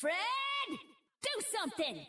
Fred, do something!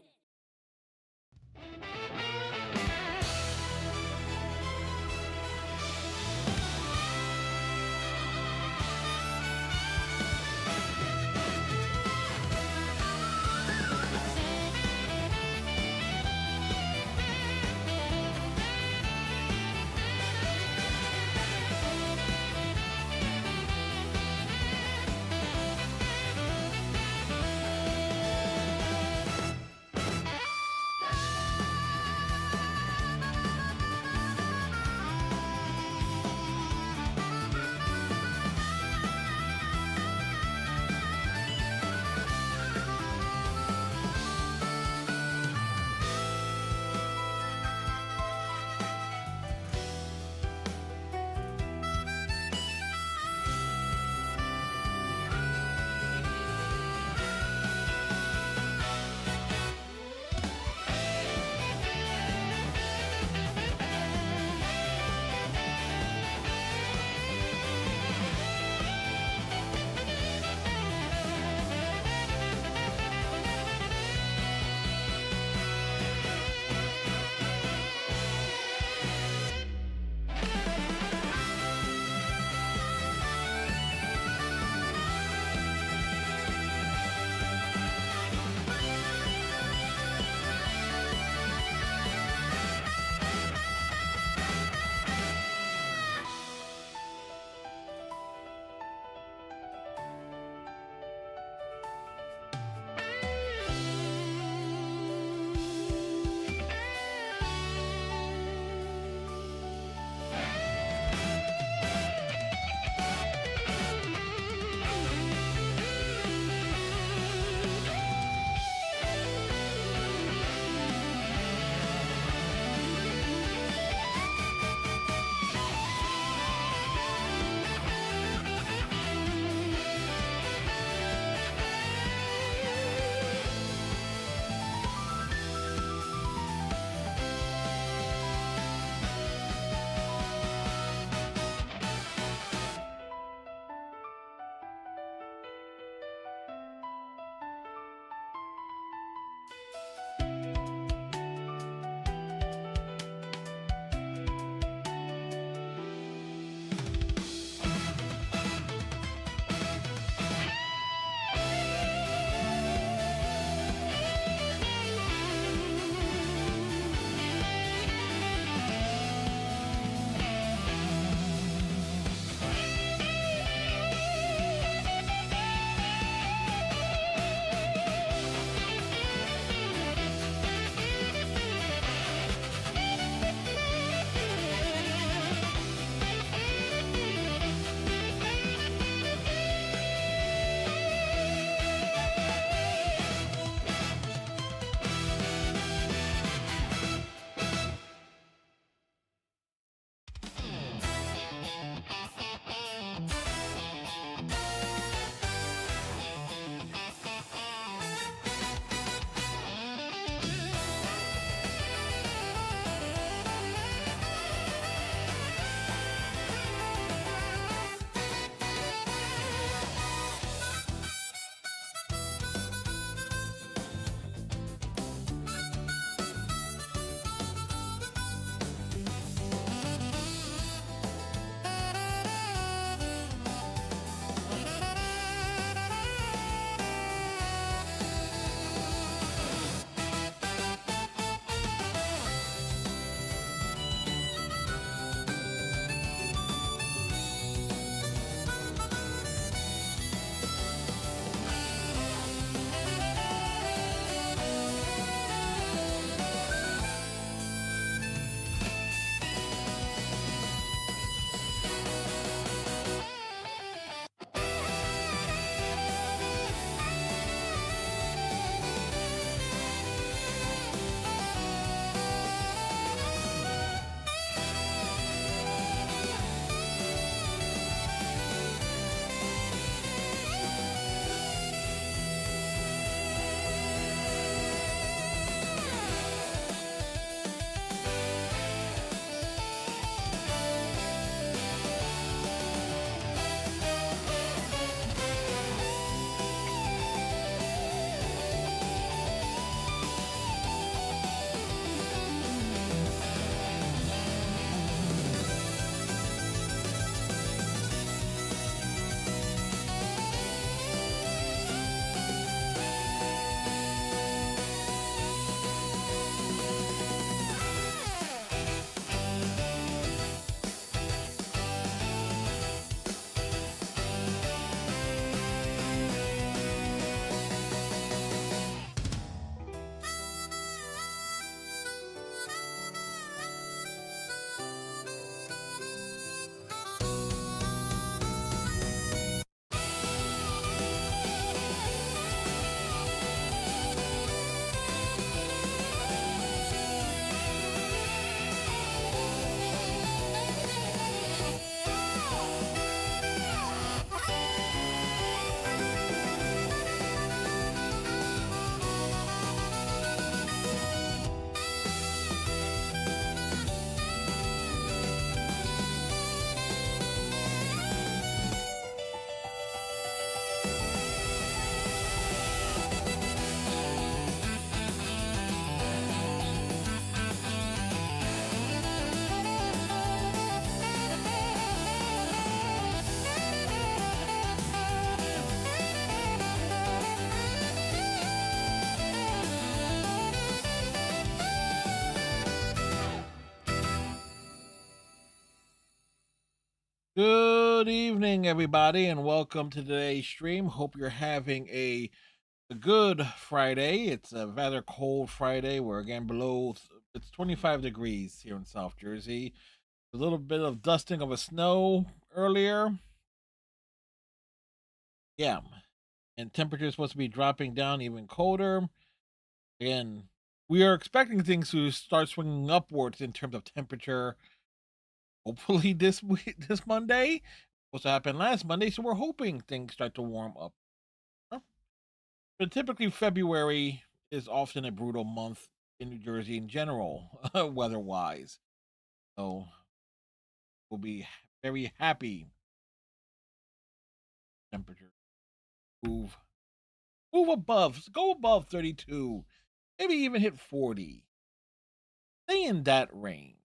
Good evening, everybody, and welcome to today's stream. Hope you're having a good Friday. It's a rather cold Friday. We're again it's 25 degrees here in South Jersey. A little bit of dusting of a snow earlier. Yeah, and temperature is supposed to be dropping down even colder. Again, we are expecting things to start swinging upwards in terms of temperature. Hopefully this week, this Monday. Supposed to happen last Monday, so we're hoping things start to warm up. But typically, February is often a brutal month in New Jersey in general, weather-wise. So we'll be very happy. Temperature move go above 32, maybe even hit 40. Stay in that range.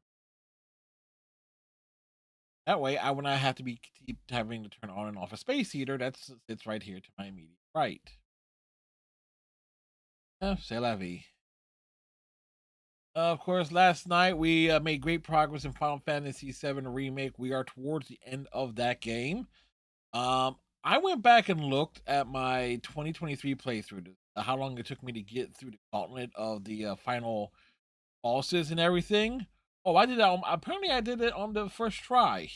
That way, I would not have to keep having to turn on and off a space heater. It's right here to my immediate right. C'est la vie. Of course, last night we made great progress in Final Fantasy VII Remake. We are towards the end of that game. I went back and looked at my 2023 playthrough, how long it took me to get through the gauntlet of the final bosses and everything. Oh, I did that. Apparently, I did it on the first try.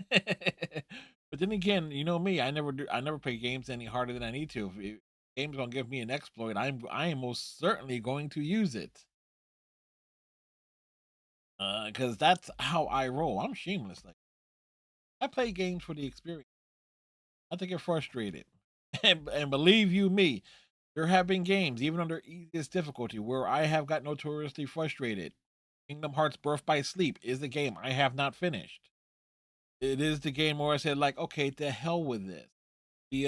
But then again, you know me. I never play games any harder than I need to. If game's gonna give me an exploit, I am most certainly going to use it. Because that's how I roll. I'm shameless. Like I play games for the experience. I to get frustrated, and believe you me, there have been games even under easiest difficulty where I have got notoriously frustrated. Kingdom Hearts Birth by Sleep is the game I have not finished. It is the game where I said like, okay, to hell with this. The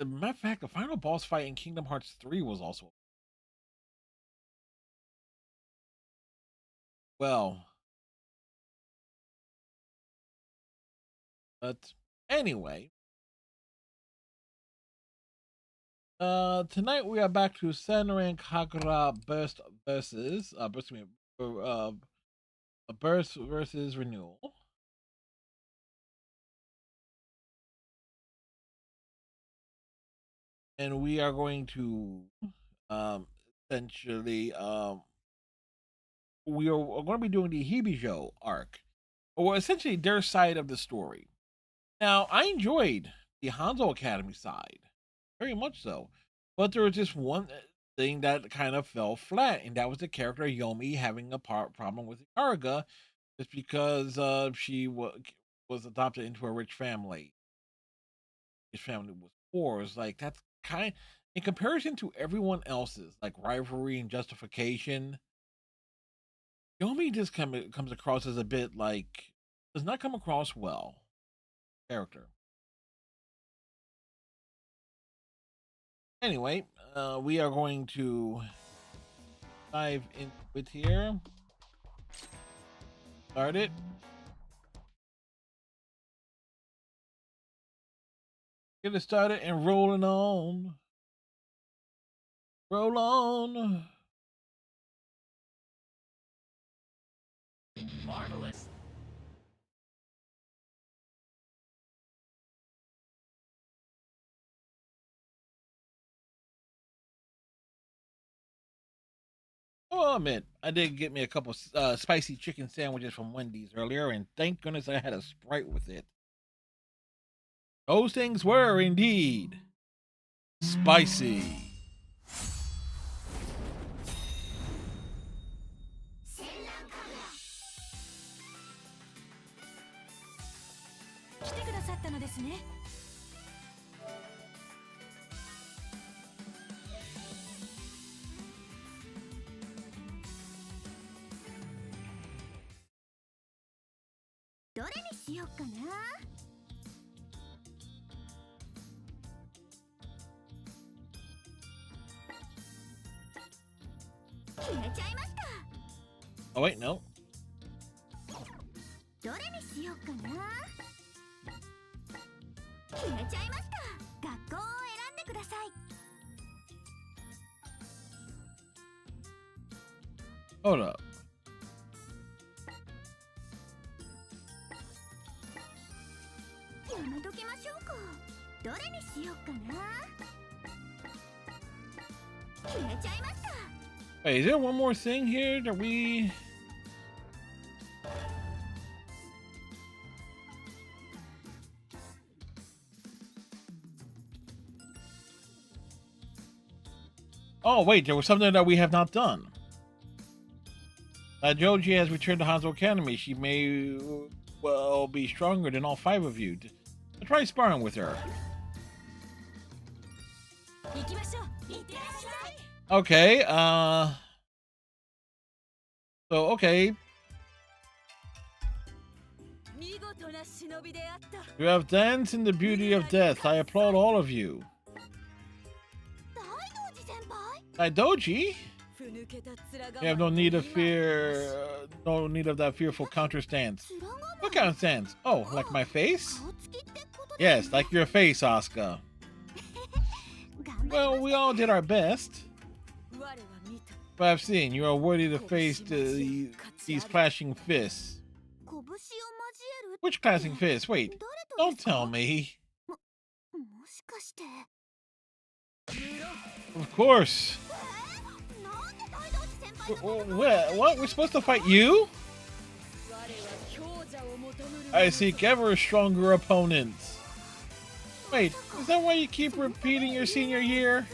matter of fact, the final boss fight in Kingdom Hearts 3 was also well. But anyway, tonight we are back to Senran Kagura Burst versus Burst versus Renewal. And we are going to essentially we are going to be doing the Hejibo arc, or essentially their side of the story. Now, I enjoyed the Hanzo Academy side very much so, but there was just one thing that kind of fell flat, and that was the character Yomi having a problem with Kagura, just because was adopted into a rich family. His family was poor. It's like that's kind in comparison to everyone else's like rivalry and justification. Yomi just comes across as a bit like does not come across well. Character. Anyway, we are going to dive into it here. Start it. Get it started and rolling on. Roll on. Marvelous. I'll admit, I did get me a couple spicy chicken sandwiches from Wendy's earlier, and thank goodness I had a Sprite with it. Those things were indeed spicy. Oh wait, no. Hold up. Wait, is there one more thing here that we... Oh, wait, there was something that we have not done. Joji has returned to Hanzo Academy. She may well be stronger than all 5 of you. Try sparring with her. Okay, so, okay. You have danced in the beauty of death. I applaud all of you. Daidoji? You have no need of fear, no need of that fearful counter stance. What kind of stance? Oh, like my face? Yes, like your face, Asuka. Well, we all did our best. But I've seen you are worthy to face these clashing fists. Which clashing fists? Wait, don't tell me. Of course. What? We're supposed to fight you? I seek ever stronger opponents. Wait, is that why you keep repeating your senior year?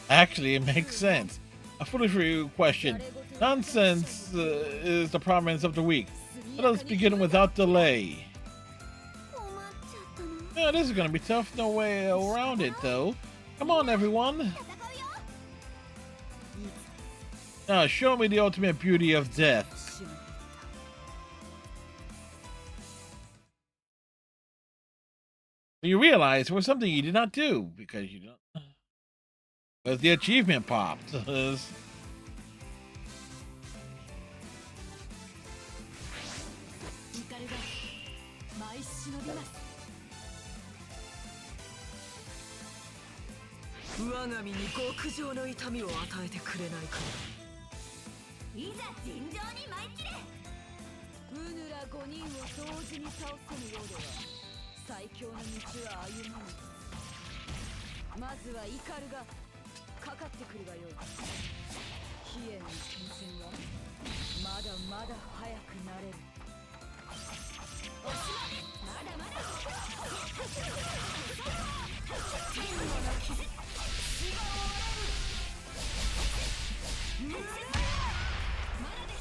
Actually, it makes sense. A foolish question. Nonsense is the province of the week. Let us begin without delay. Yeah, this is gonna be tough. No way around it, though. Come on, everyone. Now, show me the ultimate beauty of death. You realize there was something you did not do because you don't. But the achievement popped.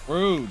Rude.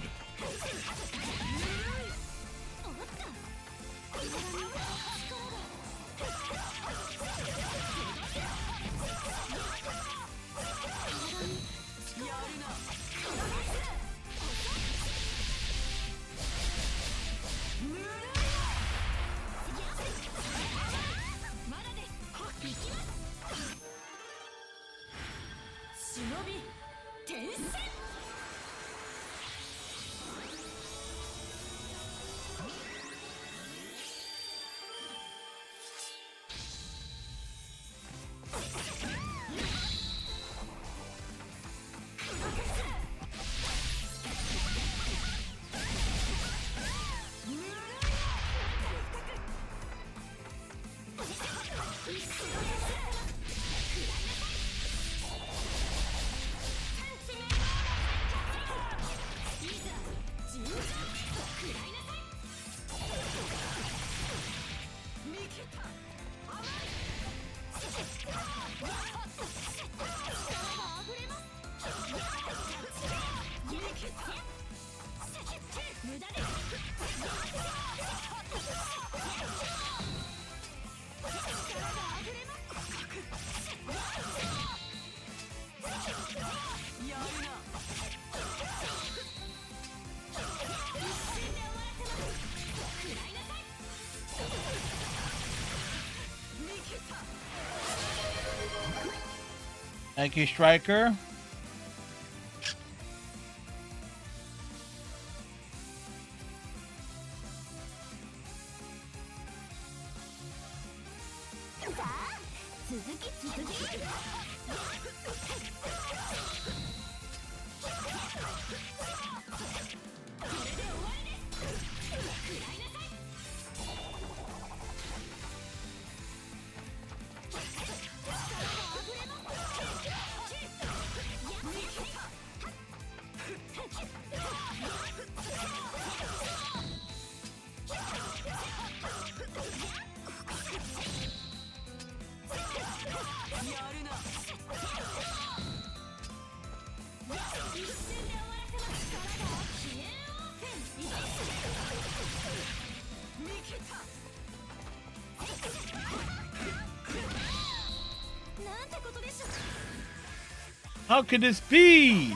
Thank you, Striker. How could this be?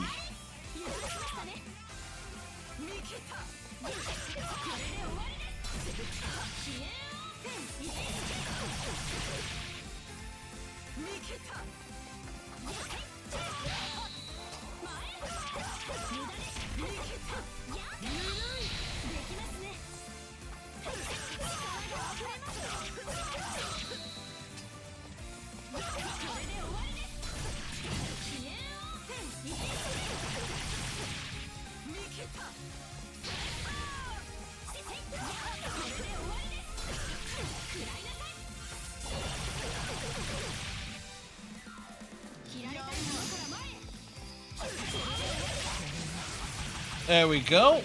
There we go.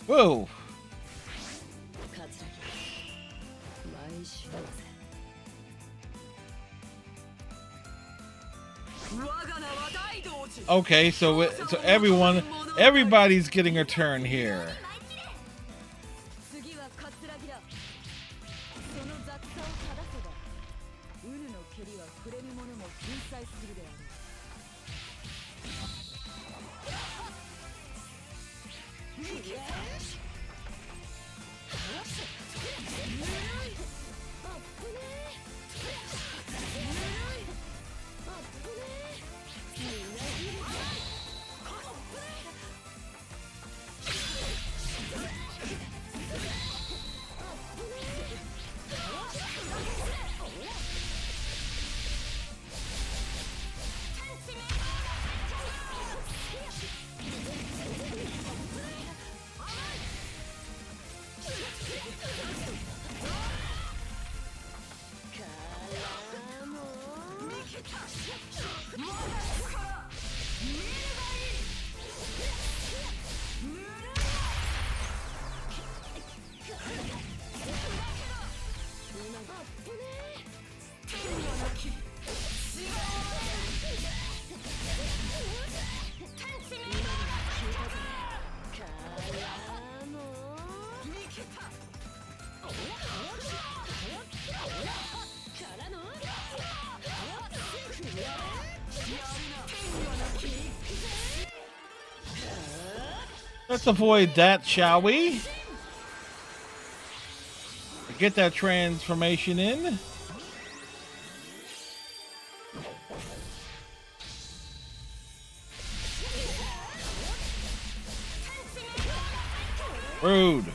Whoa. Okay, so everybody's getting a turn here. Let's avoid that, shall we? Get that transformation in. Rude.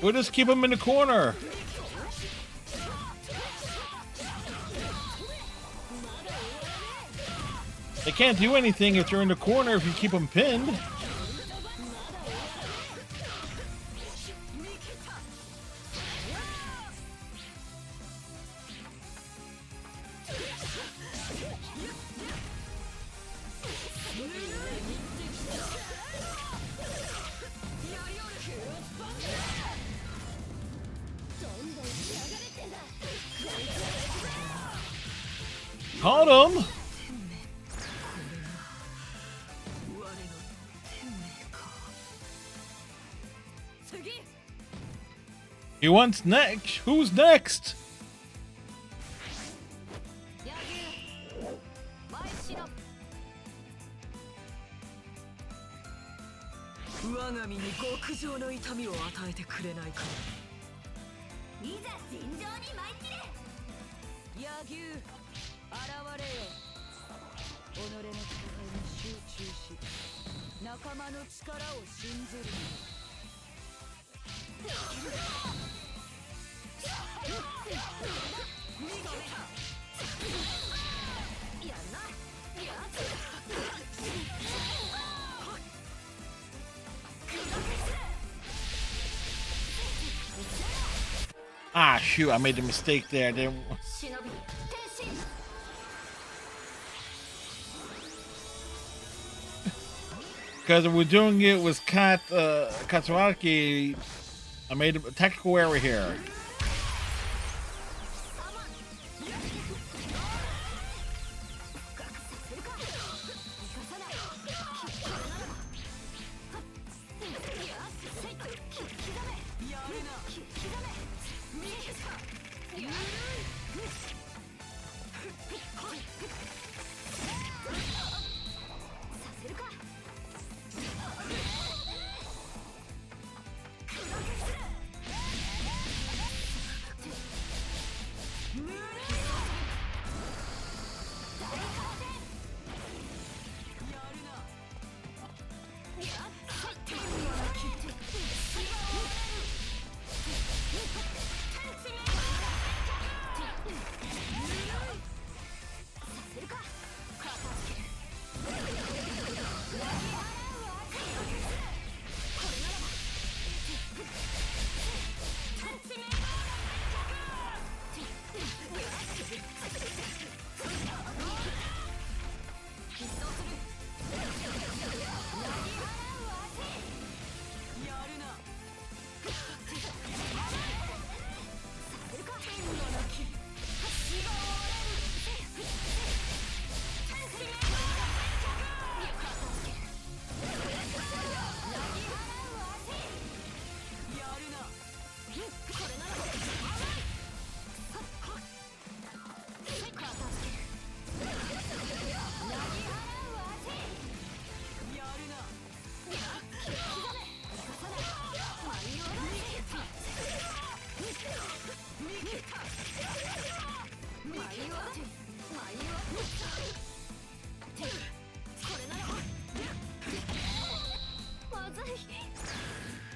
We'll just keep him in the corner. They can't do anything if they're in the corner if you keep them pinned. caught him. He wants next. Who's next? Ah, shoot, I made a mistake there. Because we're doing it with Katsuaki, I made a technical error here.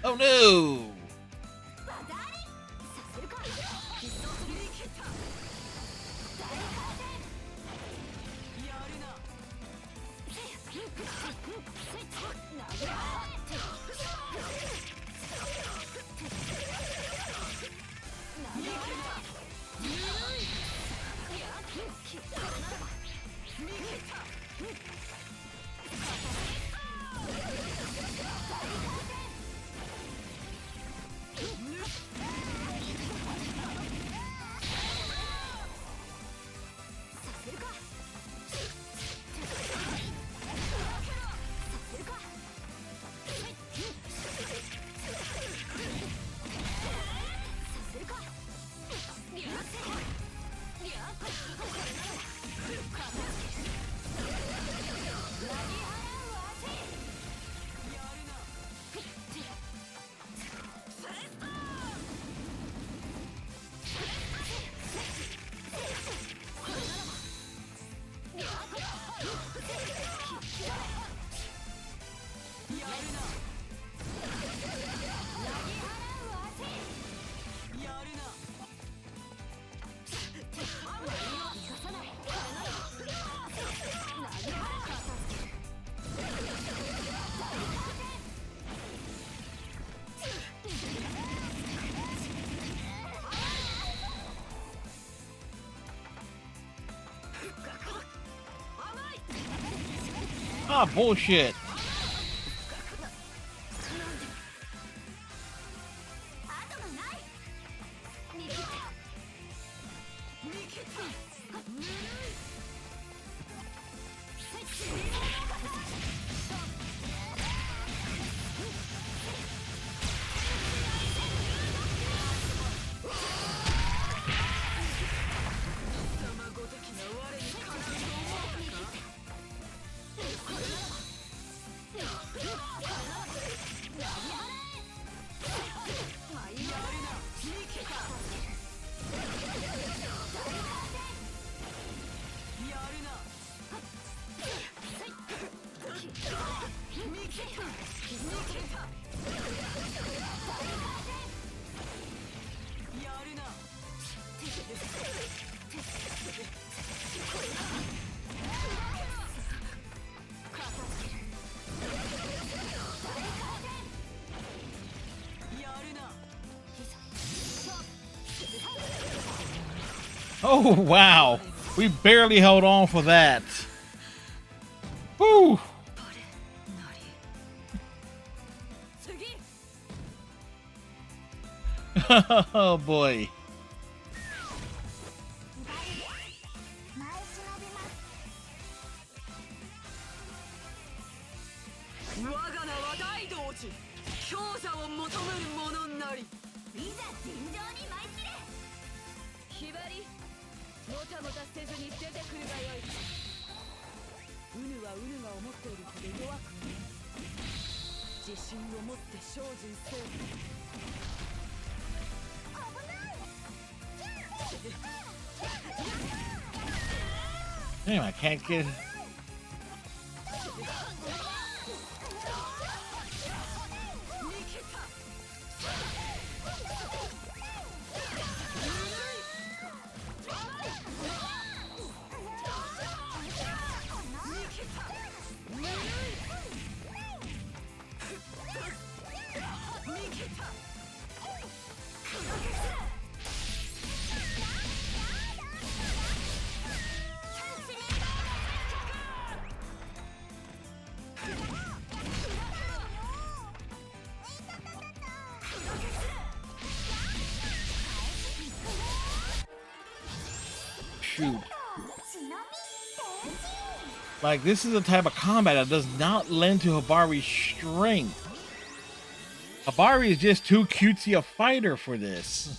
Oh no! Ah, bullshit. Oh, wow. We barely held on for that. Whew. Oh, boy. Damn, I can't get... Shoot. Like, this is a type of combat that does not lend to Hibari's strength. Hibari is just too cutesy a fighter for this.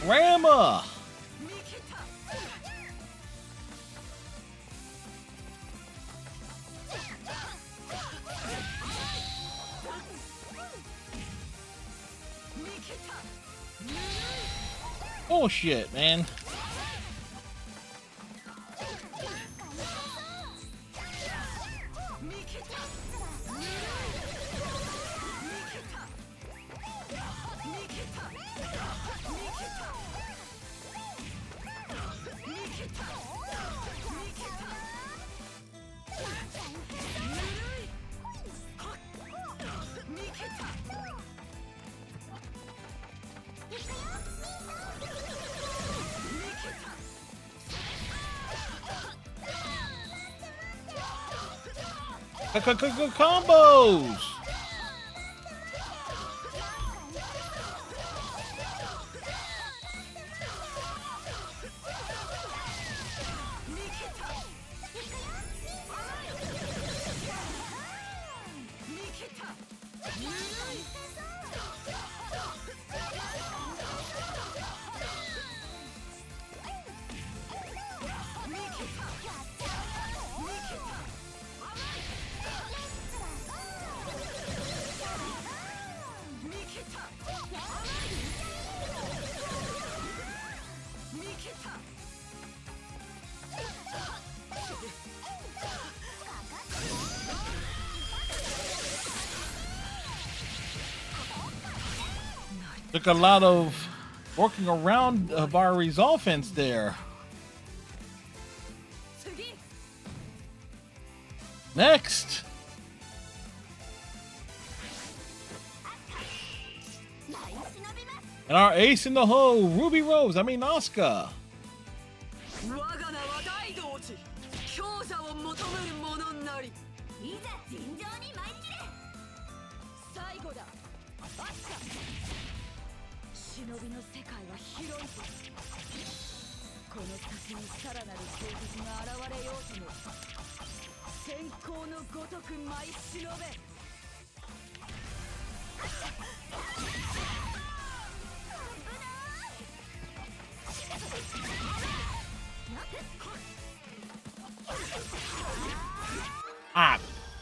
Rama! Bullshit, man. Combos! Took a lot of working around Bari's offense there. Next. And our ace in the hole, Ruby Rose, Asuka.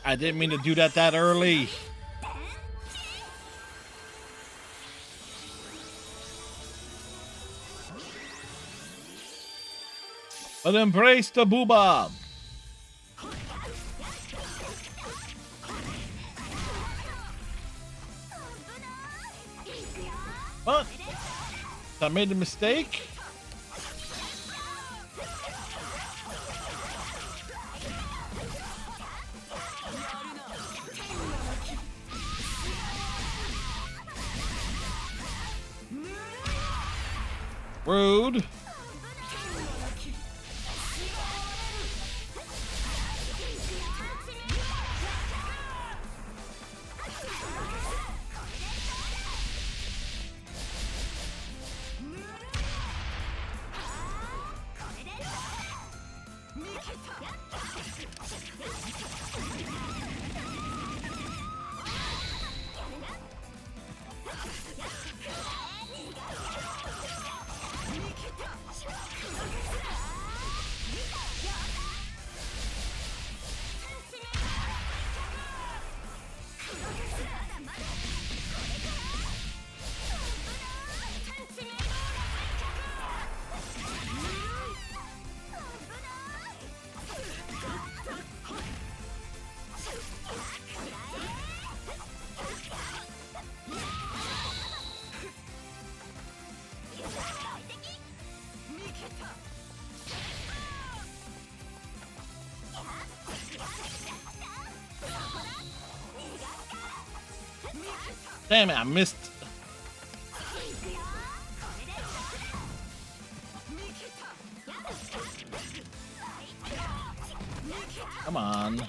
I didn't mean to do that early. But embrace the booba. But I made a mistake. Rude. Damn it, I missed. Come on.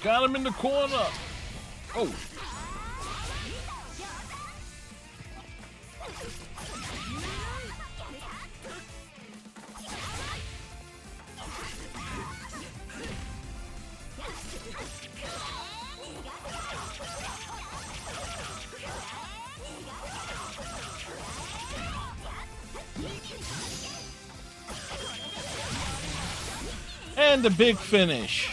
Got him in the corner. Oh. And the big finish.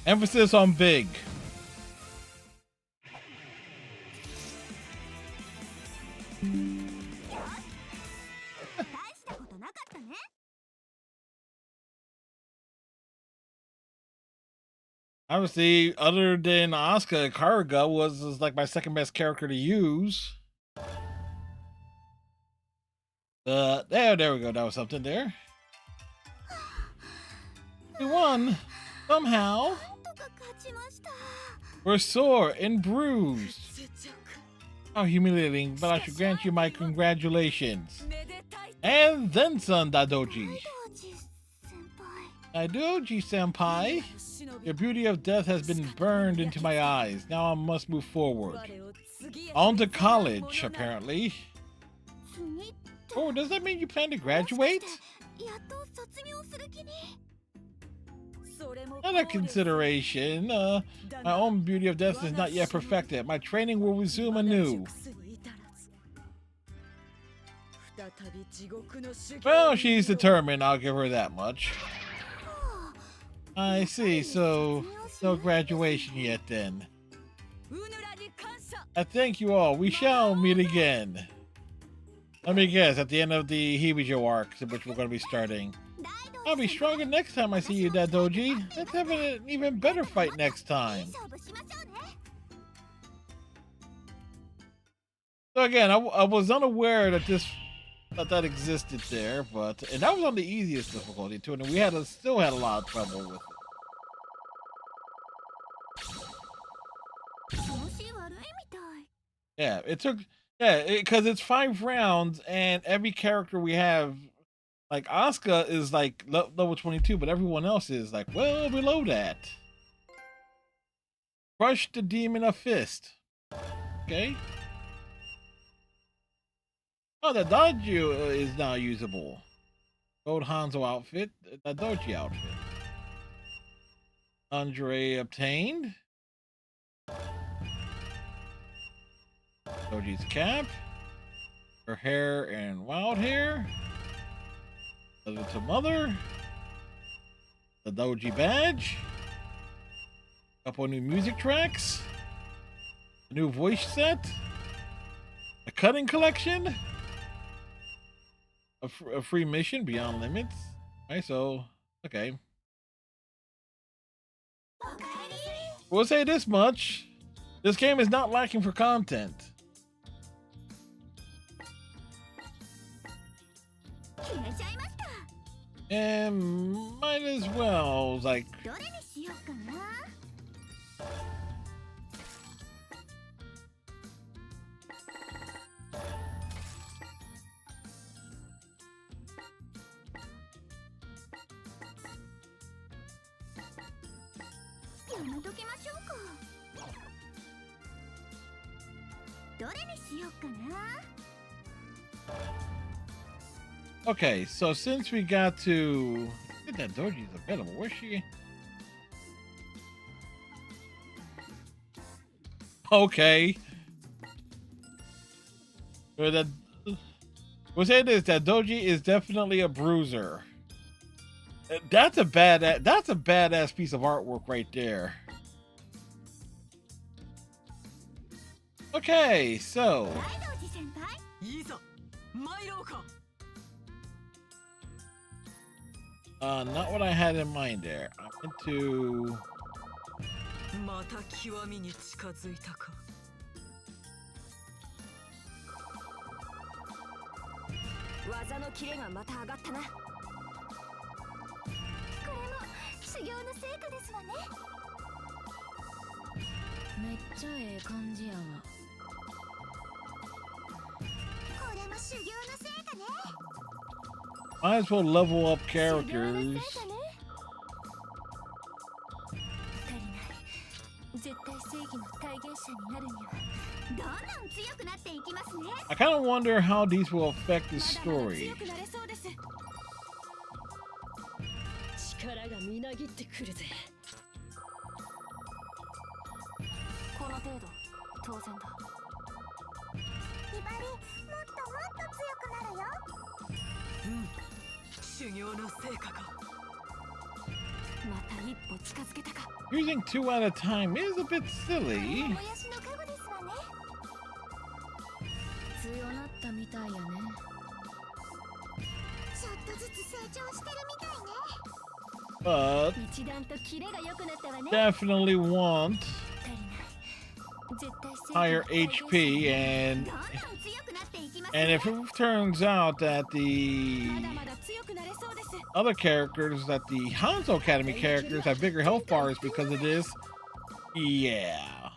Emphasis on big. Obviously, other than Asuka, Kagura was like my second best character to use. There we go. That was something there. We won somehow. We're sore and bruised. How humiliating, but I should grant you my congratulations. And then some, Dadoji. Dadoji-senpai, your beauty of death has been burned into my eyes. Now I must move forward. On to college, apparently. Oh, does that mean you plan to graduate? Another consideration, my own beauty of death is not yet perfected. My training will resume anew. Well, she's determined, I'll give her that much. I see, so no graduation yet then. I thank you all. We shall meet again. Let me guess, at the end of the Hejibo arc, which we're going to be starting. I'll be stronger next time I see you, Dadoji. Let's have an even better fight next time. So again, I was unaware that that existed there, and that was on the easiest difficulty too, and we still had a lot of trouble with it. Yeah, it took because it's 5 rounds, and every character we have, like Asuka is like level 22, but everyone else is like well below that. Crush the demon of fist. Okay. Oh, the dojo is now usable. Gold Hanzo outfit, the doji outfit. Andre obtained. Doji's cap. Her hair and wild hair. Letter to mother. The doji badge. Couple new music tracks. A new voice set. A cutting collection. A free mission beyond limits. Right, so okay. We'll say this much: this game is not lacking for content. And might as well like. Okay, so since we got to I think that doji's available. Where's she? Okay. That we'll say this: that doji is definitely a bruiser. That's a badass piece of artwork right there. Okay, so not what I had in mind there. I'm into might as well level up characters. I kind of wonder how these will affect the story. Using 2 at a time is a bit silly. But definitely want higher HP, and if it turns out that the other characters, that the Hanzo Academy characters have bigger health bars because of this, yeah.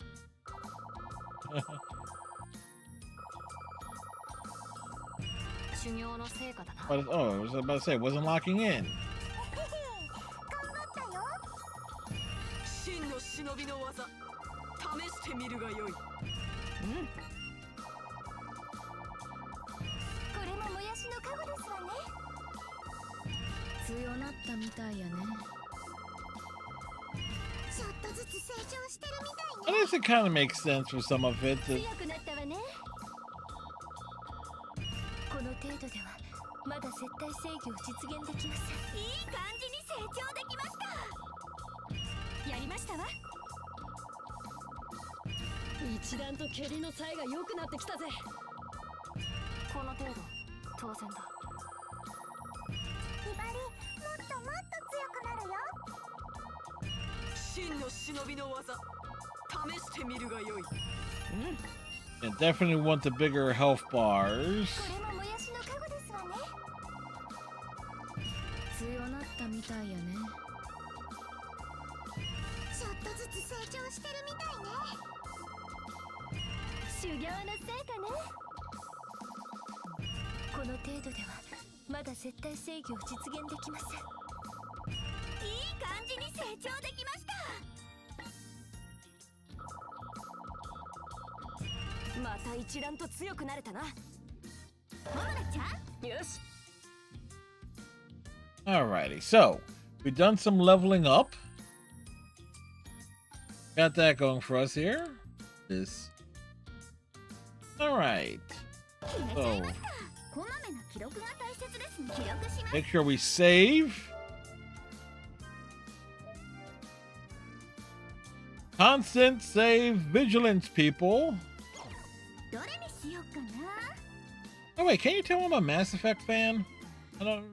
But, oh, I was about to say, it wasn't locking in. I guess it kind of makes sense for some of it. この程度ではまだ絶対制御を実現できません。いい感じに成長できました。やりましたわ。一段と蹴りのさえが良くなってきたぜ。この程度当然だ。ひばり、もっともっと強くなるよ。真の忍びの技、試してみるがよい。And definitely want the bigger health bars. これももやしの加護ですわね。強なったみたいやね。ちょっとずつ成長してるみたいね。修行の成果ね。この程度ではまだ絶対制御を実現できません。いい感じに成長できました。また一段と強くなれたな。モモナちゃん、よし。 Alrighty, so we've done some leveling up. Got that going for us here. This. Alright. So make sure we save. Constant save vigilance, people. Oh wait, can you tell I'm a Mass Effect fan? I don't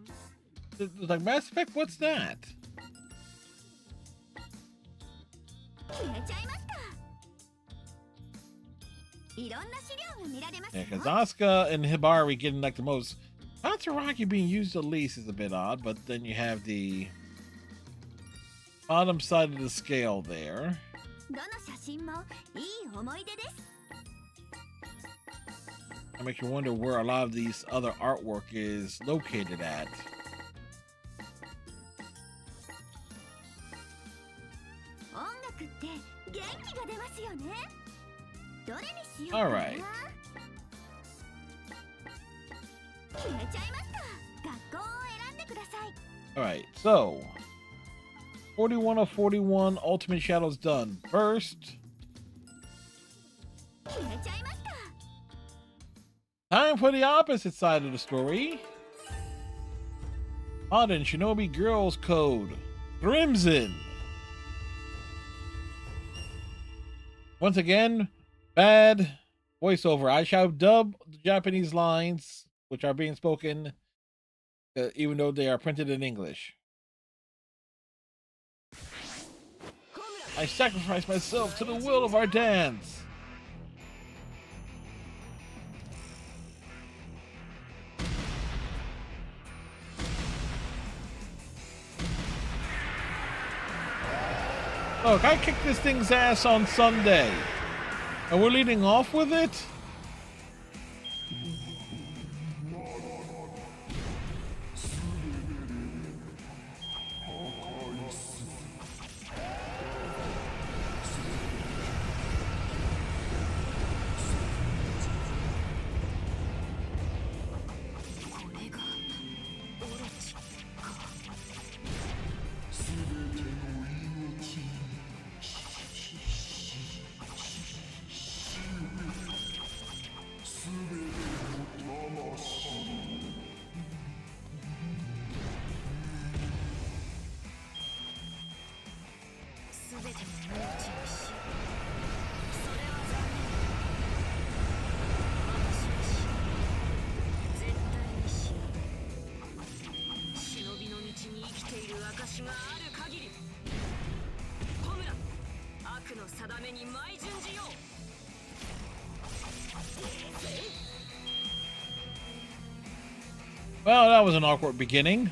like Mass Effect. What's that? Yeah, because Asuka and Hibari getting like the most. Tatsuraki being used the least is a bit odd, but then you have the bottom side of the scale there. It makes you wonder where a lot of these other artwork is located at. All right. All right, so 41 of 41 Ultimate Shadows done. First, time for the opposite side of the story. Modern Shinobi Girls Code Crimson. Once again, bad voiceover. I shall dub the Japanese lines, which are being spoken, even though they are printed in English. I sacrifice myself to the will of our dance. Look, I kicked this thing's ass on Sunday, and we're leading off with it? Well, that was an awkward beginning.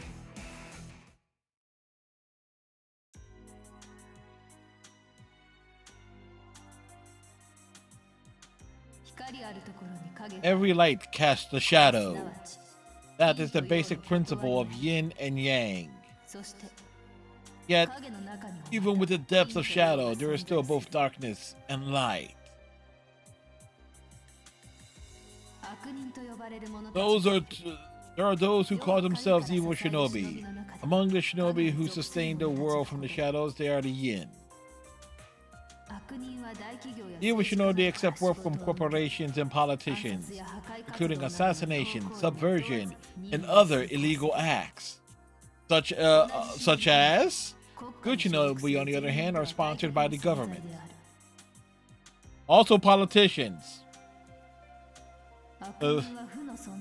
Every light casts a shadow. That is the basic principle of yin and yang. Yet, even with the depths of shadow, there is still both darkness and light. There are those who call themselves evil shinobi. Among the shinobi who sustain the world from the shadows, they are the yin. Evil shinobi accept work from corporations and politicians, including assassination, subversion, and other illegal acts. Such as good shinobi, on the other hand, are sponsored by the government. Also politicians.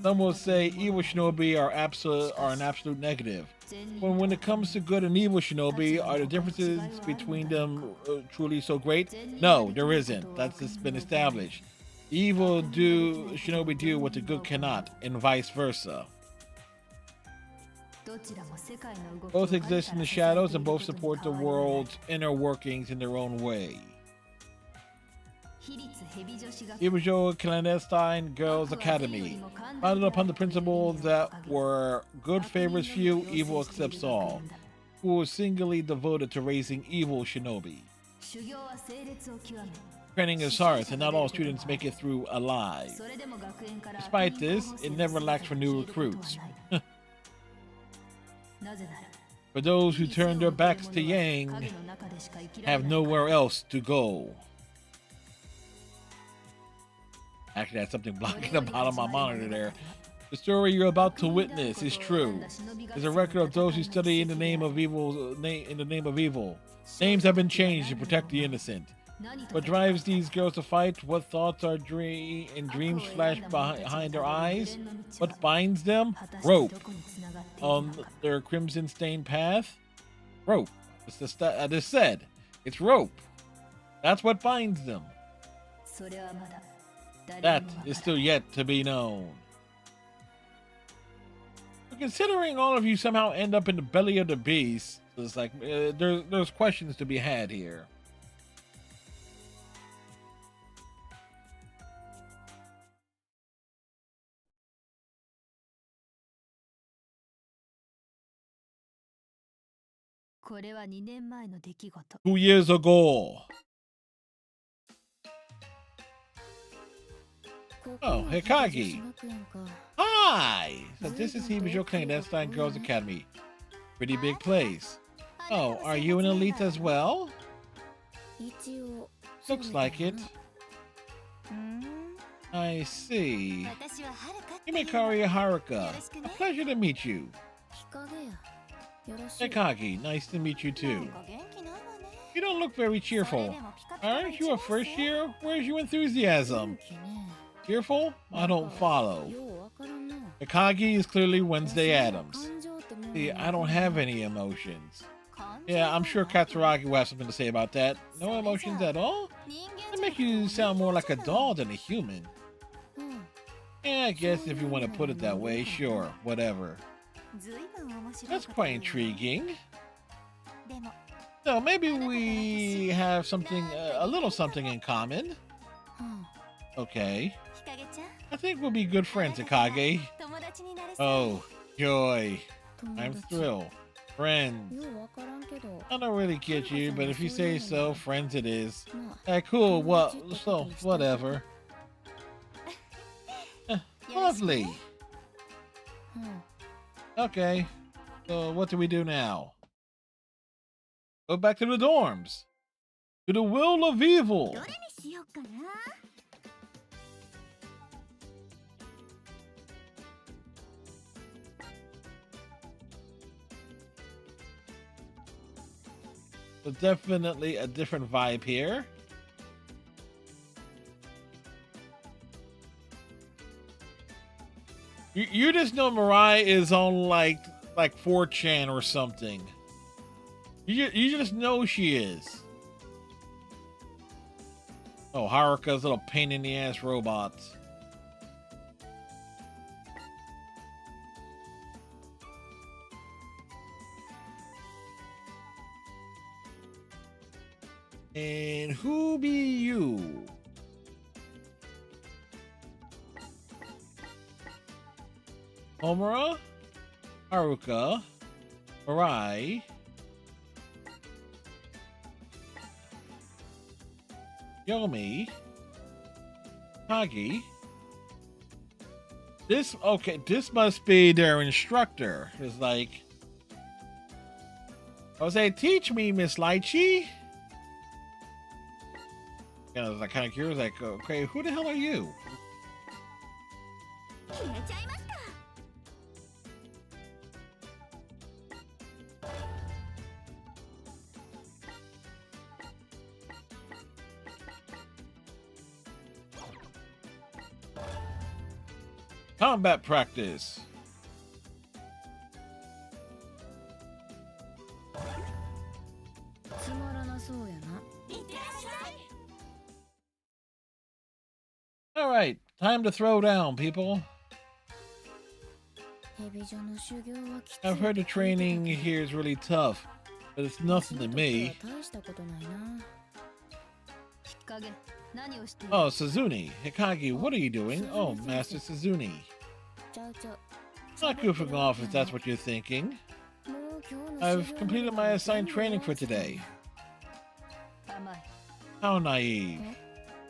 Some will say evil shinobi are an absolute negative. When it comes to good and evil shinobi, are the differences between them truly so great? No, there isn't. That's just been established. Evil shinobi do what the good cannot, and vice versa. Both exist in the shadows and both support the world's inner workings in their own way. Hejibo Clandestine Girls Academy, founded upon the principle that where good favors few, evil accepts all, who was singularly devoted to raising evil shinobi. Training is hard, and not all students make it through alive. Despite this, it never lacks for new recruits. For those who turn their backs to Yang, have nowhere else to go. Actually, I had something blocking the bottom of my monitor there. The story you're about to witness is true. It's a record of those who study in the name of evil. Names have been changed to protect the innocent. What drives these girls to fight? What thoughts and dreams flash behind their eyes? What binds them? Rope. On their crimson-stained path? Rope. I just said. It's rope. That's what binds them. That is still yet to be known. But considering all of you somehow end up in the belly of the beast, it's like there's questions to be had here. Two years ago. Oh, Hikagi. Hi! So this is Hejibo Clandestine Girls Academy. Pretty big place. Oh, are you an elite as well? Looks like it. I see. Himekari Haruka. A pleasure to meet you. Hikagi, nice to meet you too. You don't look very cheerful. Aren't you a first year? Where's your enthusiasm? Cheerful? I don't follow. Hikagi is clearly Wednesday Addams. See, I don't have any emotions. Yeah, I'm sure Katsuragi will have something to say about that. No emotions at all? That makes you sound more like a doll than a human. Yeah, I guess if you want to put it that way, sure, whatever. That's quite intriguing. So maybe we have something, a little something in common. Okay. I think we'll be good friends, Hikage. Oh, joy. I'm thrilled. Friends. I don't really get you, but if you say so, friends it is. Hey, cool. Well, so, whatever. Lovely. Okay. So, what do we do now? Go back to the dorms. To the will of evil. So definitely a different vibe here. You just know Mirai is on like 4chan or something. You just know she is. Oh, Haruka's little pain in the ass robots. And who be you? Homura, Haruka, Mirai, Yomi, Kagi, This must be their instructor. It's like, I was like, teach me, Miss Lychee. And I was like, kind of curious, like, okay, who the hell are you? 決めちゃいました。 Combat practice. All right, time to throw down, people. I've heard the training here is really tough, but it's nothing to me. Oh, Suzune. Hikage, what are you doing? Oh, Master Suzune. Not goofing off if that's what you're thinking. I've completed my assigned training for today. How naive.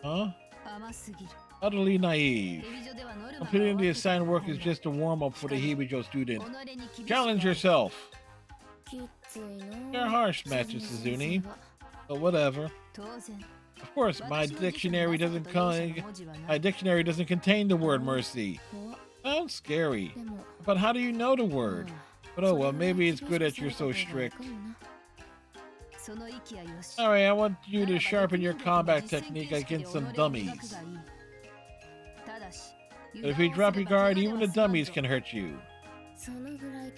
Huh? Utterly naive. Completing the assigned work is just a warm-up for the Hejibo student. Challenge yourself. You're harsh, Master Suzune. But whatever. Of course, my dictionary doesn't contain the word mercy. Sounds scary. But how do you know the word? But oh well, maybe it's good that you're so strict. Alright, I want you to sharpen your combat technique against some dummies. But if you drop your guard, even the dummies can hurt you. I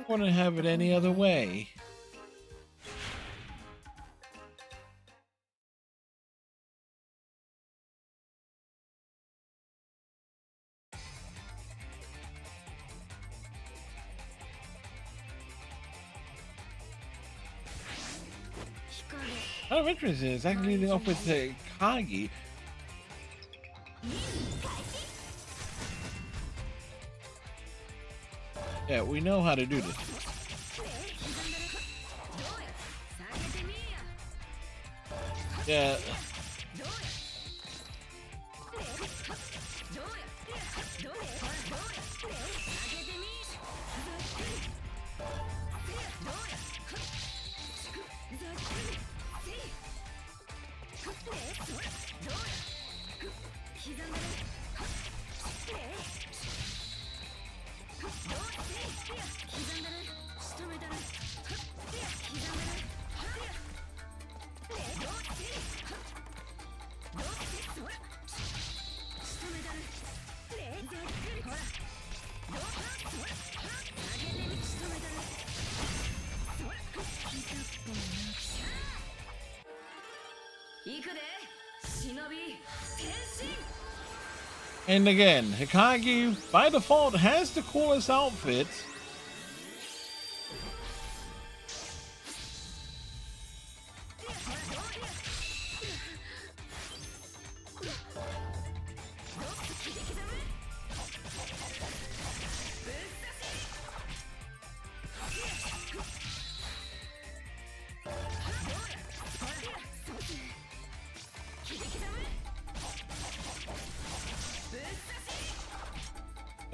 wouldn't have it any other way. Kind of interesting. It's actually leading off with Kagi. Yeah, we know how to do this. Yeah. And again, Hikage, by default, has the coolest outfit.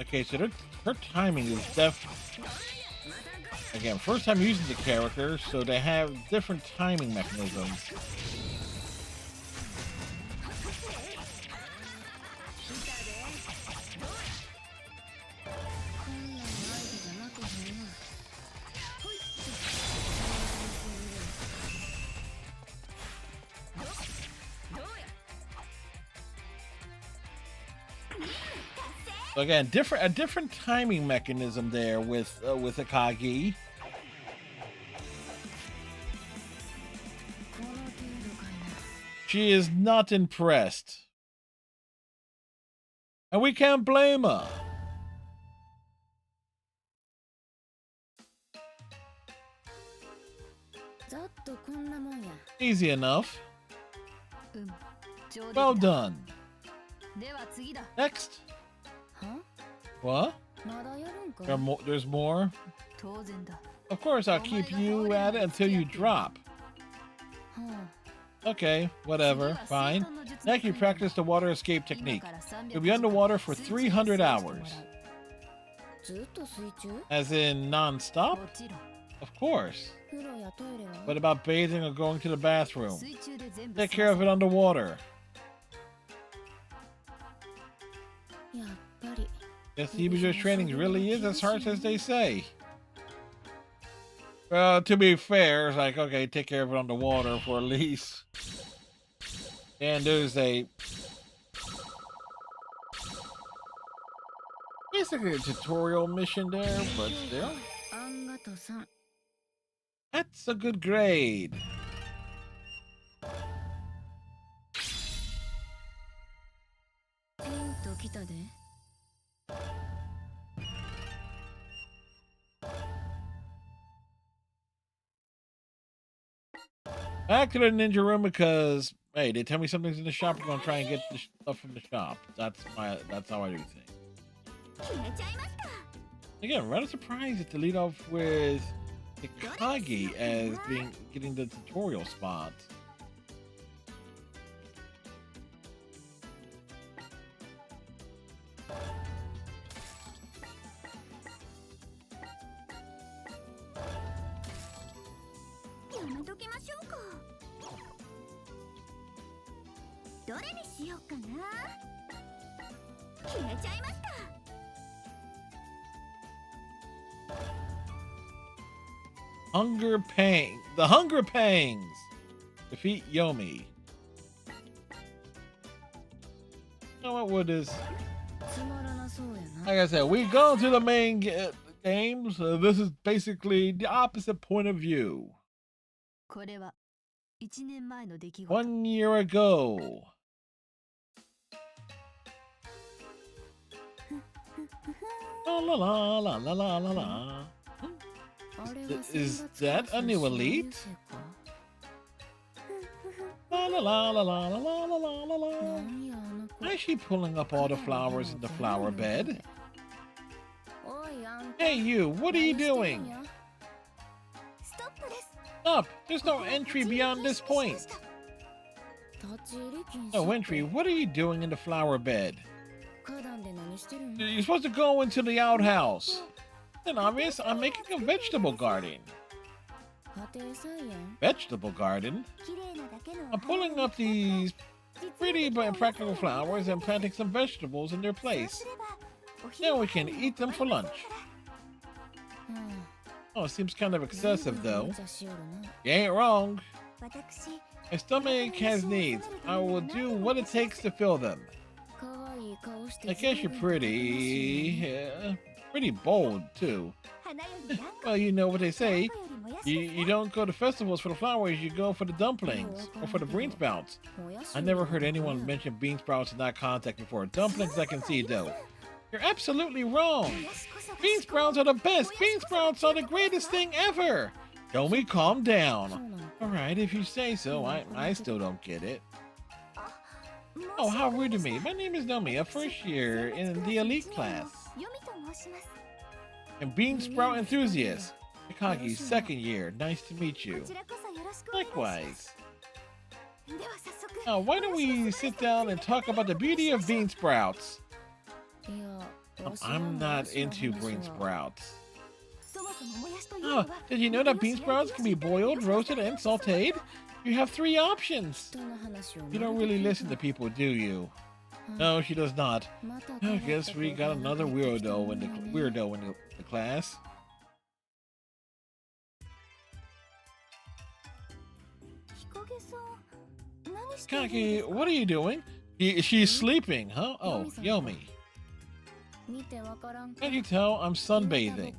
Okay, so her timing is again, first time using the character, so they have different timing mechanisms. So again, a different timing mechanism there with Akagi. She is not impressed, and we can't blame her. Easy enough. Well done. Next. What? There's more? Of course, I'll keep you at it until you drop. Okay, whatever, fine. Next, you practice the water escape technique. You'll be underwater for 300 hours. As in non-stop? もちろん Of course. 風呂やトイレは What about bathing or going to the bathroom? 水中で全部 Take care of it underwater. やっぱり Guess Hejibo's training really is as harsh as they say. Well, to be fair, it's like, okay, take care of it underwater for at least. And there's basically a tutorial mission there, but still. あんがとさん That's a good grade. Back to the ninja room because hey, they tell me something's in the shop. We're gonna try and get the stuff from the shop. That's how I do things. 決めちゃいました。 Again, rather surprised to lead off with Ikagi as getting the tutorial spot. Hunger Pang. The Hunger Pangs. Defeat Yomi. You know what is? Like I said, we go to the main games. This is basically the opposite point of view. これは1年前の出来事 1 year ago. La la la la la la la la. Is that a new elite? La la la la la la la la la la. Why is she pulling up all the flowers in the flower bed? Hey you, what are you doing? Stop! There's no entry beyond this point. No entry, what are you doing in the flower bed? You're supposed to go into the outhouse. Then obvious, I'm making a vegetable garden. Vegetable garden? I'm pulling up these pretty but impractical flowers and planting some vegetables in their place. Then we can eat them for lunch. Oh, it seems kind of excessive though. You ain't wrong. My stomach has needs. I will do what it takes to fill them. I guess you're pretty bold too. Well, you know what they say. You don't go to festivals for the flowers, you go for the dumplings or for the bean sprouts. I never heard anyone mention bean sprouts in that context before. Dumplings I can see though. You're absolutely wrong. Bean sprouts are the best. Bean sprouts are the greatest thing ever. Yomi, calm down. Alright, if you say so. I still don't get it. Oh, how rude of me. My name is Nomi, a first year in the elite class. And bean sprout enthusiast. Ikagi, second year. Nice to meet you. Likewise. Now, why don't we sit down and talk about the beauty of bean sprouts? I'm not into bean sprouts. Oh, did you know that bean sprouts can be boiled, roasted, and sauteed? You have 3 options. You don't really listen to people, do you? No, she does not. I guess we got another weirdo in the class. Kaki, what are you doing? She's sleeping, huh? Oh, Yomi. Can't you tell I'm sunbathing?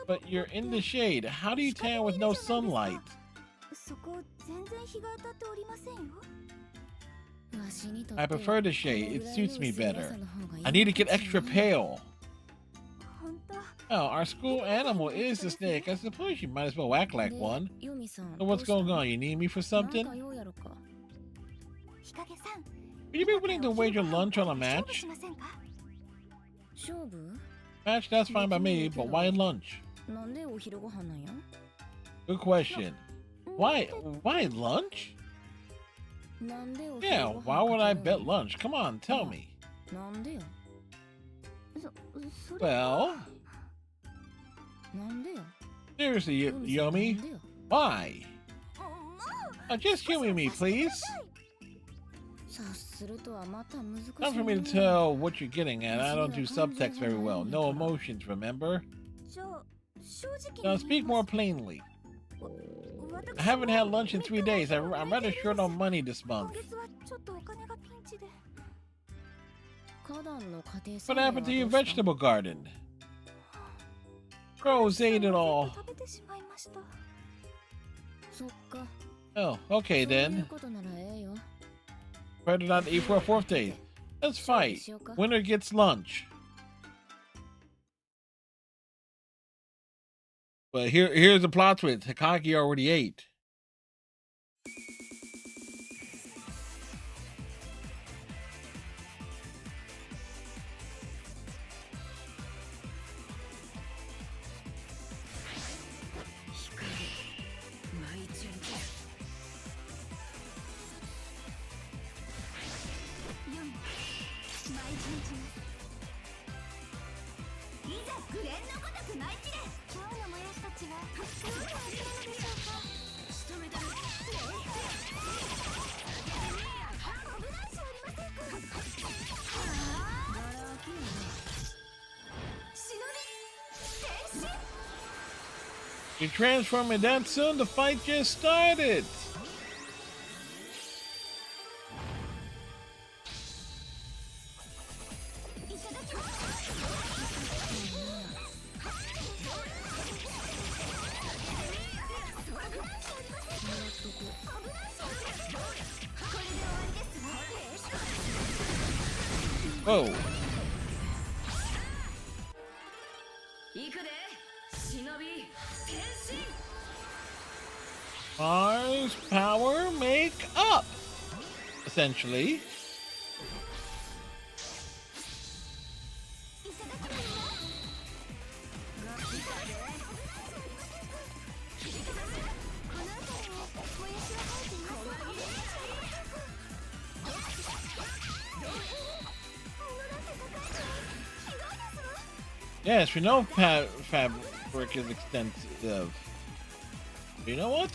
But you're in the shade. How do you tan with no sunlight? I prefer the shade. It suits me better. I need to get extra pale. Oh, our school animal is the snake. I suppose you might as well act like one. So what's going on? You need me for something? Would you be willing to wager lunch on a match? Match, that's fine by me, but why lunch? Good question. Why lunch? Yeah, why would I bet lunch? Come on, tell me. Well, なんでよ seriously, Yomi, why? も Just humor me, please. 察するとはまた難しい Not for me to tell what you're getting at. I don't do subtext very well. No emotions, remember? うじゃあ正直 Now に speak more plainly. 私 I haven't had lunch in 3 days. I'm rather short on money this 今 month. 月はちょっとお金がピンチで 花壇の家庭 What happened to your vegetable garden? Crows ate it all. 食べてしまいました そっか Oh, okay そういう then. ことならええよ Better not to eat for a 4th day. Let's fight. Winner gets lunch. But here's the plot twist. Takagi already ate. You transforming that soon? The fight just started. Whoa. Mars power make up, essentially. Yes, we know fabric is extensive. You know what?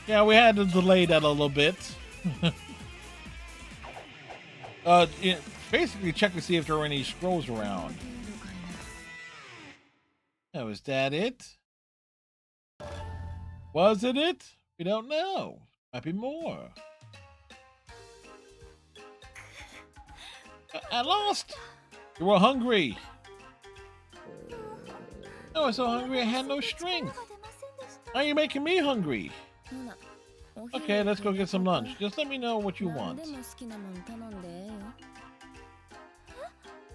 Yeah, we had to delay that a little bit. Yeah, basically check to see if there are any scrolls around. Oh, was that it? Was it it? We don't know. Might be more. I lost. You were hungry. I was so hungry I had no strength. Now you're making me hungry. Okay, let's go get some lunch. Just let me know what you want.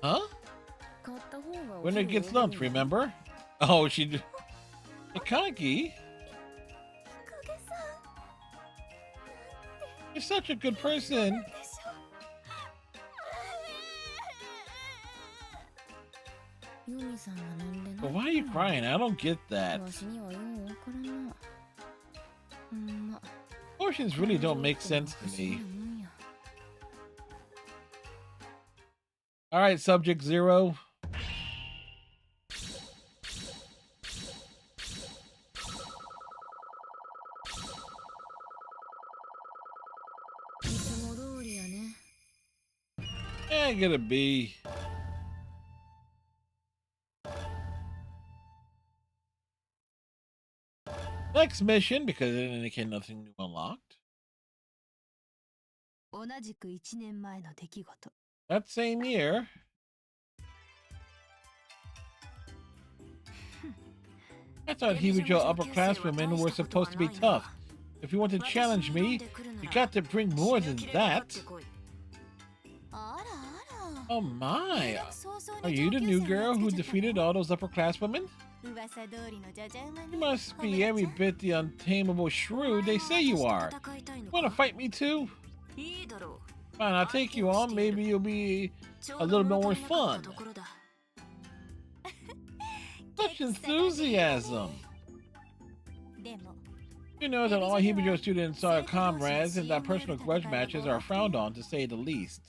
Huh? Winner gets lunch, remember? Oh, she... Takagi? You're such a good person. But why are you crying? I don't get that. Emotions really don't make sense to me. Alright, Subject Zero. Yeah, get a B. Next mission, because it indicated nothing new unlocked. 同じく1年前の出来事 That same year. I thought Hejibo upperclassmen were supposed to be tough. If you want to challenge me, you got to bring more than that. Oh my! Are you the new girl who defeated all those upperclasswomen? You must be every bit the untamable shrew they say you are. Want to fight me too? Fine, I'll take you on. Maybe you'll be a little more fun. Such enthusiasm. You know that all Hejibo students are comrades and that personal grudge matches are frowned on, to say the least.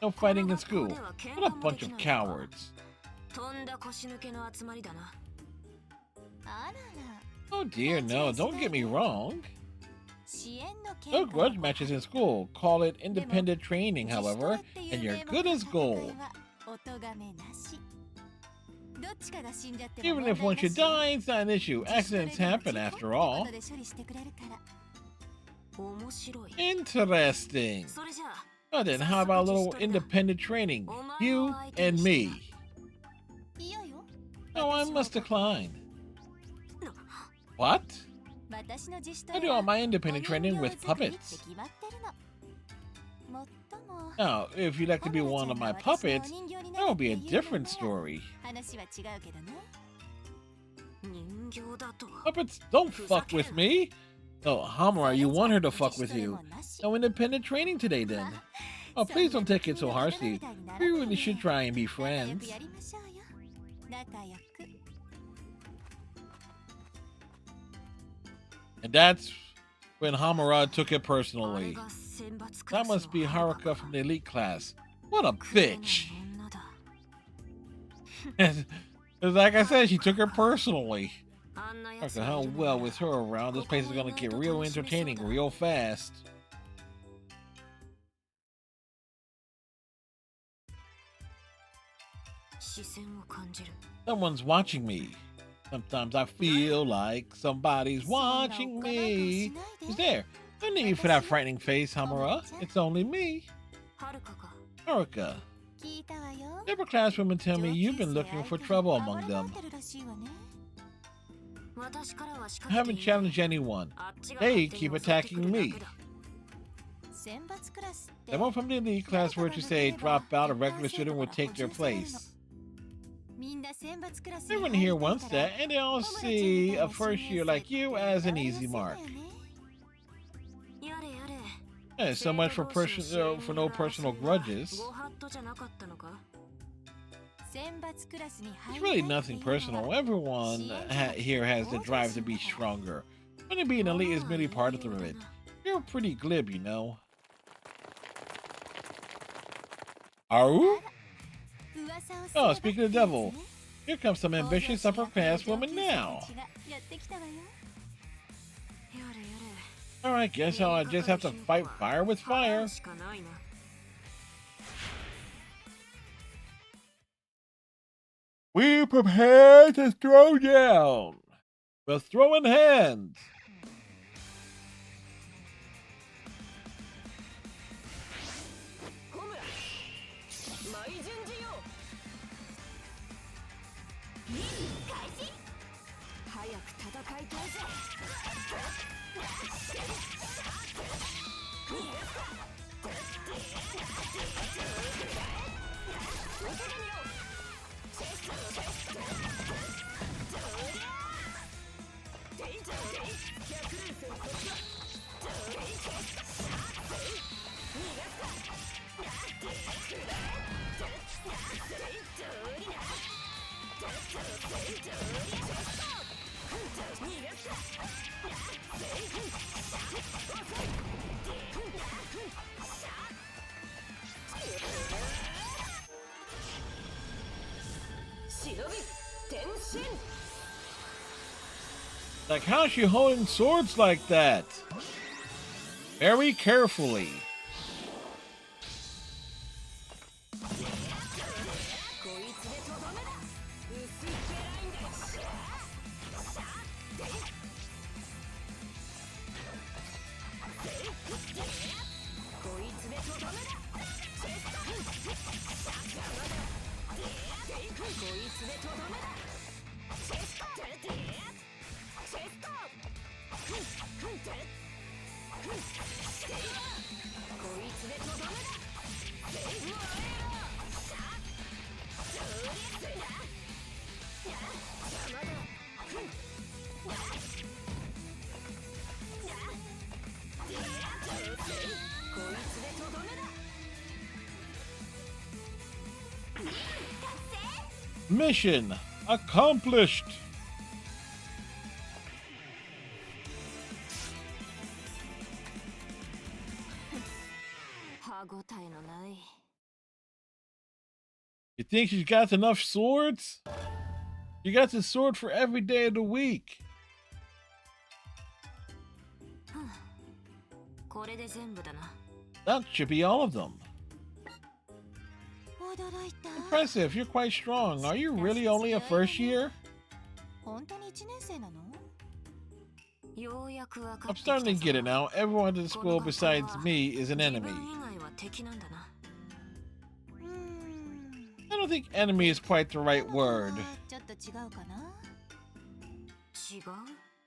No fighting in school. What a bunch of cowards. Oh dear, no, don't get me wrong. No grudge matches in school. Call it independent training, however, and you're good as gold. Even if one should die, it's not an issue. Accidents happen after all. Interesting. Well then, how about a little independent training? You and me. No, I must decline. What? I do all my independent training with puppets. Now, if you'd like to be one of my puppets, that would be a different story. Puppets don't fuck with me. Oh, Hamura, you want her to fuck with you. No independent training today, then. Oh, please don't take it so harshly. We really should try and be friends. And that's when Hamura took it personally. That must be Haruka from the elite class. What a bitch! Like I said, she took it personally. Haruka, how well with her around, this place is gonna get real entertaining real fast. Someone's watching me. Sometimes I feel like somebody's watching me. Who's there? No need for that frightening face, Hamura. It's only me. Haruka. The upperclasswomen tell me you've been looking for trouble among them. I haven't challenged anyone. They keep attacking me. Someone from the elite class were to say drop out, a regular student would take their place. Everyone here wants that, and they all see a first year like you as an easy mark. Yeah, so much for no personal grudges. It's really nothing personal. Everyone here has the drive to be stronger. Wanting to be an elite is merely part of it. You're pretty glib, you know. Aru? Oh, speaking of the devil, here comes some ambitious upper-class woman now. Alright, guess I'll just have to fight fire with fire. We prepare to throw down. We're throwing hands. Like, how's she holding swords like that? Very carefully. Mission accomplished. You think she's got enough swords? You got the sword for every day of the week. That should be all of them. Impressive, you're quite strong. Are you really only a first year? I'm starting to get it now. Everyone in the school besides me is an enemy. I don't think enemy is quite the right word.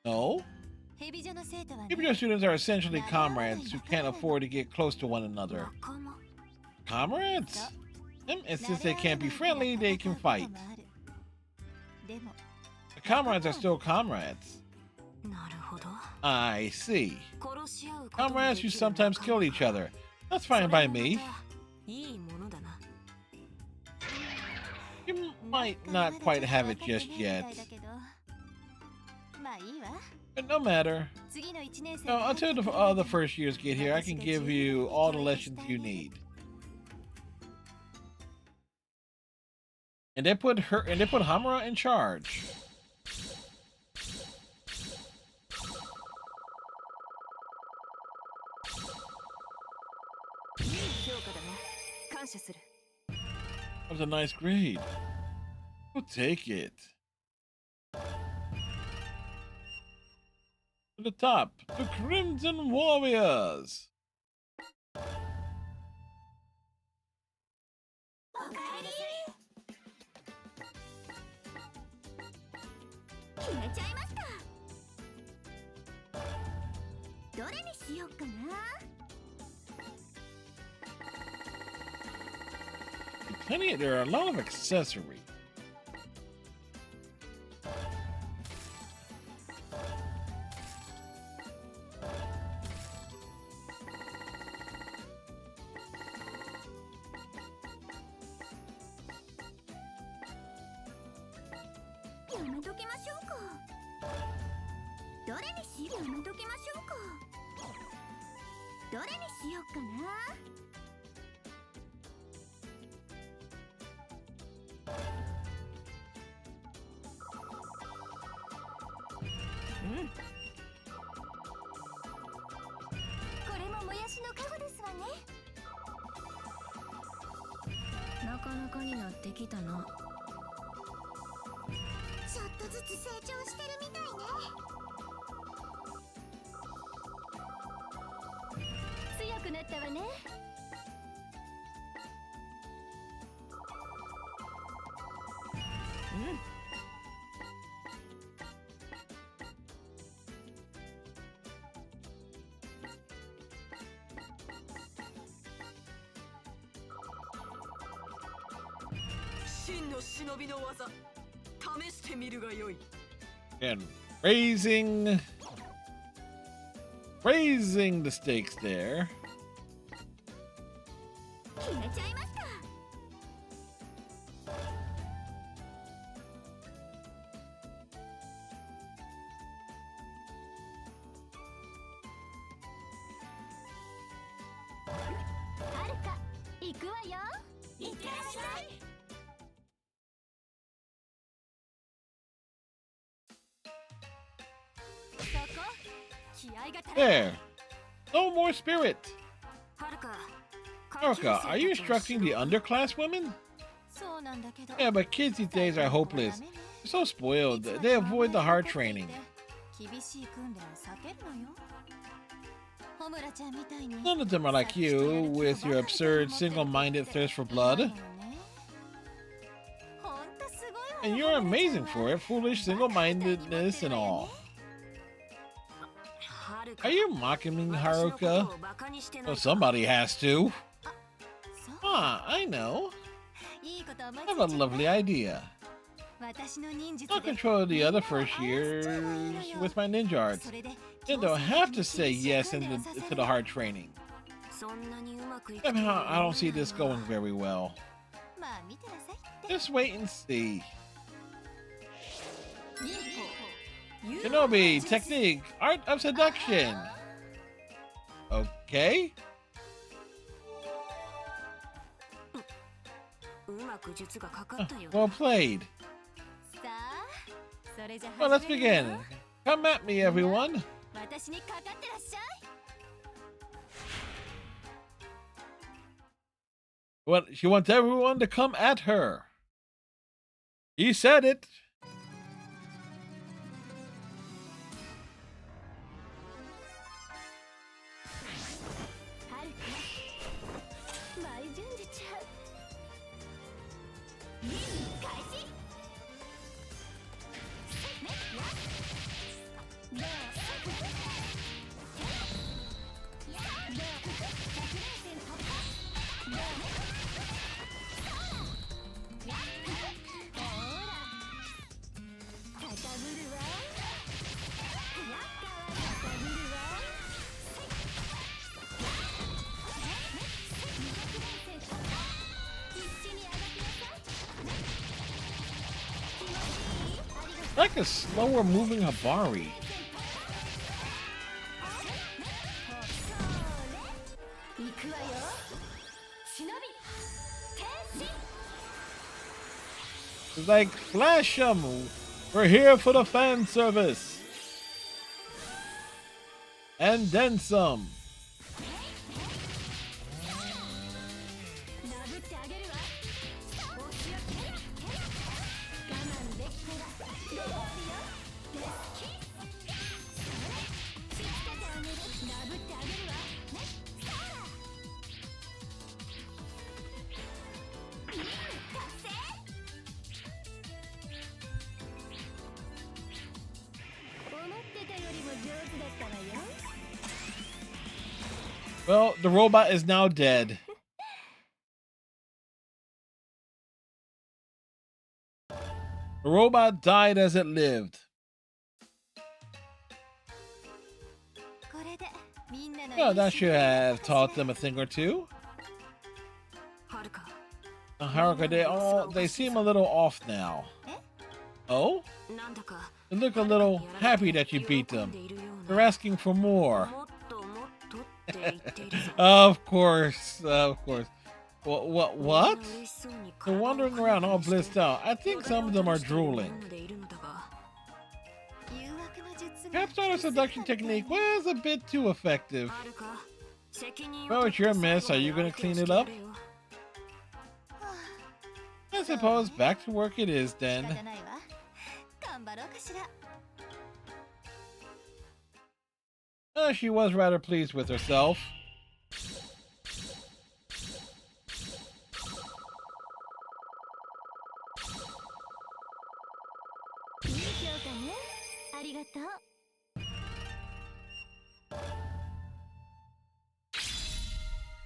No? Hebijo students are essentially comrades who can't afford to get close to one another. Comrades? And since they can't be friendly, they can fight. The comrades are still comrades. I see. Comrades who sometimes kill each other. That's fine by me. You might not quite have it just yet. But no matter. No, until the first years get here, I can give you all the lessons you need. And they put Hamura in charge. That was a nice grade. We'll take it. To the top, the Crimson Warriors. There are a lot of accessories. And raising the stakes there. There. No more spirit. Haruka, are you instructing the underclass women? Yeah, but kids these days are hopeless. They're so spoiled. They avoid the hard training. None of them are like you, with your absurd, single-minded thirst for blood. And you're amazing for it, foolish single-mindedness and all. Are you mocking me, Haruka? Well, somebody has to. Ah, I know. I have a lovely idea. I'll control the other first years with my ninja arts. Then they'll have to say yes to the hard training. Somehow, I don't see this going very well. まあ見てなさいって。 Just wait and see. Shinobi technique, art of seduction. Okay. うまく術がかかったよ。 Well played. さあそれじゃ Well, let's 始めるよ。 begin. Come at me, everyone. 私にかかってらっしゃい。 What she wants everyone to come at her. He said it. はるかマイジュンジちゃん。開始。どう？Like a slower moving Habari. It's like flash 'em. We're here for the fan service. And then some. Well, the robot is now dead. The robot died as it lived. Well, that should have taught them a thing or two. Haruka, they seem a little off now. Oh? They look a little happy that you beat them. They're asking for more. Of course, of course. What? They're wandering around all blissed out. I think some of them are drooling. Capstone seduction technique was a bit too effective. Well, it's your mess. Are you going to clean it up? I suppose back to work it is then. She was rather pleased with herself.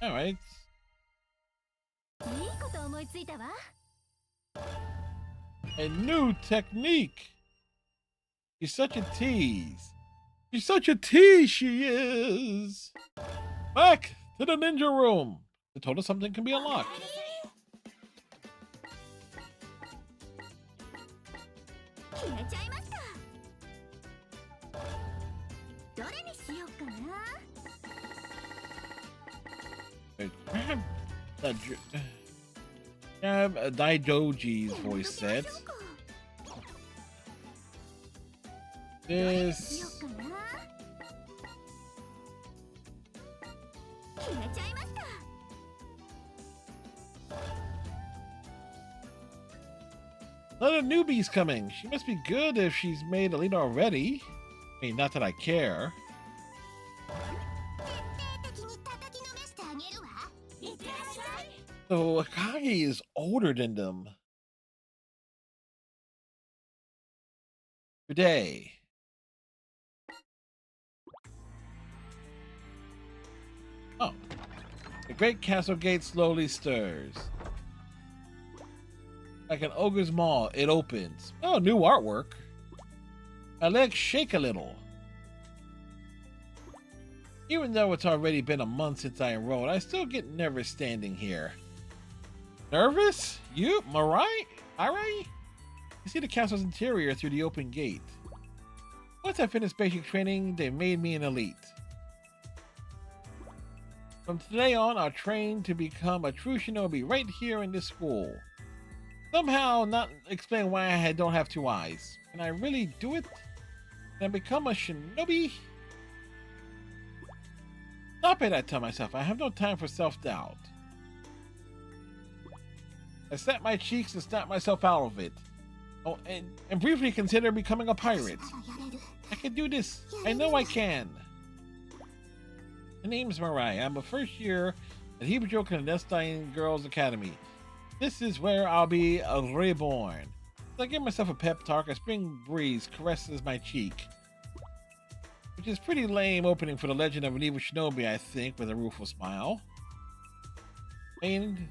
All right. A new technique. She's such a tease. She's such a tease, she is. Back to the ninja room. They told us something can be unlocked. Daijoji's voice set. This. Another newbie's coming. She must be good if she's made a lead already. I mean, not that I care. So Akagi is older than them. Today. Oh. The great castle gate slowly stirs. Like an ogre's maw, it opens. Oh, new artwork. My legs shake a little. Even though it's already been a month since I enrolled, I still get nervous standing here. Nervous? You? Mirai? Mirai? You see the castle's interior through the open gate. Once I finished basic training, they made me an elite. From today on, I'll train to become a true shinobi right here in this school. Somehow not explain why I don't have two eyes. Can I really do it? Can I become a shinobi? Stop it, I tell myself. I have no time for self-doubt. I set my cheeks and snap myself out of it. Oh, and briefly consider becoming a pirate. I can do this. I know I can. My name is Mirai. I'm a first year at Hejibo Clandestine Girls Academy. This is where I'll be reborn. As I give myself a pep talk, a spring breeze caresses my cheek. Which is pretty lame opening for the legend of an evil shinobi, I think, with a rueful smile. And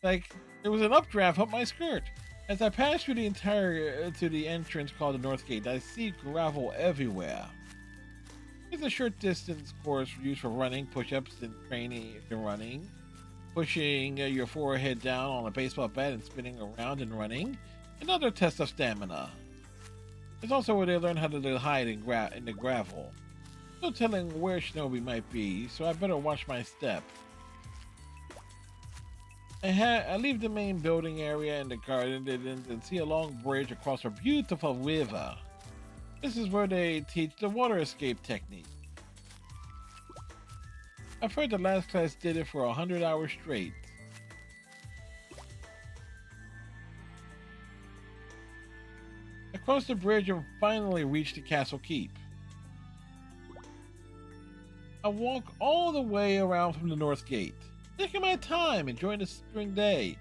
like there was an updraft up my skirt. As I pass through the entrance called the North Gate, I see gravel everywhere. It's a short distance course used for running, push-ups, and training and running. Pushing your forehead down on a baseball bat and spinning around and running. Another test of stamina. It's also where they learn how to hide in the gravel. No telling where shinobi might be, so I better watch my step. I leave the main building area in the garden and see a long bridge across a beautiful river. This is where they teach the water escape technique. I've heard the last class did it for 100 hours straight. I crossed the bridge and finally reached the castle keep. I walk all the way around from the north gate, taking my time, enjoying the spring day.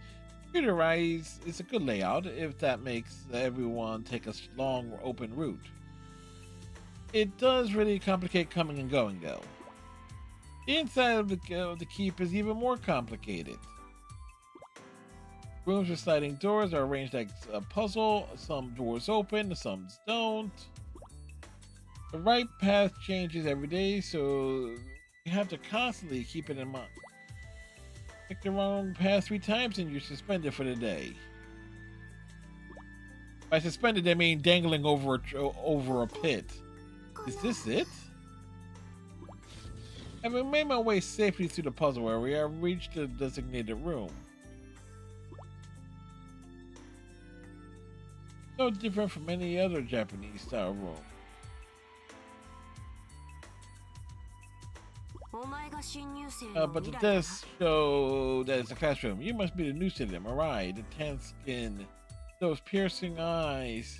Computerized is a good layout if that makes everyone take a long open route. It does really complicate coming and going though. The inside of the keep is even more complicated. Rooms with sliding doors are arranged like a puzzle. Some doors open, some don't. The right path changes every day, so you have to constantly keep it in mind. Pick the wrong path 3 times and you're suspended for the day. By suspended, they mean dangling over a pit. Is this it? Having made my way safely through the puzzle area, I reached the designated room. No different from any other Japanese style room. But the desk show that it's a classroom. You must be the new student, Mirai. The tan skin, those piercing eyes.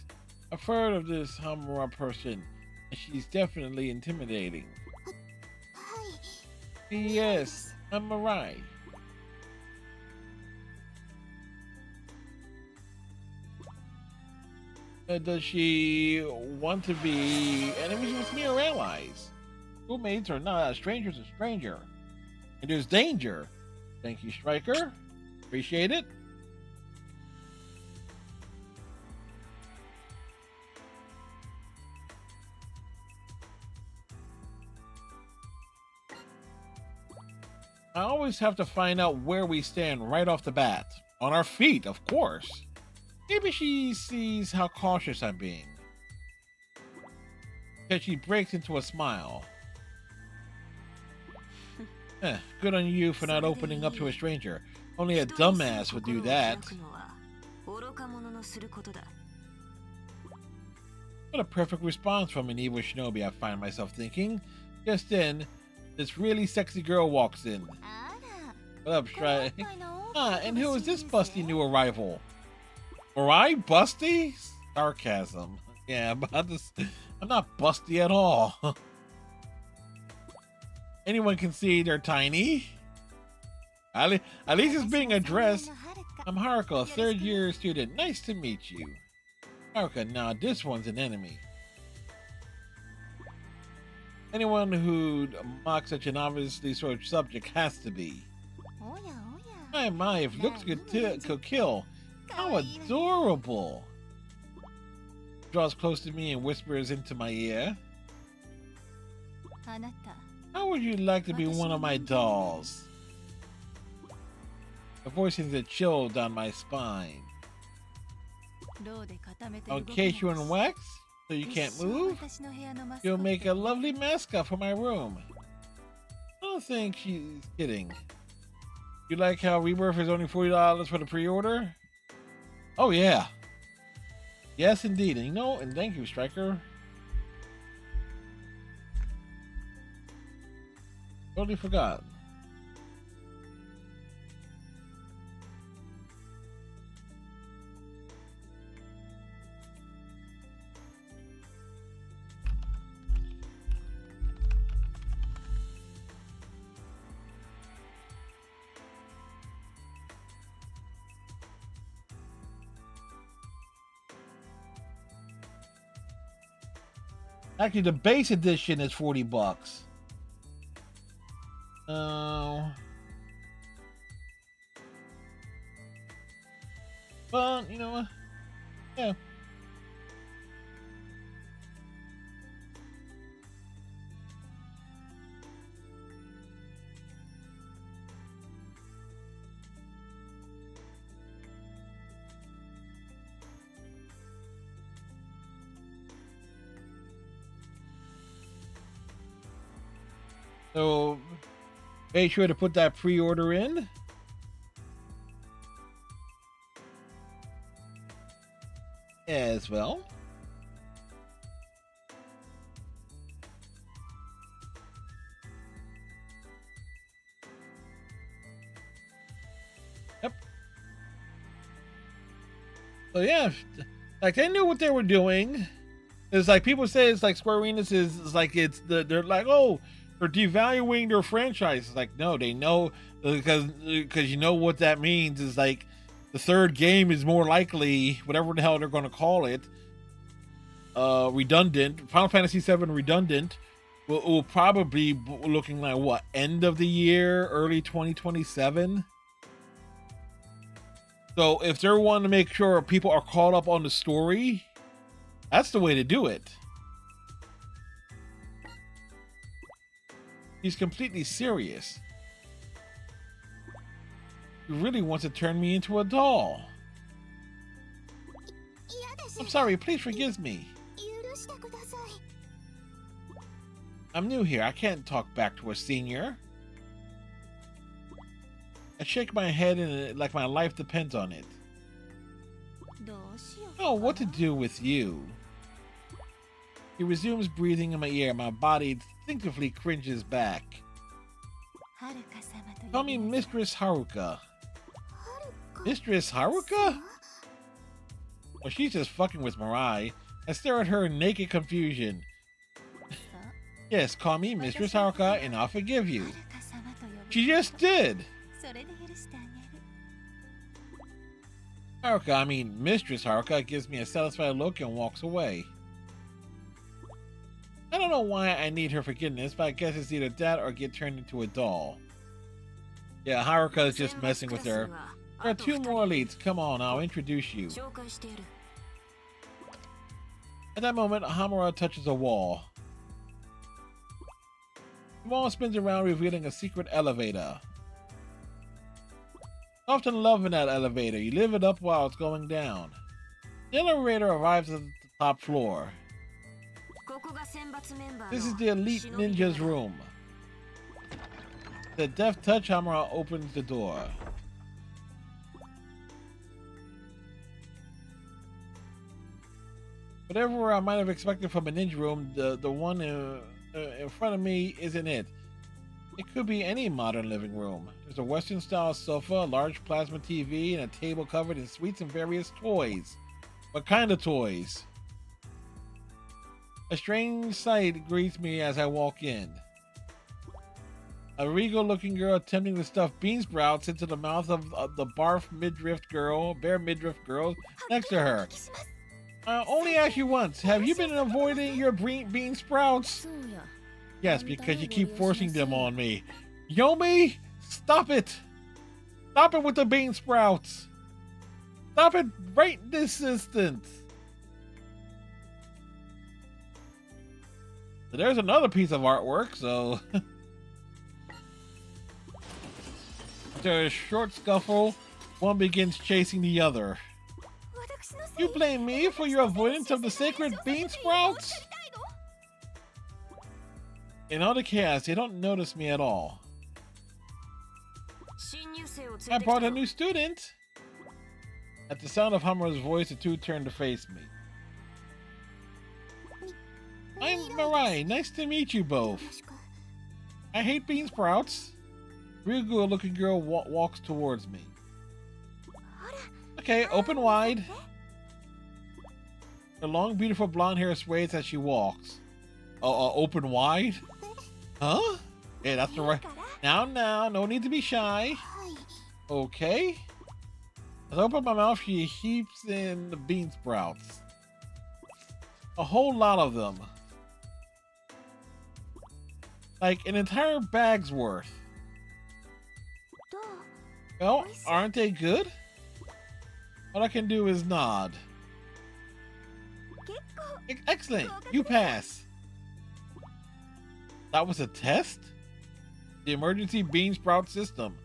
I've heard of this Hamura person, and she's definitely intimidating. Yes, I'm Mirai. Does she want to be enemies with me or allies? Schoolmates or not, a stranger's a stranger. And there's danger. Thank you, Striker. Appreciate it. I always have to find out where we stand right off the bat. On our feet, of course. Maybe she sees how cautious I'm being. That she breaks into a smile. Good on you for not opening up to a stranger. Only a dumbass would do that. What a perfect response from an evil shinobi, I find myself thinking. Just then, this really sexy girl walks in. What up, Stry? And who is this busty new arrival? Mirai busty? Sarcasm. Yeah, but I'm not busty at all. Anyone can see they're tiny. At least it's being addressed. I'm Haruka, a 3rd year student. Nice to meet you. Haruka, now this one's an enemy. Anyone who mocks such an obviously sort of subject has to be. My, if looks could kill. How adorable. Draws close to me and whispers into my ear. How would you like to be one of my dolls? The voice sends a chill down my spine. ローで固めて I'll 動けない encase you in wax so you 一 can't 生 move. 私の部屋のマスコ You'll ット make a lovely mascot for my room. I don't think she's kidding. You like how Rebirth is only $40 for the pre-order? Oh yeah. Yes indeed. And and thank you, Striker. Totally forgot. Actually, the base edition is $40. But you know what? Yeah. So make sure to put that pre-order in. As well. Yep. So yeah, like they knew what they were doing. It's like people say it's like Square Enix is like they're like, oh, they're devaluing their franchise. It's like, no, they know because you know what that means is like the third game is more likely, whatever the hell they're going to call it, redundant. Final Fantasy VII redundant will probably be looking like what, end of the year, early 2027. So if they're wanting to make sure people are caught up on the story, that's the way to do it. He's completely serious. He really wants to turn me into a doll. I'm sorry, please forgive me. I'm new here. I can't talk back to a senior. I shake my head and like my life depends on it. Oh, what to do with you? He resumes breathing in my ear. My body instinctively cringes back. Call me Mistress Haruka. Mistress Haruka? Well, she's just fucking with Mirai. I stare at her in naked confusion. Yes, call me Mistress Haruka and I'll forgive you. She just did. Haruka, I mean Mistress Haruka, gives me a satisfied look and walks away. I don't know why I need her forgiveness, but I guess it's either that or get turned into a doll. Yeah, Haruka is just messing with her. There are two more elites. Come on, I'll introduce you. At that moment, Hamura touches a wall. The wall spins around, revealing a secret elevator. I often love in that elevator. You live it up while it's going down. The elevator arrives at the top floor. This is the elite ninja's room. The deft touch, Hamura opens the door. Whatever I might have expected from a ninja room, the one in front of me isn't it. It could be any modern living room. There's a Western-style sofa, a large plasma TV, and a table covered in sweets and various toys. What kind of toys? A strange sight greets me as I walk in. A regal-looking girl attempting to stuff bean sprouts into the mouth of the bare midriff girl next to her. I only ask you once, have you been avoiding your bean sprouts? Yes, because you keep forcing them on me. Yomi, stop it! Stop it with the bean sprouts! Stop it right this instant! So there's another piece of artwork, so... After a short scuffle, one begins chasing the other. You blame me for your avoidance of the sacred bean sprouts? In all the chaos, they don't notice me at all. I brought a new student. At the sound of Hamura's voice, the two turned to face me. I'm Mirai. Nice to meet you both. I hate bean sprouts. Ryugu, a looking girl, walks towards me. Okay, open wide. Her long, beautiful blonde hair sways as she walks. Open wide? Huh? Yeah, that's the right. Now, no need to be shy. Okay. As I open my mouth, she heaps in the bean sprouts. A whole lot of them. Like an entire bag's worth. Well, aren't they good? All I can do is nod. Excellent, you pass. That was a test? The emergency bean sprout system.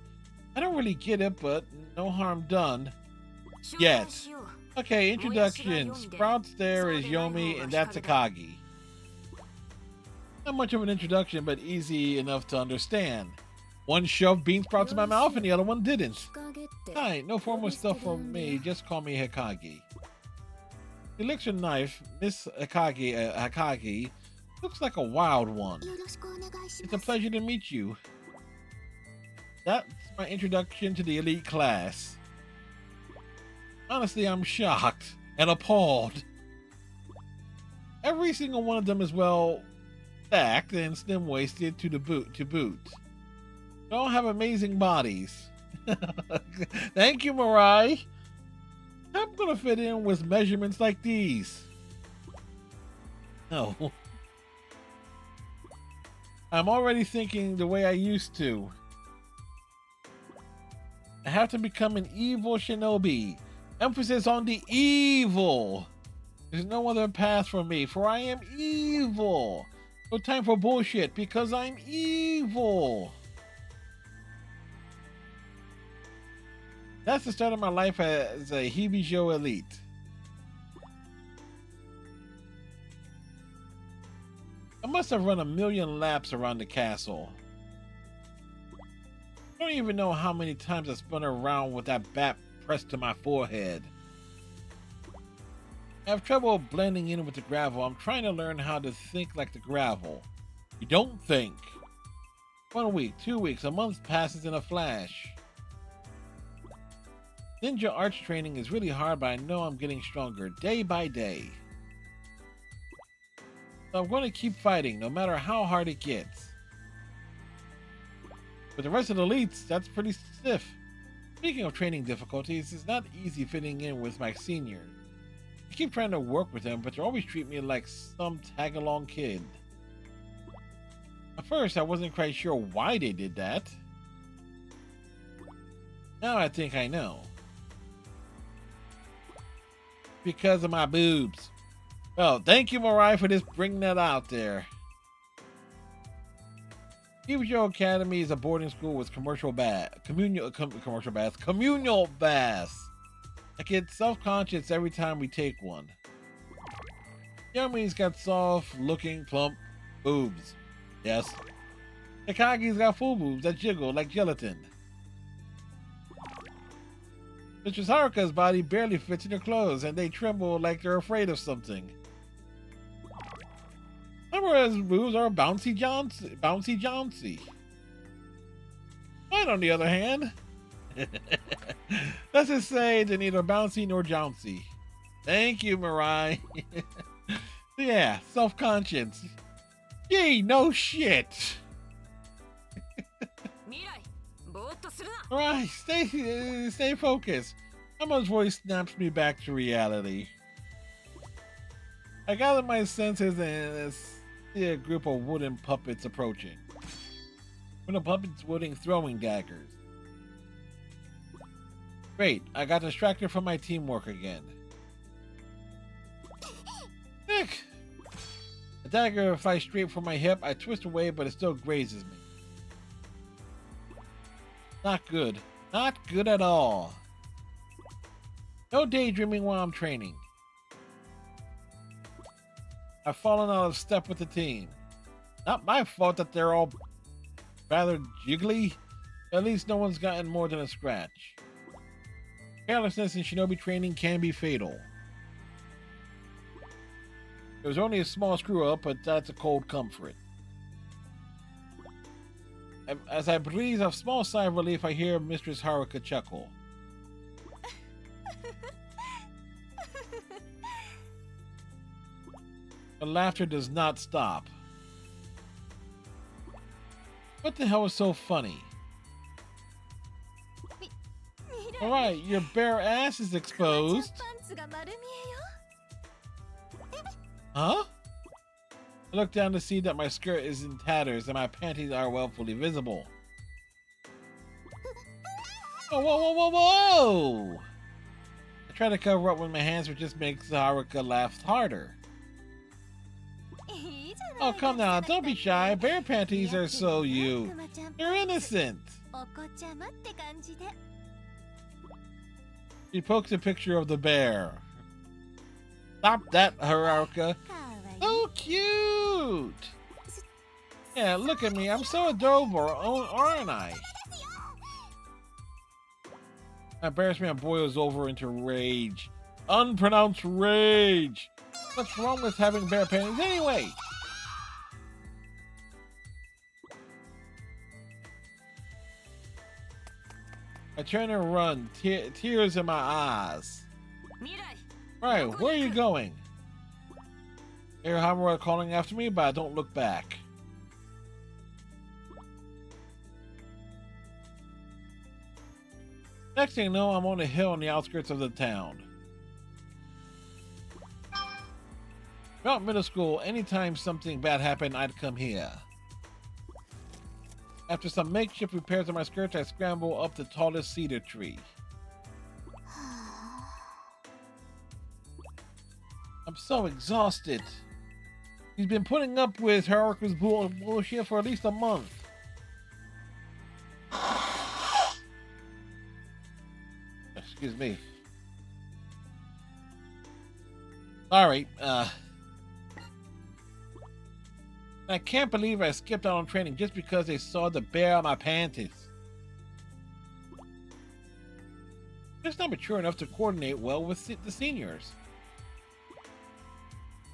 I don't really get it, but no harm done. Yet. Okay, introduction. Sprouts there is Yomi, and that's Akagi. Not much of an introduction, but easy enough to understand. One shoved bean sprouts in my mouth, and the other one didn't. Hi, no formal stuff from me. Just call me Hikagi. The elixir knife, Miss Hikagi, looks like a wild one. It's a pleasure to meet you. That's my introduction to the elite class. Honestly, I'm shocked and appalled. Every single one of them is well stacked and slim-waisted to boot. They all have amazing bodies. Thank you, Mirai. I'm gonna fit in with measurements like these. No. I'm already thinking the way I used to. I have to become an evil shinobi. Emphasis on the evil. There's no other path for me, for I am evil. No time for bullshit, because I'm evil. That's the start of my life as a Hejibo elite. I must have run 1,000,000 laps around the castle. I don't even know how many times I spun around with that bat pressed to my forehead. I have trouble blending in with the gravel. I'm trying to learn how to think like the gravel. You don't think. 1 week, 2 weeks, a month passes in a flash. Ninja arts training is really hard, but I know I'm getting stronger day by day. So I'm going to keep fighting, no matter how hard it gets. For the rest of the elites, that's pretty stiff. Speaking of training difficulties, it's not easy fitting in with my seniors. I keep trying to work with them, but they always treat me like some tag-along kid. At first, I wasn't quite sure why they did that. Now I think I know. Because of my boobs. Well, thank you, Mirai, for just bringing that out there. Hejibo Academy is a boarding school with communal baths. I get self-conscious every time we take one. Yomi's got soft-looking, plump boobs. Yes. Hikagi's got full boobs that jiggle like gelatin. Mr. Haruka's body barely fits in her clothes, and they tremble like they're afraid of something. Hamura's boobs are bouncy Johncy. Mine, on the other hand, let's just say they're neither bouncy nor jouncy. Thank you, Mirai. Yeah, self-conscious. Yay, no shit. Alright, stay focused. Hamura's voice snaps me back to reality. I gather my senses and see a group of wooden puppets approaching. Wooden puppets throwing daggers. Great, I got distracted from my teamwork again. Nick! The dagger flies straight for my hip. I twist away, but it still grazes me. Not good. Not good at all. No daydreaming while I'm training. I've fallen out of step with the team. Not my fault that they're all rather jiggly. At least no one's gotten more than a scratch. Carelessness in shinobi training can be fatal. It was only a small screw-up, but that's a cold comfort. As I breathe a small sigh of relief, I hear Mistress Haruka chuckle. The laughter does not stop. What the hell is so funny? Alright, your bare ass is exposed. Huh? I look down to see that my skirt is in tatters and my panties are well fully visible. Whoa, whoa, whoa, whoa, whoa! I try to cover up with my hands, which just makes Haruka laugh harder. Oh, come now, don't be shy. Bear panties are so you. You're innocent. She pokes a picture of the bear. Stop that, Haruka. So cute. Yeah, look at me. I'm so adorable, aren't I? My embarrassment boils over into rage. Unpronounced rage. What's wrong with having bear panties anyway? I turn and run, tears in my eyes. Right, where are you going? I hear Hamura calling after me, but I don't look back. Next thing you know, I'm on a hill on the outskirts of the town. Throughout middle school, anytime something bad happened, I'd come here. After some makeshift repairs on my skirts, I scramble up the tallest cedar tree. I'm so exhausted. He's been putting up with Haruka's bullshit for at least a month. Excuse me. Sorry, I can't believe I skipped out on training just because they saw the bear on my panties. Just not mature enough to coordinate well with the seniors.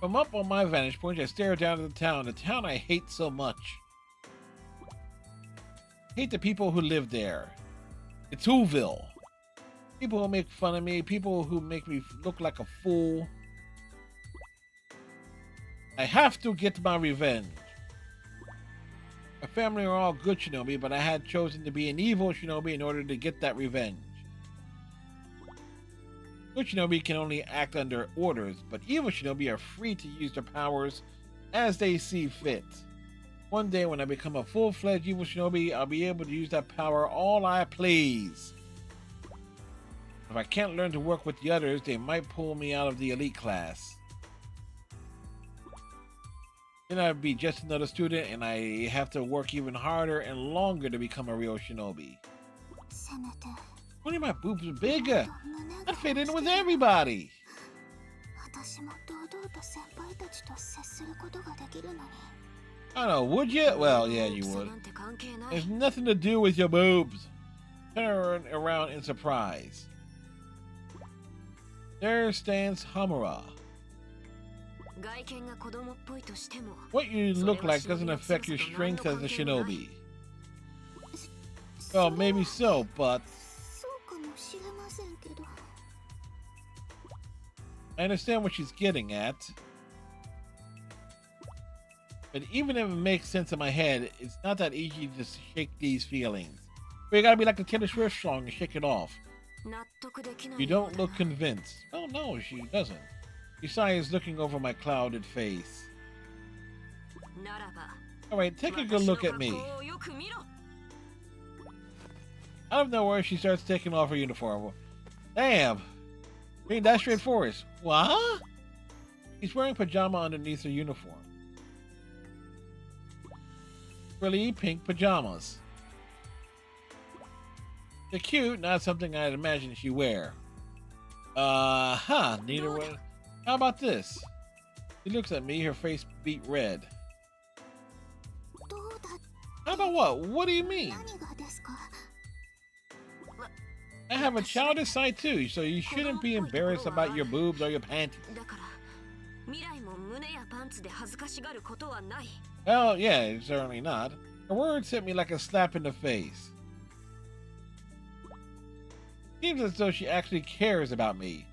From up on my vantage point, I stare down at the town I hate so much. I hate the people who live there. It's Whoville. People who make fun of me, people who make me look like a fool. I have to get my revenge. My family are all good shinobi, but I had chosen to be an evil shinobi in order to get that revenge. Good shinobi can only act under orders, but evil shinobi are free to use their powers as they see fit. One day when I become a full-fledged evil shinobi, I'll be able to use that power all I please. If I can't learn to work with the others, they might pull me out of the elite class. Then I'd be just another student, and I have to work even harder and longer to become a real shinobi. Only my boobs are bigger. I'd fit in with everybody. I don't know, would you? Well, yeah, you would. There's nothing to do with your boobs. Turn around in surprise. There stands Hamura. What you look like doesn't affect your strength as a shinobi. Well, maybe so, but I understand what she's getting at. But even if it makes sense in my head, it's not that easy to shake these feelings. But you gotta be like the Taylor Swift song and shake it off. You don't look convinced. Oh no, she doesn't. Besides, looking over my clouded face. Alright, take a good look at me. Out of nowhere, she starts taking off her uniform. Damn! Ain't that straightforward? What? She's wearing pajama underneath her uniform. Really pink pajamas. They're cute, not something I'd imagine she wear. Neither one. How about this? She looks at me, her face beat red. どうだ How about what? What do you mean? 何がですか I have a childish side too, so you shouldn't be embarrassed about your boobs or your panties. だから未来も胸やパンツで恥ずかしがることはない Well, yeah, certainly not. Her words hit me like a slap in the face. Seems as though she actually cares about me.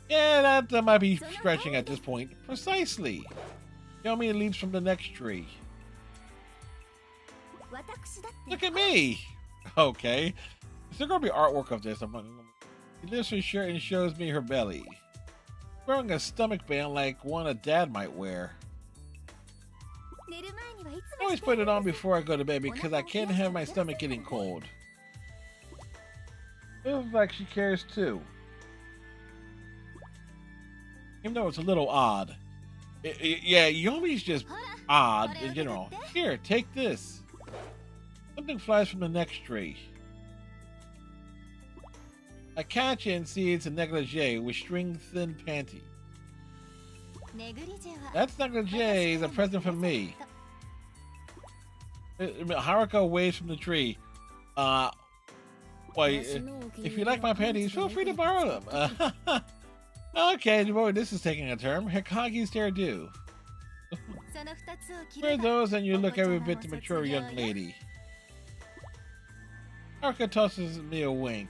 Yeah, that might be stretching at this point. Precisely. Yomi leaps from the next tree. 私だって Look at me! Okay. Is there gonna be artwork of this? She lifts her shirt and shows me her belly. Wearing a stomach band like one a dad might wear. 寝る前にはいつ I も always put it on before I go to bed because I can't have my stomach getting cold. Feels like she cares too. Even though it's a little odd. Yeah, Yomi's just odd in general. Here, take this. Something flies from the next tree. I catch it and see it's a negligee with string-thin panties. ネグリジェは That's negligee is a present from me. Haruka waves from the tree. Well, if you like my panties, feel free to borrow them. Okay, boy, this is taking a turn. Hikagi's hairdo. その二つを着 Wear れば those and you look every bit the mature young lady. Haruka tosses me a wink.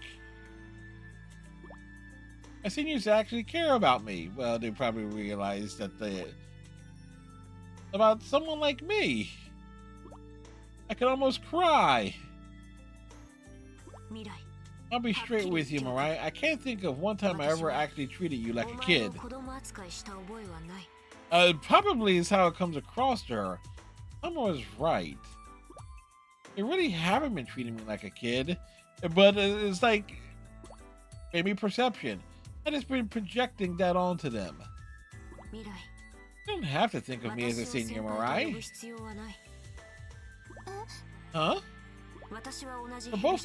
My seniors actually care about me. Well, they probably realize that about someone like me. I can almost cry. 未来 I'll be straight with you, Mariah. I can't think of one time I ever actually treated you like a kid. お前を子供扱いした覚えはない Probably is how it comes across to her. Summer was right. They really haven't been treating me like a kid. But it's like, maybe perception. I just been projecting that onto them. 未来 You don't have to think of me as a 私を先 senior, 輩と呼 Mariah. ぶ必要はない Huh? 私は同じ We're both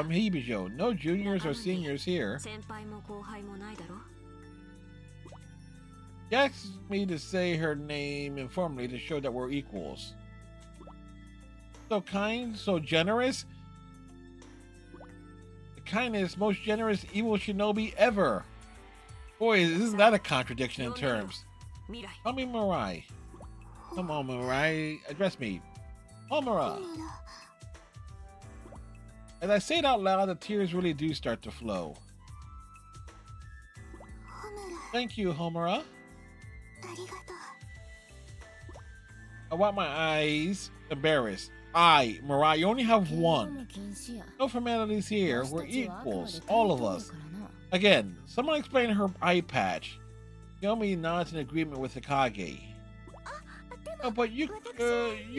ヘビジョの仲間 comrades from Hejibo. No juniors or seniors here. 先輩も後輩もないだろ She asked me to say her name informally to show that we're equals. So kind, so generous. The kindest, most generous evil shinobi ever. Boy, isn't that a contradiction in terms? 未来 Call me Mirai. Come on, Mirai. Address me. Homura. As I say it out loud, the tears really do start to flow. Thank you, Homura. ありがとう I wipe my eyes, embarrassed. Mirai, you only have も one. 禁止や No formalities here. 私 We're たちはあくまで equals, all of 対等だ us. からな Again, someone explain her eye patch. Yomi nods in agreement with Hikage. Oh, but you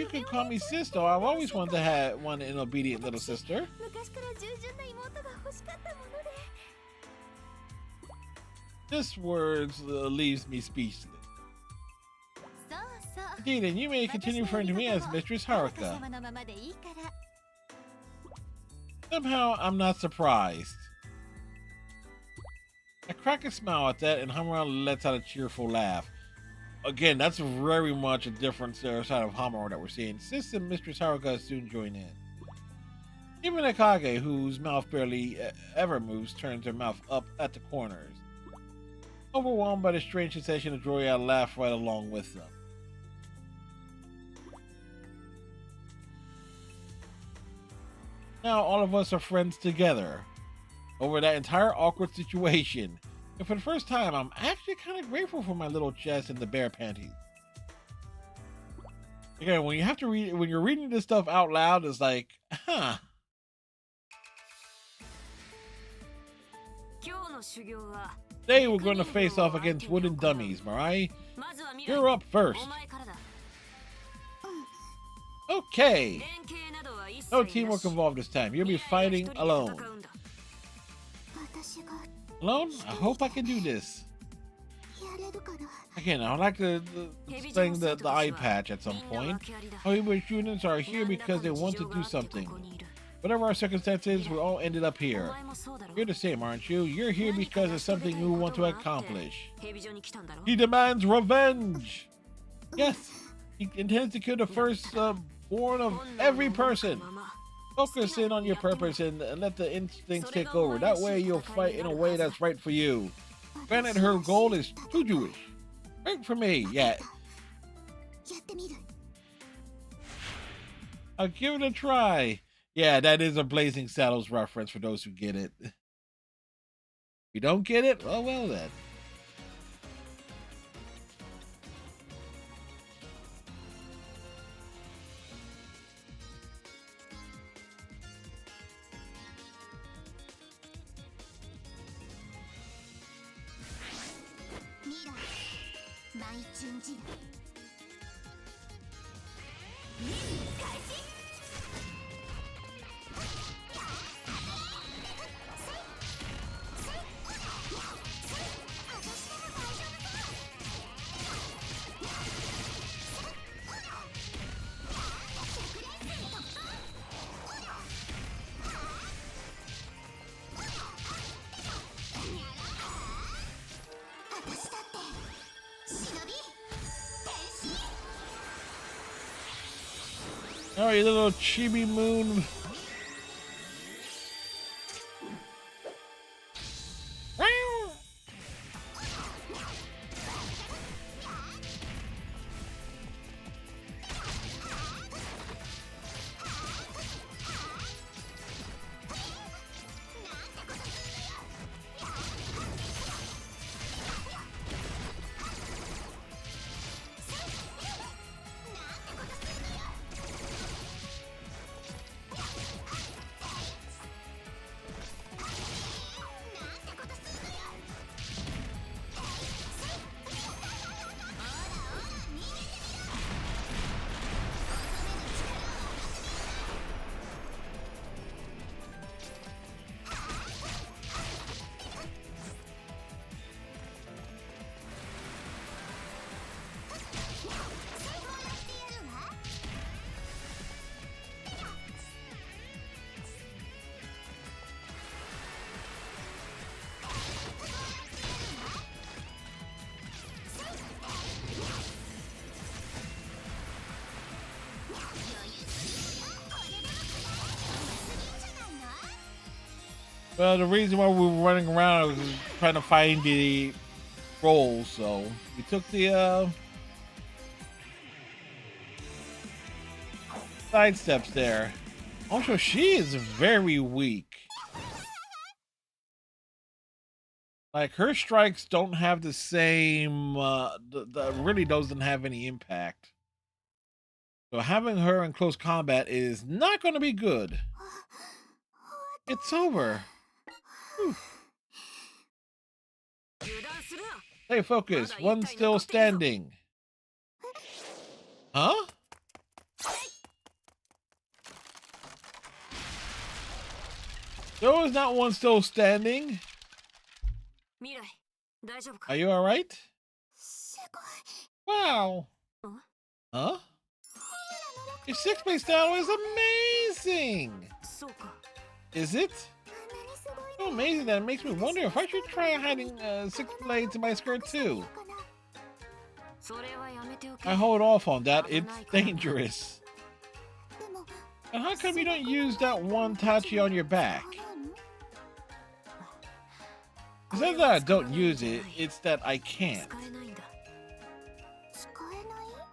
can call me sister. I've always wanted to have an obedient little sister. 昔から従順な妹が欲しかったもので This words leaves me speechless. そうそう Indeed, and you may continue referring to me as Mistress あなた Haruka. 様のままでいいから Somehow, I'm not surprised. I crack a smile at that, and Hamura lets out a cheerful laugh. Again, that's very much a different side of Hamura that we're seeing. Sis and Mistress Haruka soon join in. Even Akage, whose mouth barely ever moves, turns her mouth up at the corners. Overwhelmed by the strange sensation of joy, I laugh right along with them. Now all of us are friends together over that entire awkward situation. And for the first time, I'm actually kind of grateful for my little chest and the bare panties. Again, when you have to read, when you're reading this stuff out loud, it's like, huh. 今日の修行は Today we're going to face off against wooden dummies, Mirai. まずは未来 You're up first. お前からだ Okay. 連携などは一切 No なし teamwork involved this time. You'll be fighting 未来が一人で alone. 戦うんだ私が Alone? I hope I can do this. やれるかな Again, I'd like to explain the eye patch at some point. Hejibo students are here because they want to do something. Whatever our circumstances, we all ended up here. You're the same, aren't you? You're here because of something you want to accomplish. He demands revenge! Yes, he intends to kill the first born of every person. Focus in on your purpose and let the instincts take over. That way you'll fight in a way that's right for you. Granted, her goal is too Jewish. Right for me, yeah. I'll give it a try. Yeah, that is a Blazing Saddles reference for those who get it. If you don't get it, oh well then. All right, little chibi moon. Well, the reason why we were running around was trying to find the rolls, so we took the side steps there. Also, she is very weak. Like, her strikes don't have the same, really doesn't have any impact. So having her in close combat is not going to be good. It's over. Whew. Stay focused. One's still standing. Huh? There is not one still standing. Are you alright? Wow. Huh? Your six-blade style is amazing. Is it? So amazing that it makes me wonder if I should try hiding six blades in my skirt too. I hold off on that. It's dangerous. And how come you don't use that one tachi on your back? It's not that I don't use it, it's that I can't.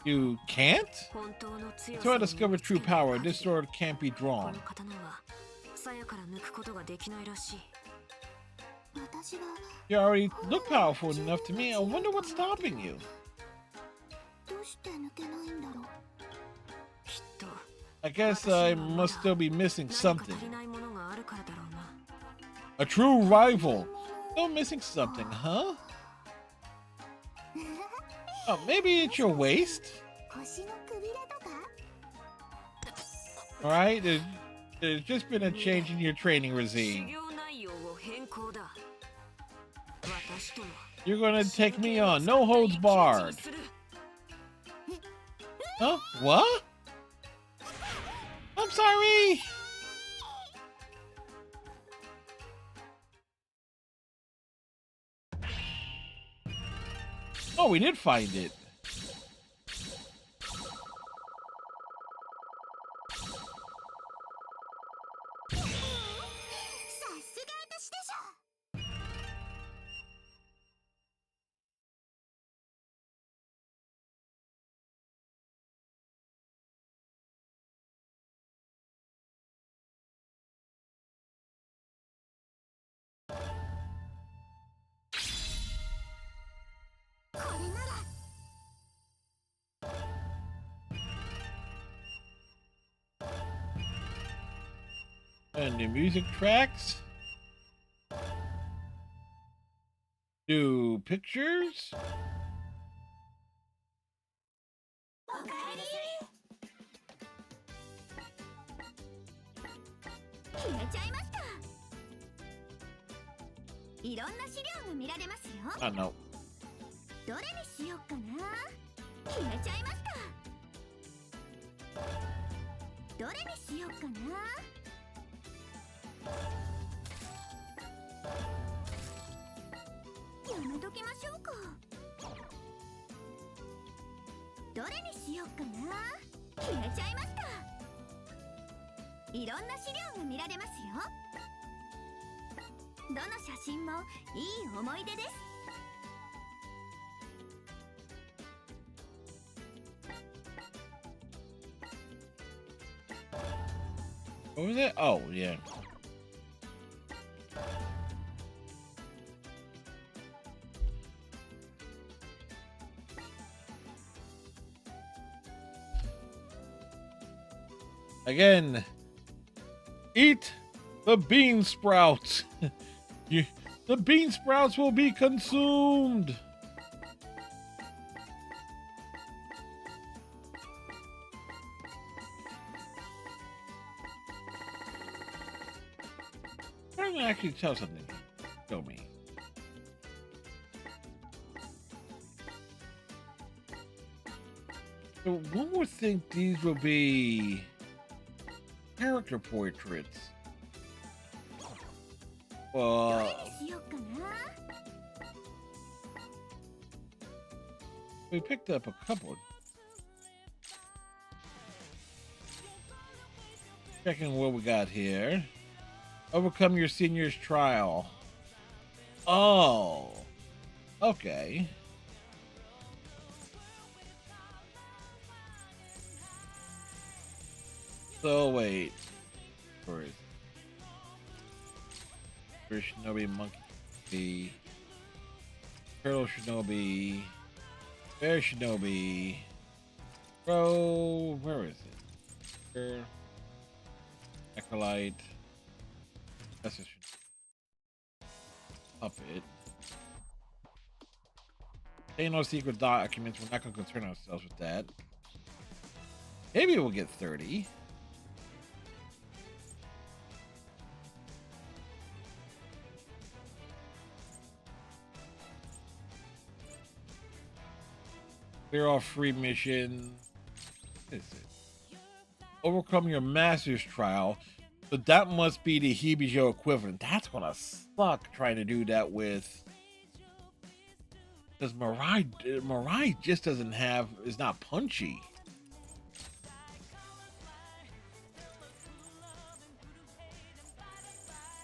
You can't? Until I discover true power, this sword can't be drawn. You already look powerful enough to me. I wonder what's stopping you. I guess I must still be missing something. A true rival. Still missing something, huh? Oh, maybe it's your waist? Alright, there's just been a change in your training regime. You're gonna take me on, no holds barred. Huh? What? I'm sorry! Oh, we did find it. And the music tracks. Do pictures. I know. どれにしよっかな。決めちゃいました。どれにしよっかな。やめときましょうか。どれにしよっかな。決めちゃいました。いろんな資料が見られますよ。どの写真もいい思い出です。What was it? Oh, yeah. Again, eat the bean sprouts. The bean sprouts will be consumed. I'm gonna actually tell something. Show me. So one would think these will be character portraits. We picked up a couple. Checking what we got here. Overcome your senior's trial. Oh. Okay. So wait. Where is it? Where's Shinobi Monkey? Turtle Shinobi. Bear Shinobi. Bro, where is it? Acolyte. That's just Puppet. Ain't no secret documents. We're not going to concern ourselves with that. Maybe we'll get 30. Clear off free mission. What is it? Overcome your master's trial. So that must be the Hejibo equivalent. That's gonna suck trying to do that with. Because Mirai just doesn't have, is not punchy.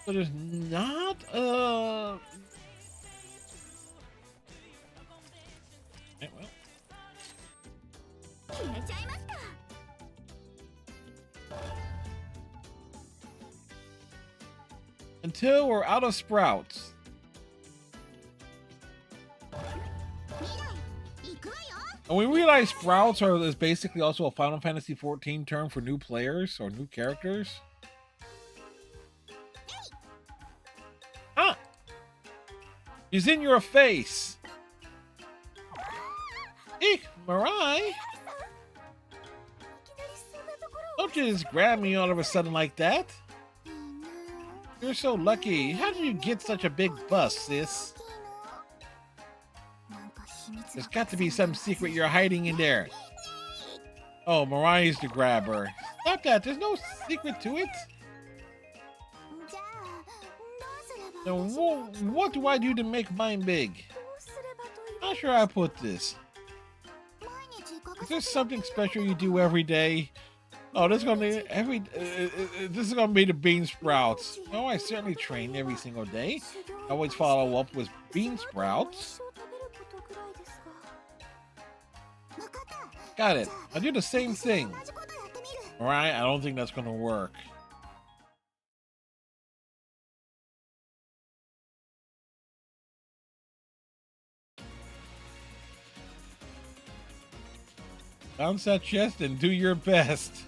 So there's not okay, well. Until we're out of sprouts. And we realize sprouts is basically also a Final Fantasy XIV term for new players or new characters. Ah! He's in your face! Eek, Mirai! Don't you just grab me all of a sudden like that? You're so lucky. How did you get such a big bust, sis? There's got to be some secret you're hiding in there. Oh, Mariah's the grabber. Stop that. There's no secret to it. Then what do I do to make mine big? Not sure how I put this. Is there something special you do every day? Oh, this is gonna be this is gonna be the bean sprouts. Oh, I certainly train every single day. I always follow up with bean sprouts. Got it. I do the same thing. Alright, I don't think that's gonna work. Bounce that chest and do your best.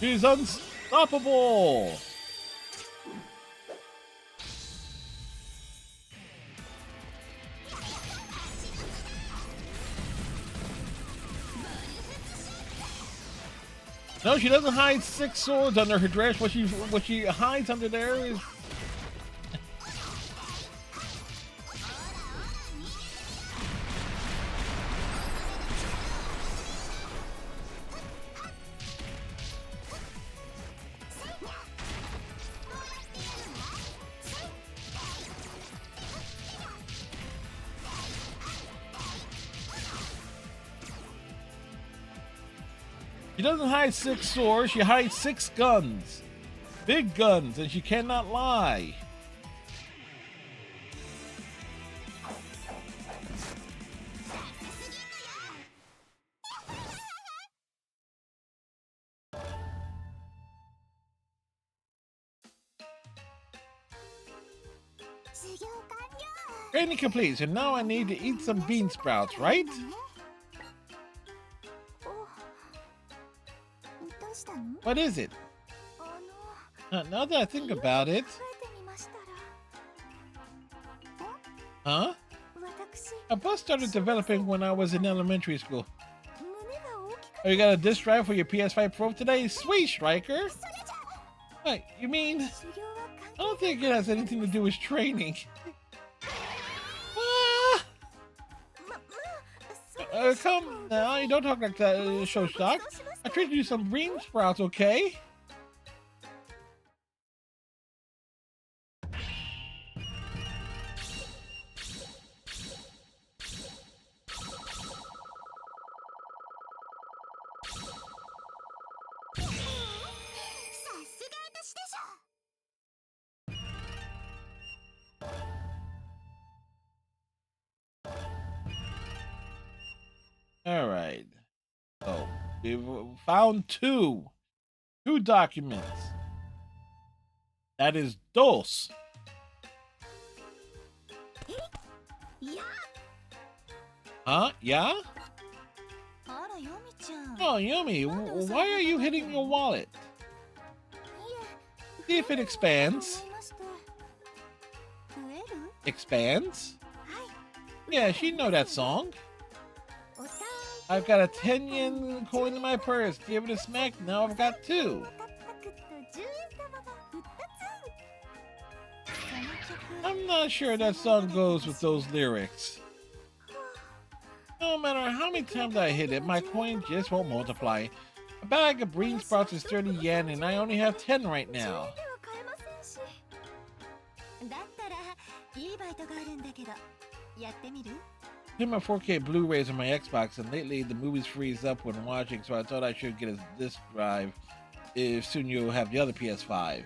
She's unstoppable! No, she doesn't hide 6 swords under her dress. What she hides under there is... She doesn't hide 6 swords, she hides 6 guns. Big guns, and she cannot lie. Training complete, so now I need to eat some bean sprouts, right? What is it? Now that I think about it. Huh? A bus started developing when I was in elementary school. Oh, you got a disc drive for your PS5 Pro today? Sweet, Striker! Wait, you mean... I don't think it has anything to do with training. Come now, you don't talk like that, show stock. I treated you some bean sprouts, okay? All right. So we've found two documents. That is dos. Huh? Yeah? Oh, Yumi, why are you hitting your wallet? See if it expands. Expands? Yeah, she know that song. I've got a 10 yen coin in my purse. Give it a smack. Now I've got 2. I'm not sure that song goes with those lyrics. No matter how many times I hit it, my coin just won't multiply. A bag of bean sprouts is 30 yen and I only have 10 right now. I have my 4K Blu-rays on my Xbox, and lately the movies freeze up when watching, so I thought I should get a disc drive if soon you'll have the other PS5.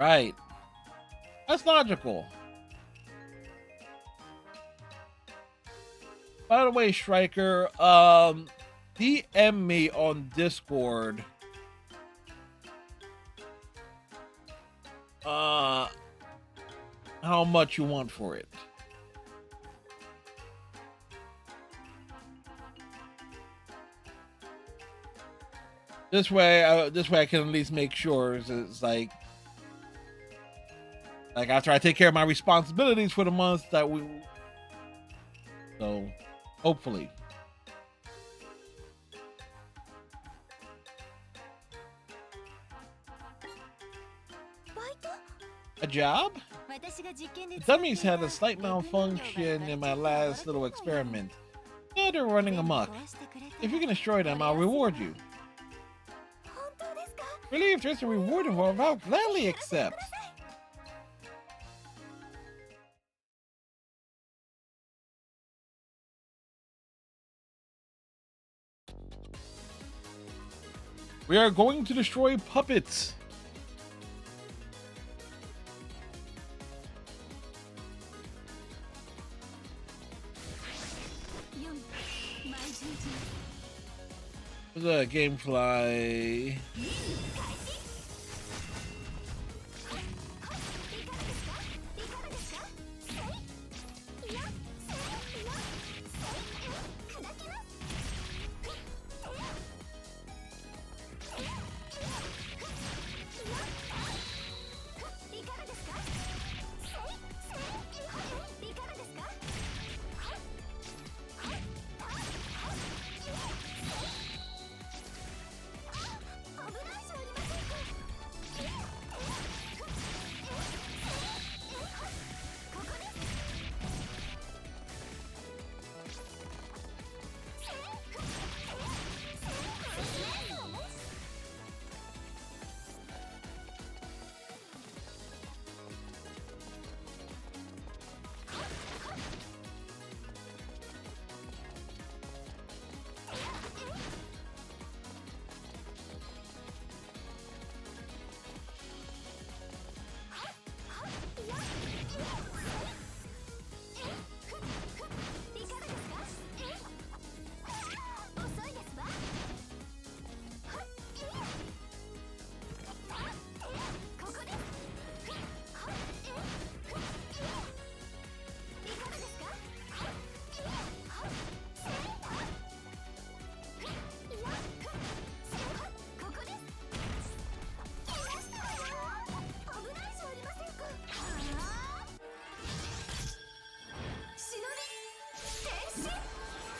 Right. That's logical. By the way, Striker, DM me on Discord. How much you want for it. This way I can at least make sure it's like after I take care of my responsibilities for the month that we. So, hopefully. A job? The dummies had a slight malfunction in my last little experiment. Yeah, they're running amok. If you can destroy them, I'll reward you. Really, if there's a reward involved, I'll gladly accept. We are going to destroy puppets. The Gamefly.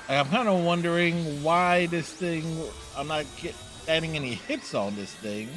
I'm kind of wondering why this thing, I'm not getting any hits on this thing.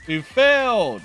We failed!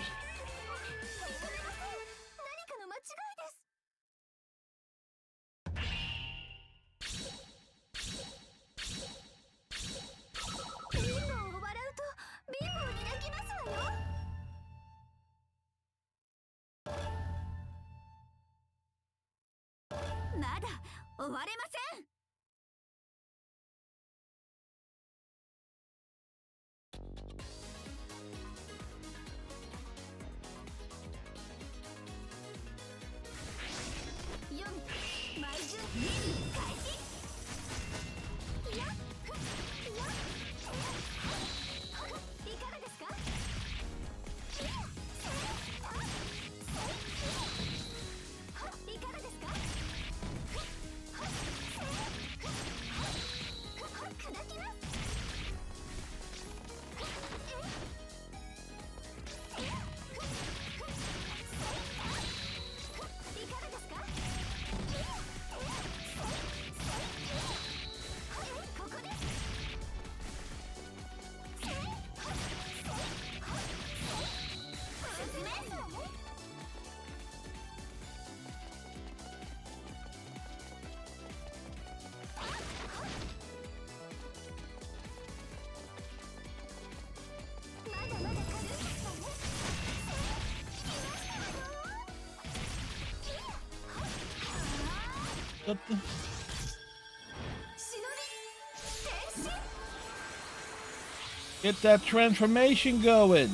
Get that transformation going.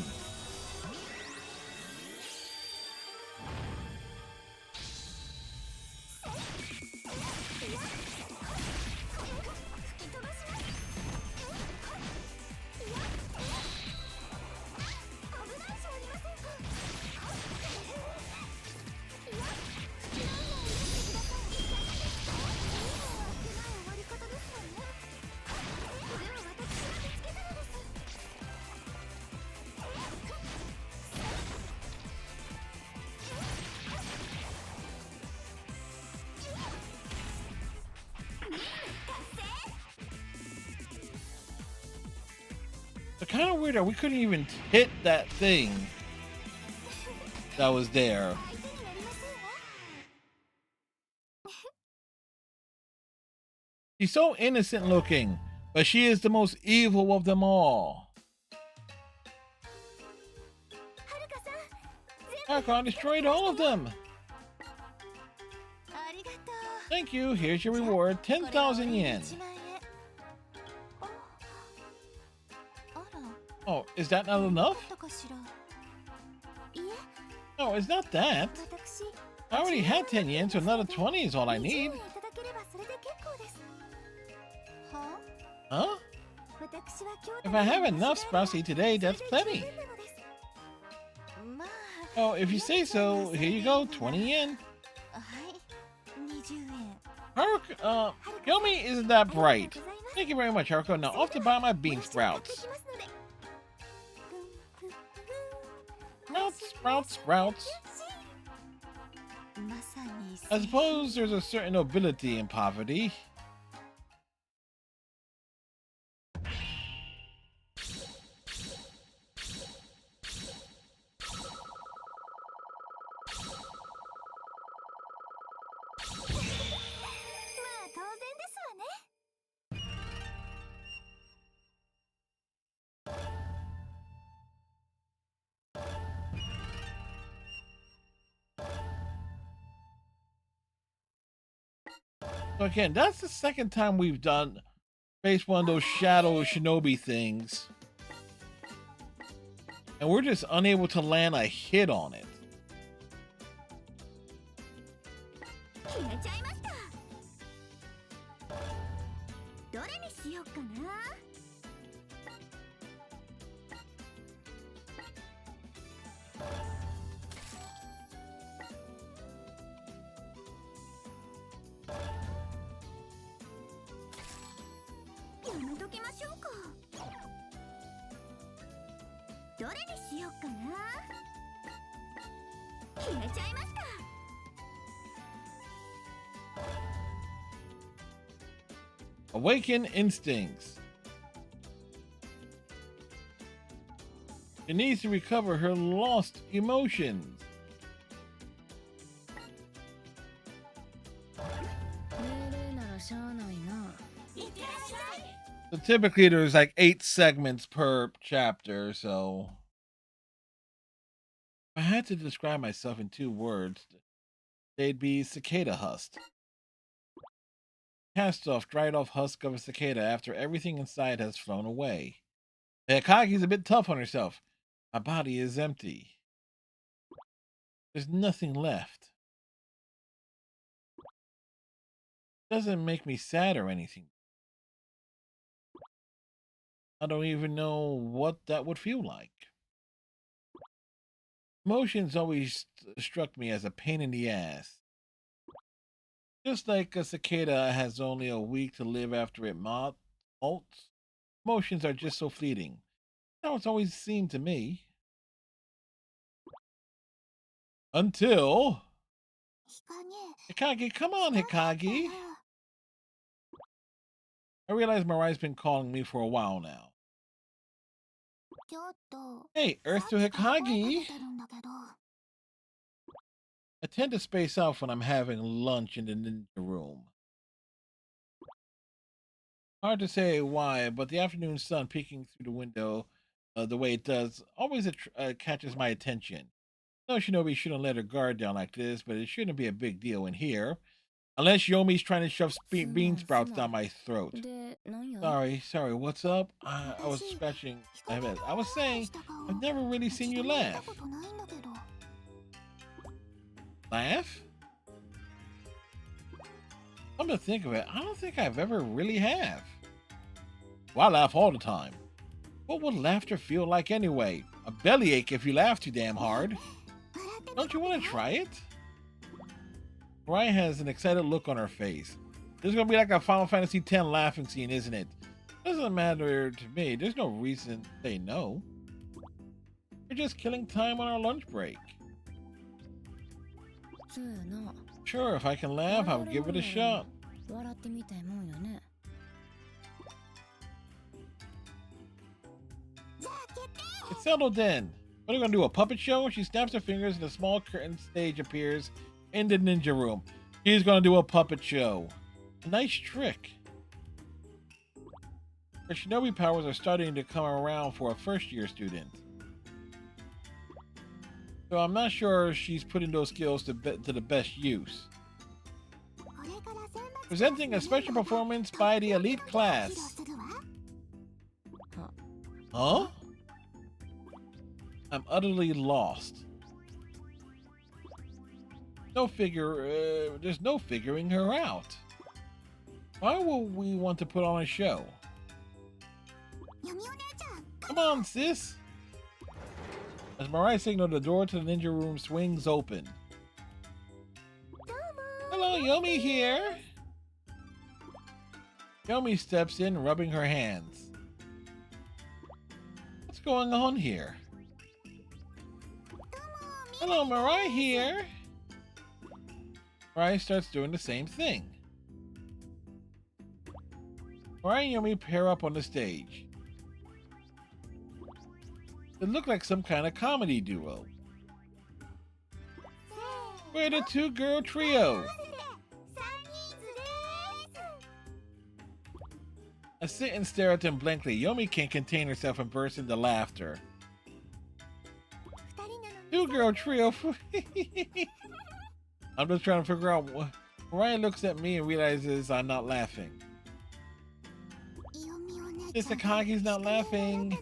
It's kind of weird that we couldn't even hit that thing that was there. She's so innocent looking, but she is the most evil of them all. Haruka destroyed all of them. Thank you. Here's your reward, 10,000 yen. Oh, is that not enough? No, it's not that. I already had 10 yen, so another 20 is all I need. Huh? If I have enough sprouts to eat today, that's plenty. Oh, if you say so, here you go, 20 yen. Haruka, Yomi isn't that bright. Thank you very much, Haruka. Now off to buy my bean sprouts. Sprouts. I suppose there's a certain nobility in poverty. So again, that's the second time we've faced one of those shadow shinobi things. And we're just unable to land a hit on it. Awaken instincts. She needs to recover her lost emotions. So typically there's like 8 segments per chapter, so if I had to describe myself in 2 words, they'd be cicada husk. Cast off, dried off husk of a cicada after everything inside has flown away. Hikagi's a bit tough on herself. My body is empty. There's nothing left. Doesn't make me sad or anything. I don't even know what that would feel like. Emotions always struck me as a pain in the ass. Just like a cicada has only a week to live after it molts, emotions are just so fleeting. That's how it's always seemed to me. Until... Hikage, come on, Hikage. I realize Marai's been calling me for a while now. Hey, Earth to Hikage. I tend to space out when I'm having lunch in the ninja room. Hard to say why, but the afternoon sun peeking through the window the way it does always catches my attention. No, Shinobi shouldn't let her guard down like this, but it shouldn't be a big deal in here. Unless Yomi's trying to shove bean sprouts down my throat. で、なんや Sorry, what's up? I was scratching my head. I was saying, I've never really seen you laugh. Laugh? Come to think of it, I don't think I've ever really have. Well, I laugh all the time. What would laughter feel like anyway? A bellyache if you laugh too damn hard. Don't you want to try it? Ryan has an excited look on her face. This is going to be like a Final Fantasy X laughing scene, isn't it? Doesn't matter to me. There's no reason to say no. We're just killing time on our lunch break. そうやな Sure, if I can laugh, I'll give it a shot. 笑ってみたいもんよね It's settled then. What are we going to do, a puppet show? She snaps her fingers and a small curtain stage appears in the ninja room. She's going to do a puppet show. A nice trick. Her shinobi powers are starting to come around for a first-year student. So I'm not sure she's putting those skills to the best use. Presenting a special performance by the elite class. Huh? I'm utterly lost. There's no figuring her out. Why will we want to put on a show? Come on, sis. As Mirai signaled, the door to the ninja room swings open. Hello, Yomi here. Yomi steps in, rubbing her hands. What's going on here? Hello, Mirai here. Mirai starts doing the same thing. Mirai and Yomi pair up on the stage. They look like some kind of comedy duo. We're the two-girl trio. I sit and stare at them blankly. Yomi can't contain herself and bursts into laughter. Two-girl trio. I'm just trying to figure out what. Ryan looks at me and realizes I'm not laughing. Mr. Kagi's not laughing.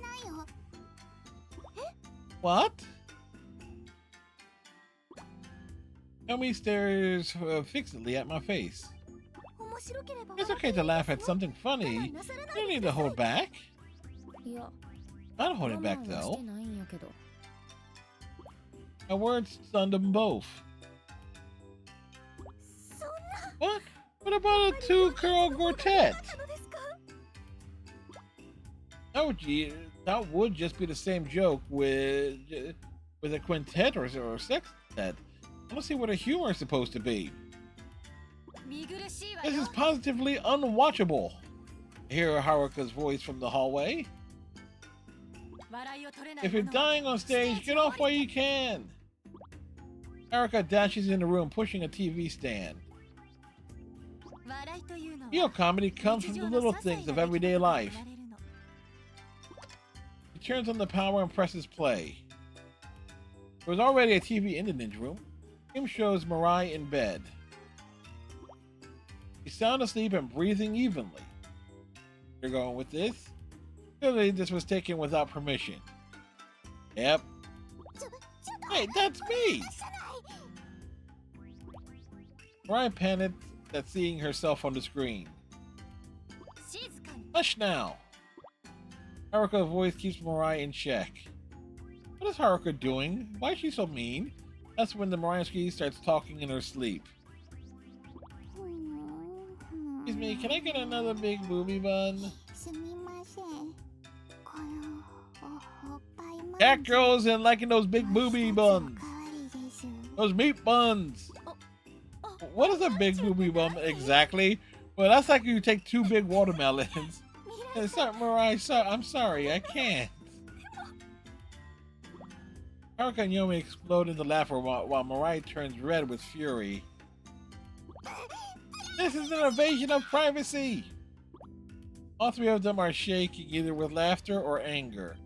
What? Yomi stares fixedly at my face. It's okay to laugh at something funny. You don't need to hold back. いや Not holding 我 back 慢はし though. てないんやけど My words stunned them both. What? What about a two-girl quartet? That would just be the same joke with a quintet or sextet. I don't see what the humor is supposed to be. This is positively unwatchable. I hear Haruka's voice from the hallway. If you're dying on stage, get off while you can. Haruka dashes in the room, pushing a TV stand. Real comedy comes from the little things of everyday life. He turns on the power and presses play. There was already a TV in the ninja room. Game shows Mirai in bed. He's sound asleep and breathing evenly. You're going with this? Clearly, this was taken without permission. Yep. Hey, that's me! Mirai panicked at seeing herself on the screen. Hush now! Haruka's voice keeps Mirai in check. What is Haruka doing? Why is she so mean? That's when the Mirai starts talking in her sleep. Excuse me, can I get another big booby bun? Cat girls and liking those big booby buns. Those meat buns. What is a big booby bun exactly? Well, that's like you take two big watermelons. Sorry, Mirai, I'm sorry, I can't. Haruka and Yomi explode into laughter while Mirai turns red with fury. This is an invasion of privacy! All three of them are shaking either with laughter or anger.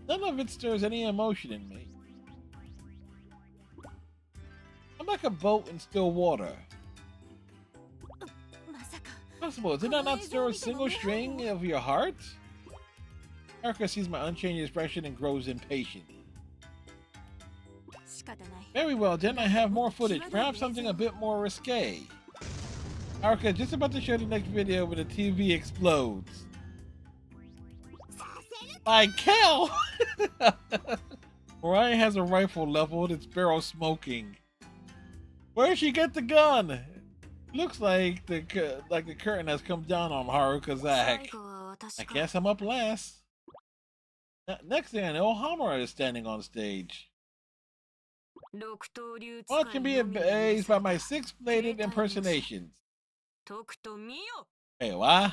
None of it stirs any emotion in me. I'm like a boat in still water. まさか Possible, did I not stir a single string of your heart? Haruka sees my unchanged expression and grows impatient. 仕方ない Very well, didn't I have more footage? Perhaps something a bit more risque. Haruka is just about to show the next video when the TV explodes. Like hell! Orion has a rifle leveled, its barrel smoking. Where'd she get the gun? Looks like the curtain has come down on Haruka's act. 最後は I 私か guess I'm up last. Next thing I know, Hamura is standing on stage. 六刀流 Watching me amazed by my six-bladed impersonations. とくと見よ Hey, what?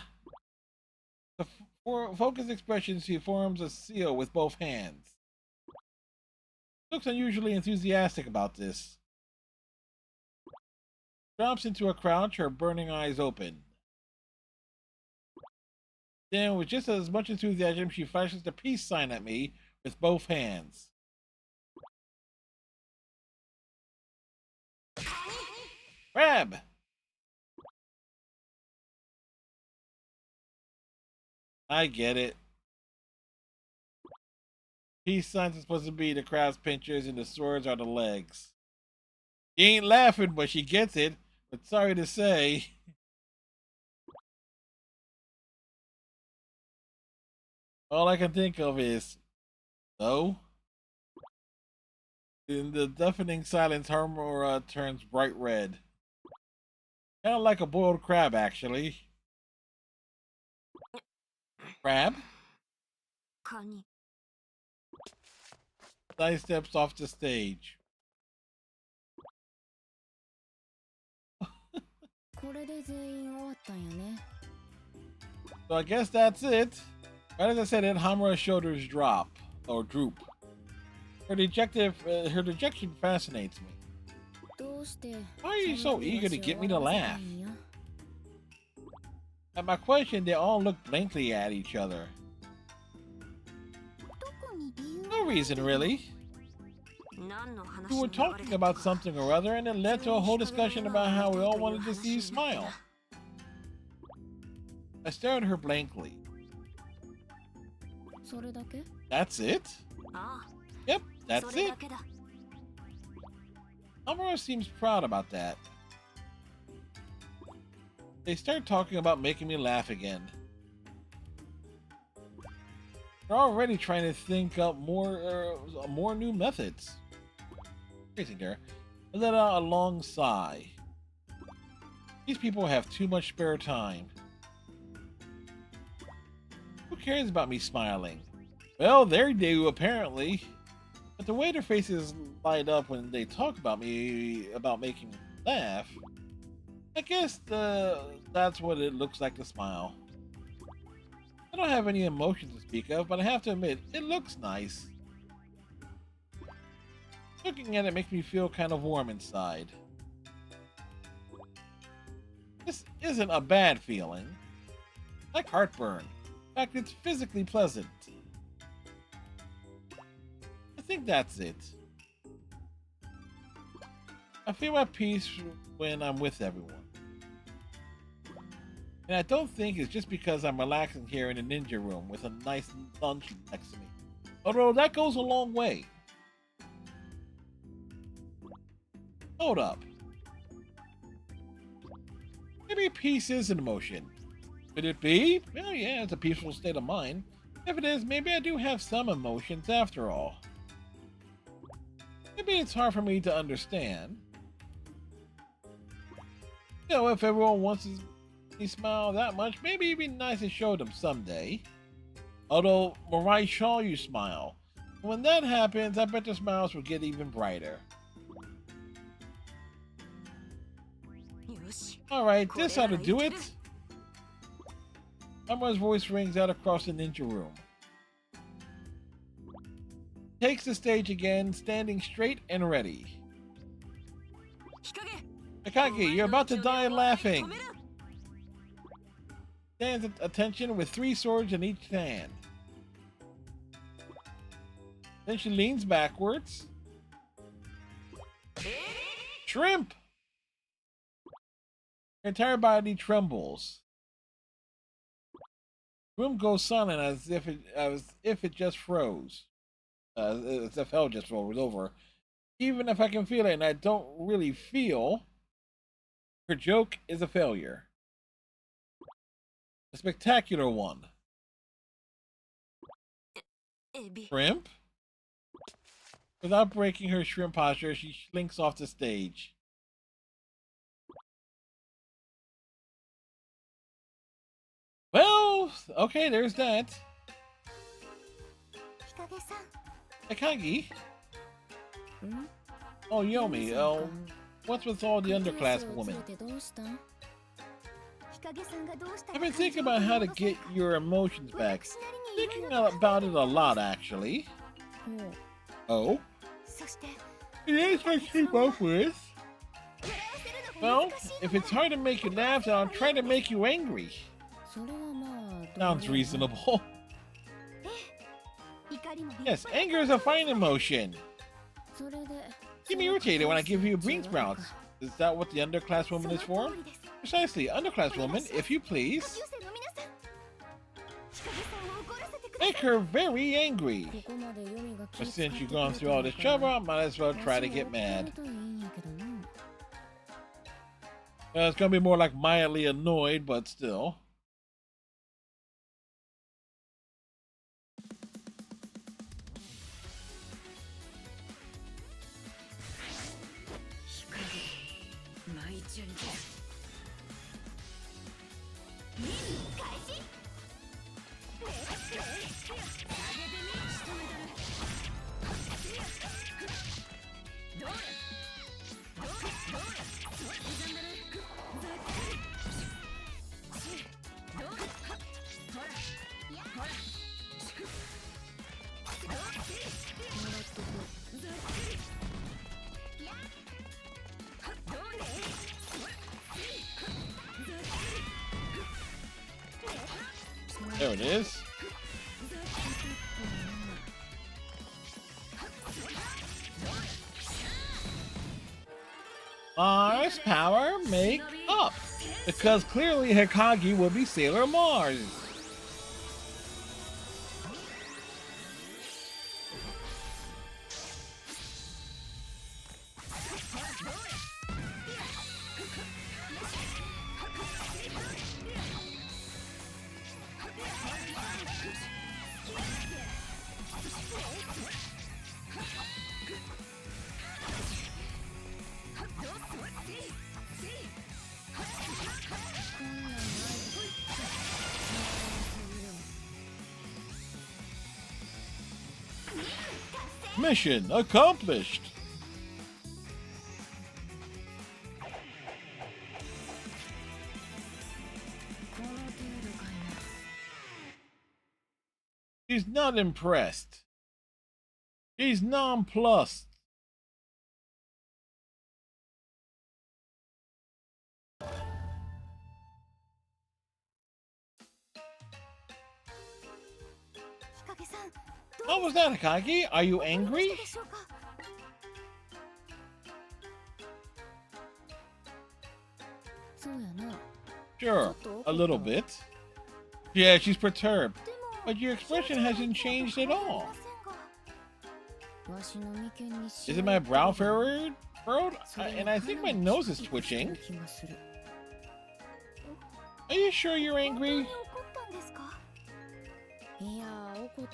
For focused expressions, he forms a seal with both hands. Looks unusually enthusiastic about this. Drops into a crouch, her burning eyes open. Then, with just as much enthusiasm, she flashes the peace sign at me with both hands. Grab! I get it. Peace signs are supposed to be the crowd's pinchers and the swords are the legs. She ain't laughing, but she gets it. But sorry to say. All I can think of is, no. In the deafening silence, Harmora turns bright red. Kind of like a boiled crab, actually. Crab? カニ Side steps off the stage. これで全員終わったんやね。 So I guess that's it. Right as I said it, Hamura's shoulders drop, or droop. Her dejection fascinates me. どうして Why are you so eager to get me to そんなに laugh? 笑わせたいんや At my question, they all look blankly at each other. 特に理由 No reason, really. 何の話 We の were 流れ talking だ about か something or other, and it led to a whole discussion about how we all wanted to see you smile. I stared at her blankly. それだけ That's it? あ Yep, あそ that's れ it. だけだ Hamura seems proud about that. They start talking about making me laugh again. They're already trying to think up more new methods. Facing there, I let out a long sigh. These people have too much spare time. Who cares about me smiling? Well, they do, apparently. But the way their faces light up when they talk about me, about making me laugh, I guess that's what it looks like to smile. I don't have any emotion to speak of, but I have to admit, it looks nice. Looking at it makes me feel kind of warm inside. This isn't a bad feeling. Like heartburn. In fact, it's physically pleasant. I think that's it. I feel at peace when I'm with everyone. And I don't think it's just because I'm relaxing here in the ninja room with a nice lunch next to me. Although that goes a long way. Hold up. Maybe peace is an emotion. Could it be? Well, yeah, it's a peaceful state of mind. If it is, maybe I do have some emotions after all. Maybe it's hard for me to understand. You know, if everyone wants to see me smile that much, maybe it'd be nice to show them someday. Although, Mirai saw you smile. When that happens, I bet the smiles will get even brighter. よし Alright, this ought to do it. Amara's voice rings out across the ninja room. Takes the stage again, standing straight and ready. 日陰 Akagi, you're about to die laughing. 止める Stands at attention with 3 swords in each hand. Then she leans backwards. Shrimp! Her entire body trembles. Room goes silent as if it just froze. As if hell just froze over. Even if I can feel it and I don't really feel, her joke is a failure. A spectacular one. Shrimp? Without breaking her shrimp posture, she slinks off the stage. Well, okay, there's that. Akagi? Oh, Yomi, what's with all the underclass women? I've been thinking about how to get your emotions back. Thinking about it a lot, actually. Oh? It is what I keep up with. Well, if it's hard to make you laugh, then I'll try to make you angry. Sounds reasonable. Yes, anger is a fine emotion. Get me irritated when I give you bean sprouts. Is that what the underclass woman is for? Precisely, underclass woman, if you please. Make her very angry. But since you've gone through all this trouble, I might as well try to get mad. It's gonna be more like mildly annoyed, but still. There it is. Mars power make up. Because clearly Hikage will be Sailor Mars. Mission accomplished. She's not impressed. She's nonplussed. How was that, Hikage? Are you angry? Sure, a little bit. Yeah, she's perturbed. But your expression hasn't changed at all. Isn't my brow furrowed? And I think my nose is twitching. Are you sure you're angry?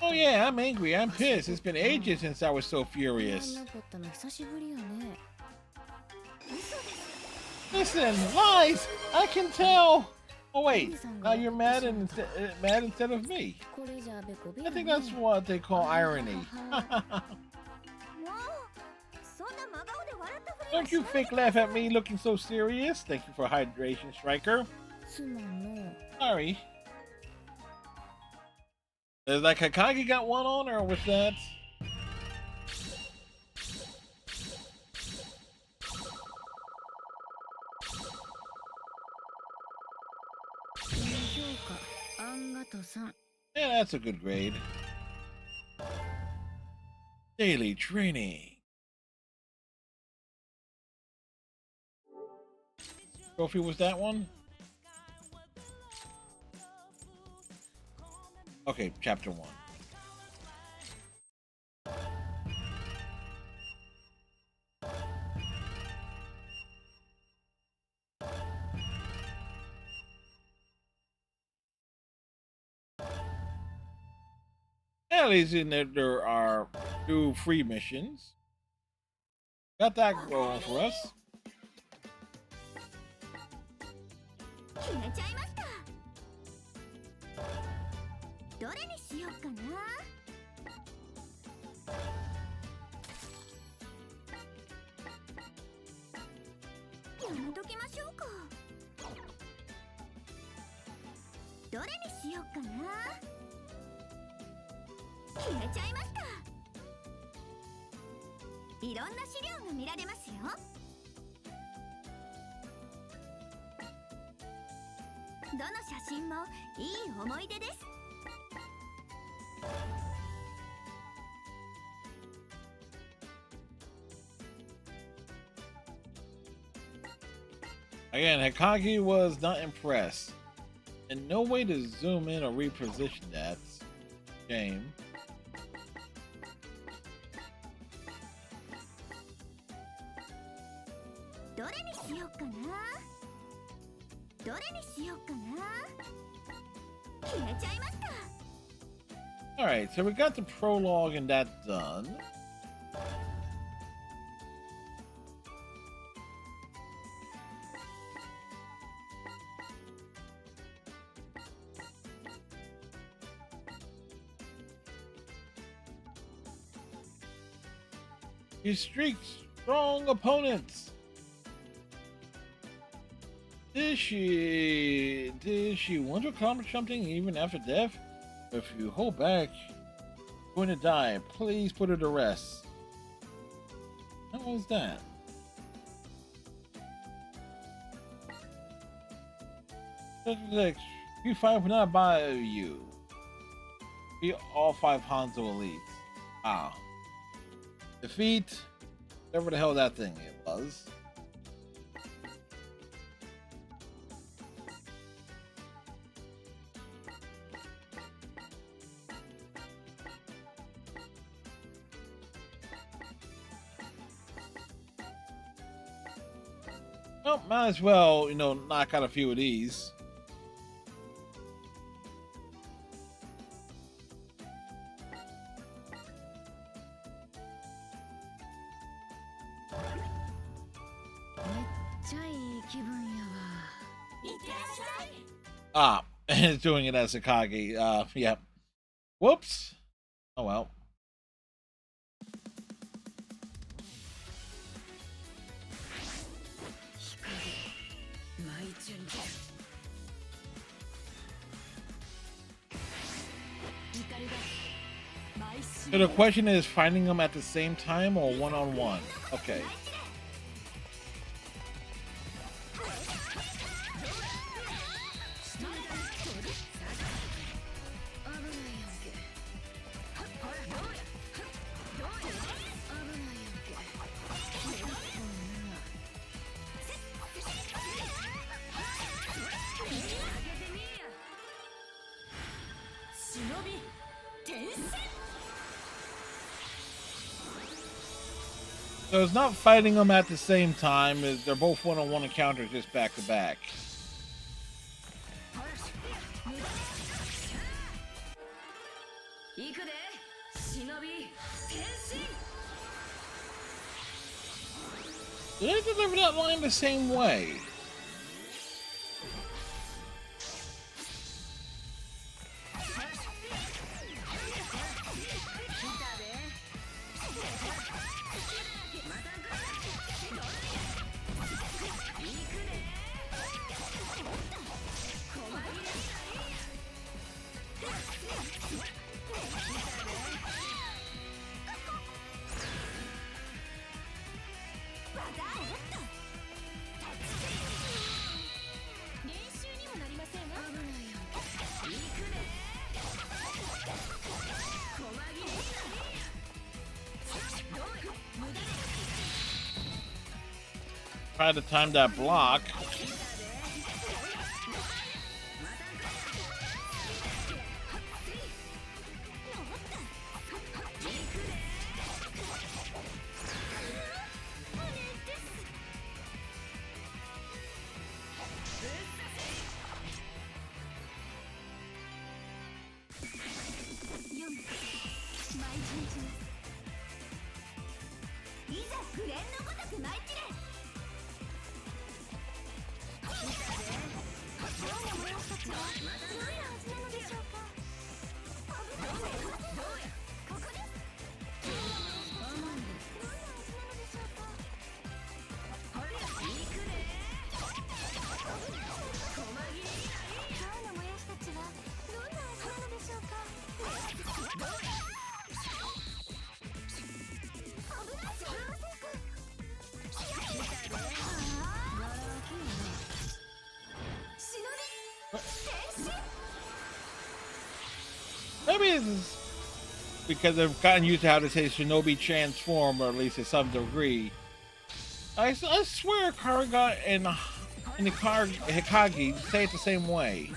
Oh yeah, I'm angry. I'm pissed. It's been ages since I was so furious. Listen, lies! I can tell! Oh wait, now you're mad instead of me. I think that's what they call irony. Don't you fake laugh at me looking so serious. Thank you for hydration, Striker. Sorry. Is like Hikage got one on, or was that? Yeah, that's a good grade. Daily training. trophy was that one? Okay, chapter 1. At least in there are 2 free missions. Got that going for us. 決めちゃいました。どれにしようかな。やめときましょうか。どれにしようかな。決めちゃいました。いろんな資料が見られますよ。どの写真もいい思い出です。Again, Hikage was not impressed. And no way to zoom in or reposition that. Shame. どれにしようかな。どれにしようかな。決めちゃいました。Alright, so we got the prologue and that done. He streaks strong opponents. Did she want to accomplish something even after death? If you hold back, you're going to die. Please put her to rest. What was that? You 5 will not buy you. Be all 5 Hanzo elites. Ah. Defeat whatever the hell that thing it was. Well, might as well, knock out a few of these. Ah, it's doing it as Hikage. Yeah. Whoops. Oh well. So the question is finding them at the same time or one-on-one? Okay. So it's not fighting them at the same time. They're both one-on-one encounters just back to back. Did they deliver that line the same way? Try to time that block. 読む舞順じますいざ紅のごとく舞い散れ今日の私たちはどんな味なのでしょうかどうやここです今日の私たちはどんな味なのでしょうかほらいくね細切れ今日のもやしたちはどんな味なのでしょうかどうや危ないじゃありませんかMaybe it's because they've gotten used to how to say shinobi transform, or at least to some degree. I swear Kagura and the Hikage say it the same way.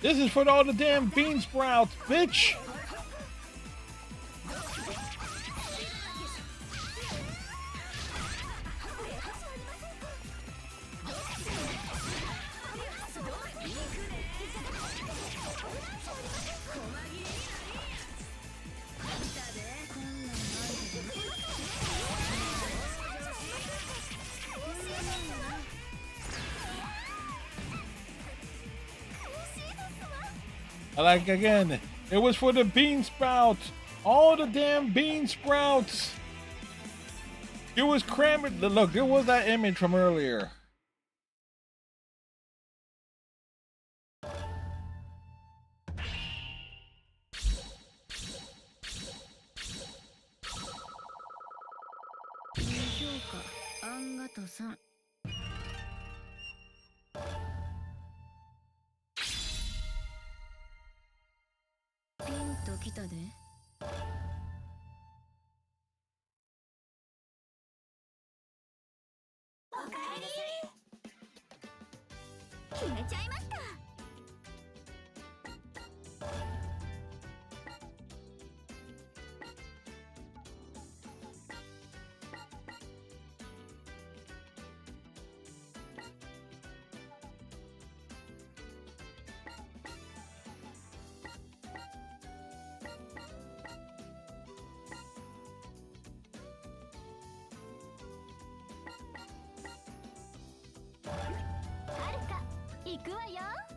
This is for all the damn bean sprouts, bitch! Like, again, it was for the bean sprouts. All the damn bean sprouts. It was cramming. Look, there was that image from earlier. Angato-san. ピンときたで。おかえり決めちゃいました。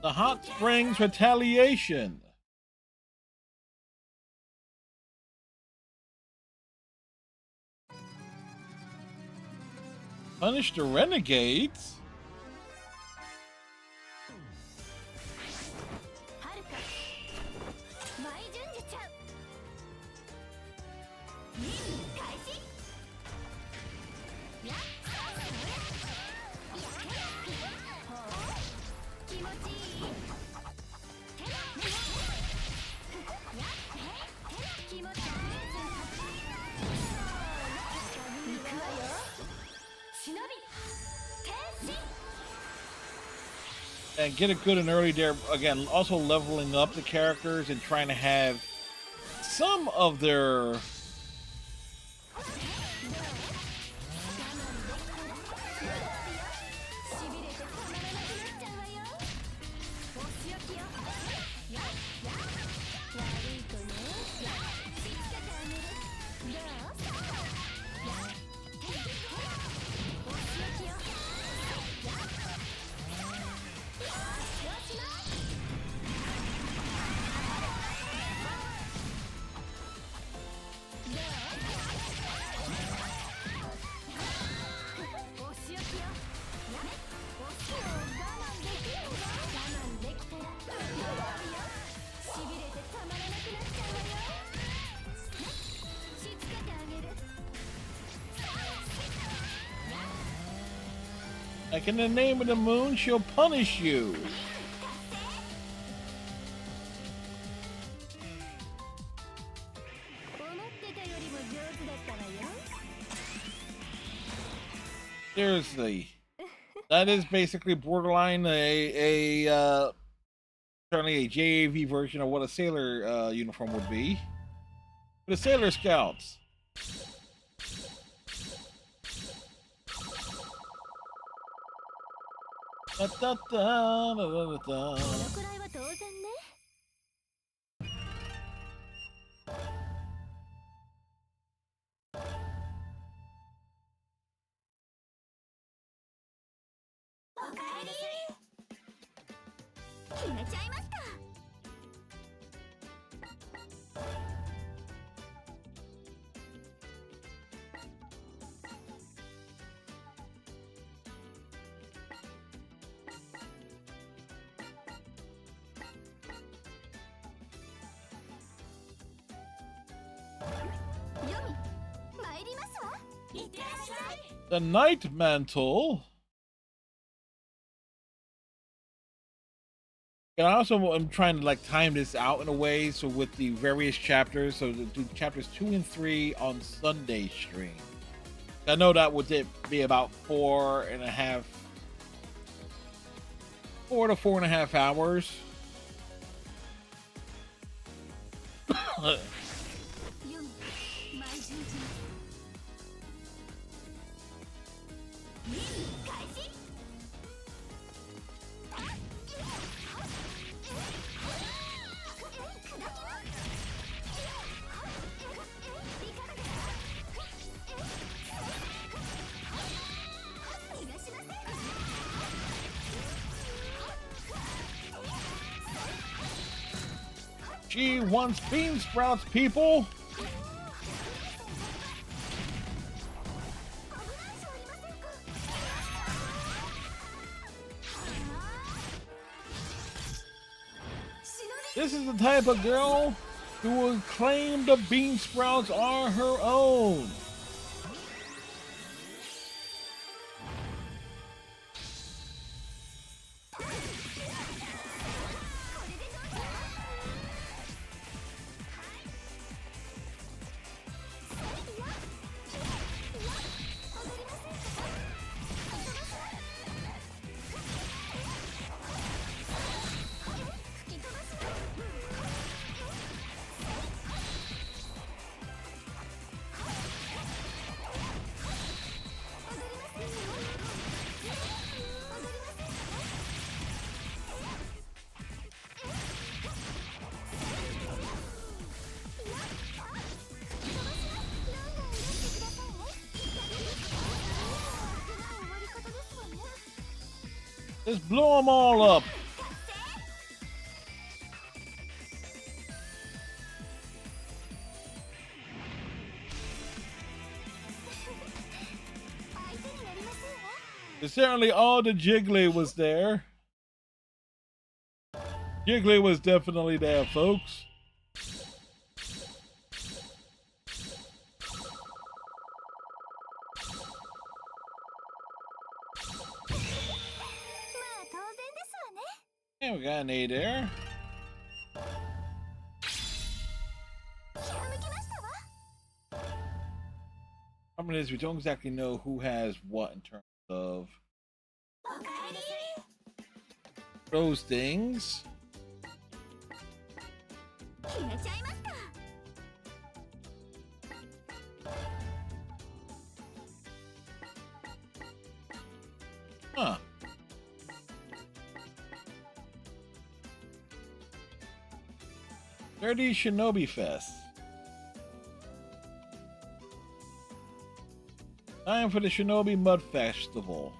The Hot Springs Retaliation. Punish the renegades? And get it good and early there. Again, also leveling up the characters and trying to have some of their like in the name of the moon, she'll punish you. Seriously, that is basically borderline certainly a JAV version of what a sailor uniform would be. The Sailor Scouts. Da, da, da, da, da, da. このくらいは当然ね。おかえり。決めちゃいました。ヨミ、参りますわ。いってらっしゃい。 The Night Mantle. And I also am trying to like time this out in a way so with the various chapters, so to do chapters 2 and 3 on Sunday stream. I know that would be about 4 to 4.5 hours. ヨミ、毎日開始。She wants bean sprouts, people. This is the type of girl who will claim the bean sprouts are her own. Just blow them all up. Certainly all the Jiggly was there. Jiggly was definitely there, folks. Yeah, we got an A there. Problem is, we don't exactly know who has what in terms of those things. Huh. Dirty Shinobi Fest. Time for the Shinobi Mud Festival.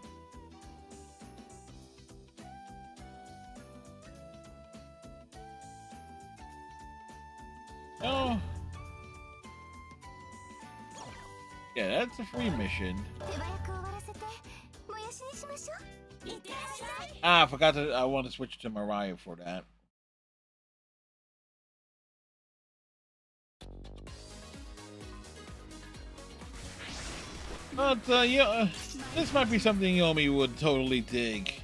Oh. Yeah, that's a free mission. Ah, I forgot to. I want to switch to Mariah for that. But yeah, this might be something Yomi would totally dig.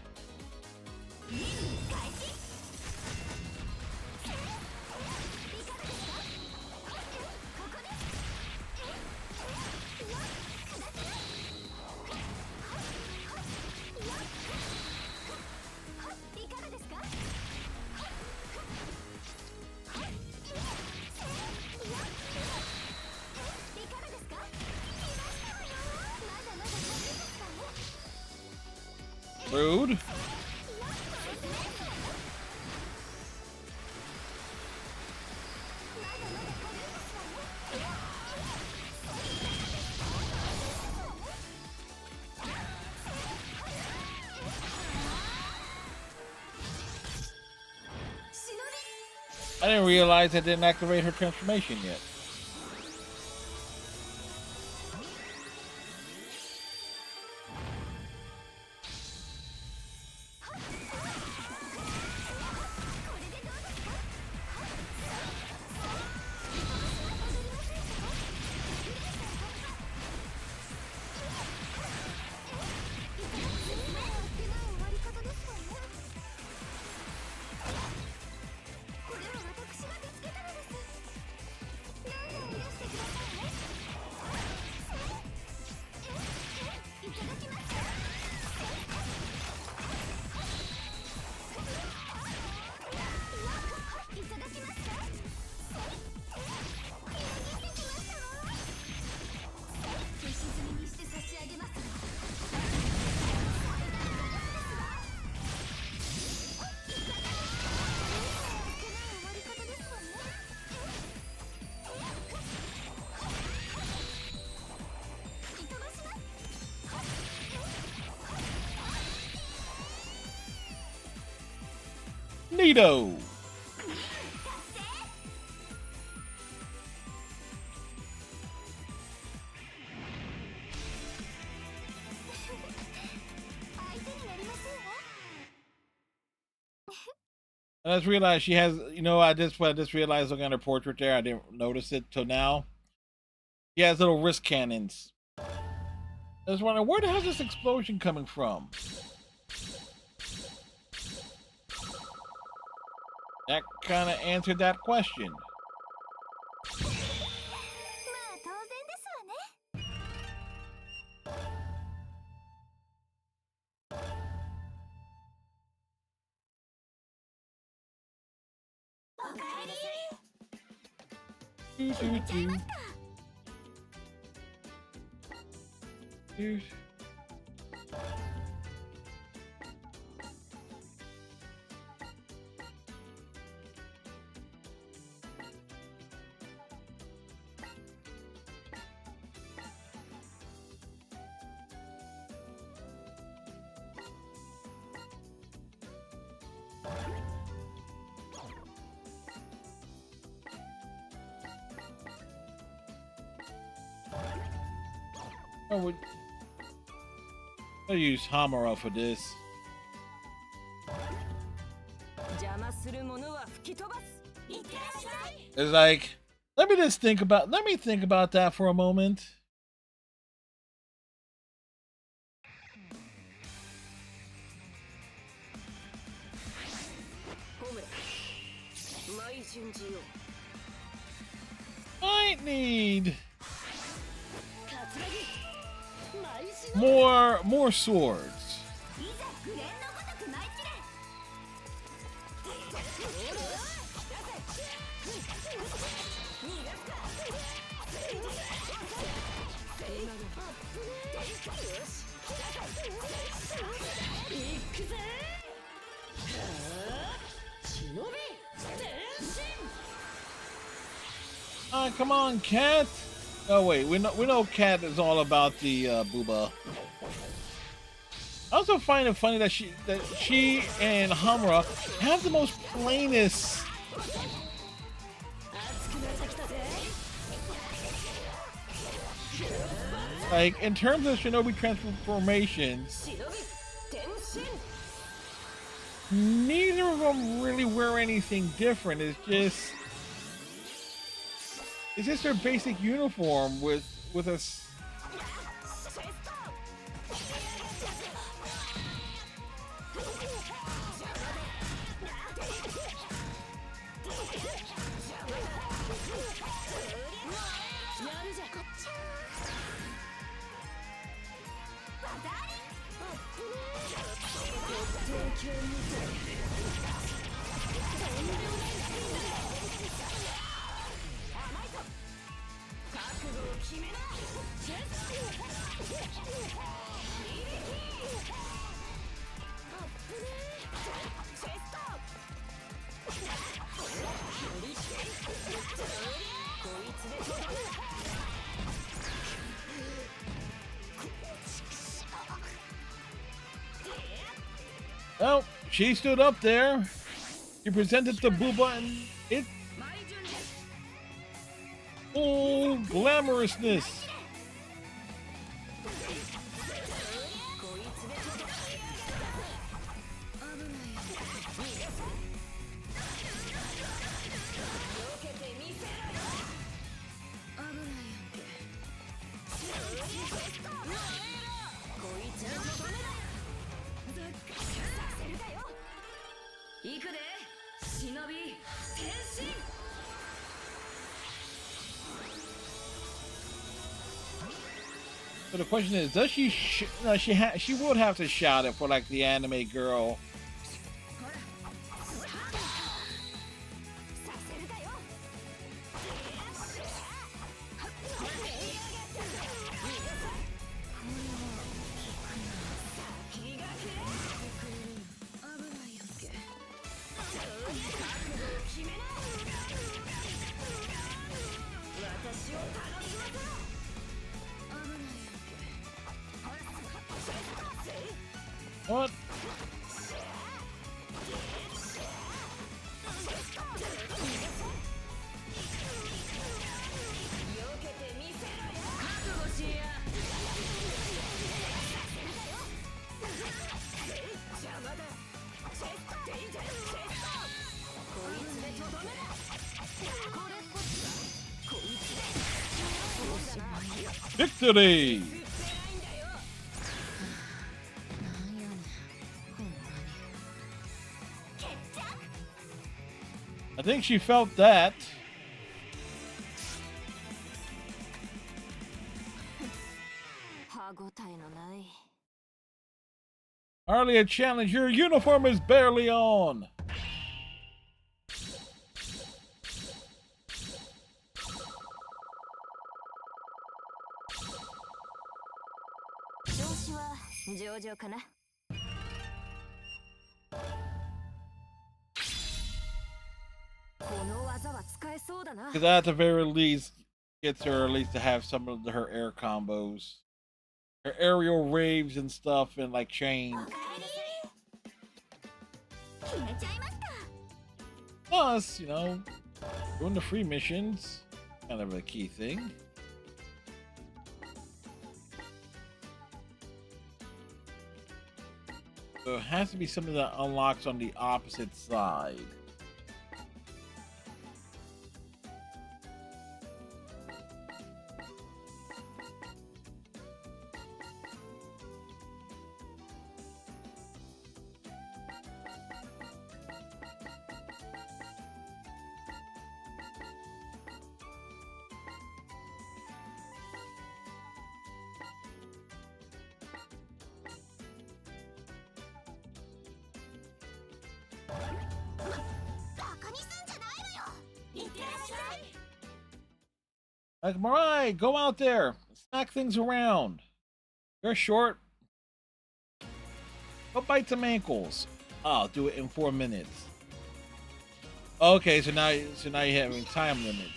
Rude. I didn't realize I didn't activate her transformation yet. Neato. I just realized she has, you know, I just realized looking at her portrait there, I didn't notice it till now. She has little wrist cannons. I was wondering, where the hell is this explosion coming from? That kind of answered that question. I'll use Hamura for this. It's like, let me think about that for a moment. I need more swords. Come on, Cat. Oh wait, we know Cat is all about the booba. I also find it funny that she and Hamura have the most plainest. Like, in terms of shinobi transformations, neither of them really wear anything different. It's just their basic uniform with a. Well, she stood up there. She presented the booba and it's full glamorousness. So the question is, does she? No, she would have to shout it for like the anime girl. What? Victory! I think she felt that. Hardly a challenge. Your uniform is barely on. Because at the very least, gets her at least to have some of her air combos, her aerial raves and stuff, and like chains. Plus, you know, doing the free missions, kind of a key thing. So it has to be something that unlocks on the opposite side. Like, Mirai, go out there, snack things around. You're short. Go bite some ankles. I'll do it in 4 minutes. Okay, so now you're having time limit.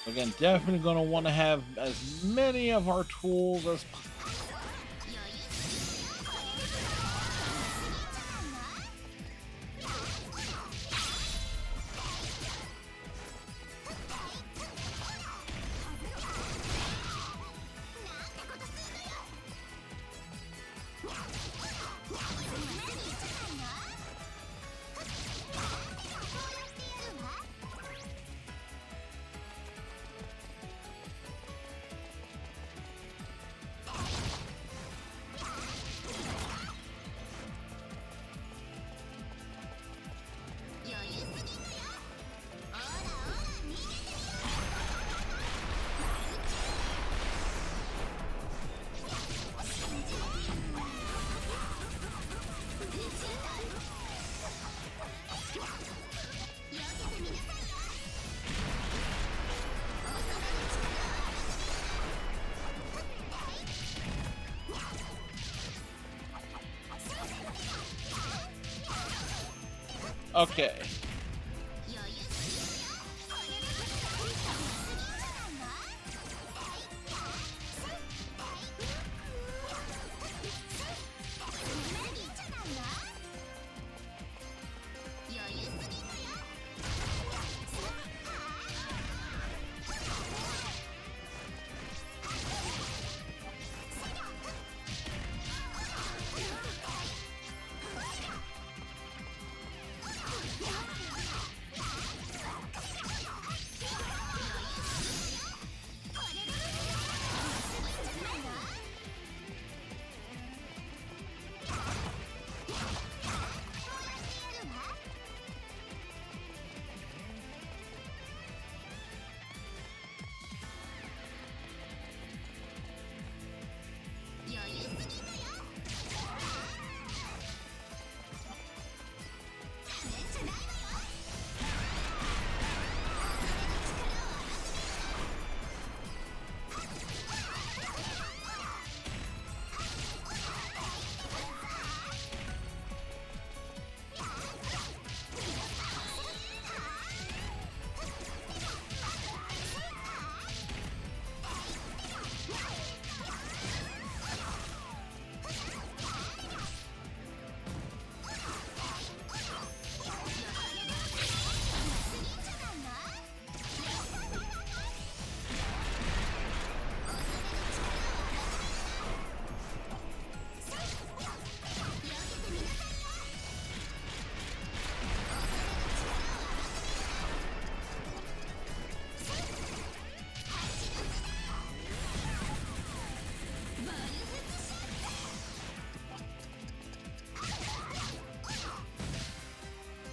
Again, definitely going to want to have as many of our tools as possible. Okay.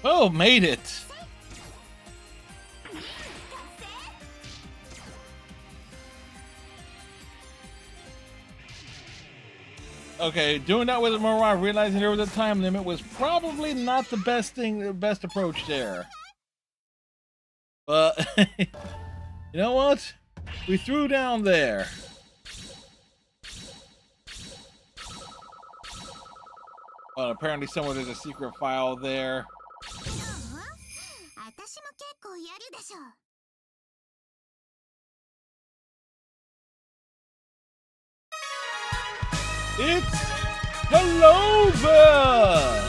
Oh, made it. Okay, doing that with Mirai, realizing there was a time limit, was probably not the best thing, the best approach there. But you know what? We threw down there. Well, apparently somewhere there's a secret file there. It's Galova!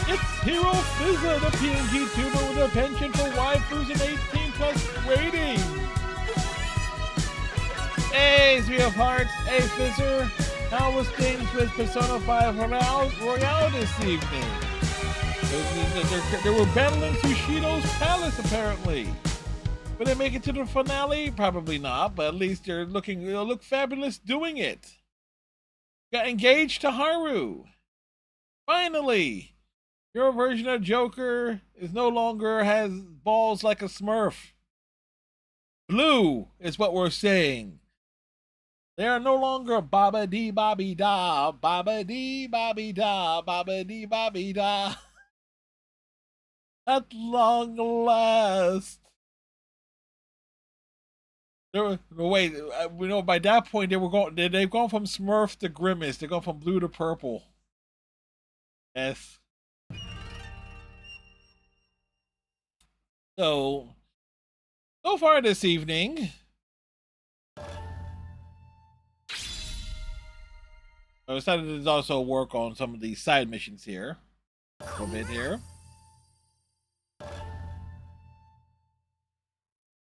It's Hero Fizzer, the PNG tuber with a penchant for waifus and 18+ rating. Hey, Three of Hearts. Hey, Fizzer. How was things with Persona 5 Royale this evening? They were battling Sushido's palace, apparently. Will they make it to the finale? Probably not, but at least they'll look fabulous doing it. Got engaged to Haru. Finally, your version of Joker is no longer has balls like a Smurf. Blue is what we're saying. They are no longer baba dee bobby da, baba dee bobby da, baba dee bobby da. At long last. Wait, we know by that point they've gone from Smurf to Grimace. They've gone from blue to purple. Yes. So far this evening, I decided to also work on some of these side missions here. A little bit here.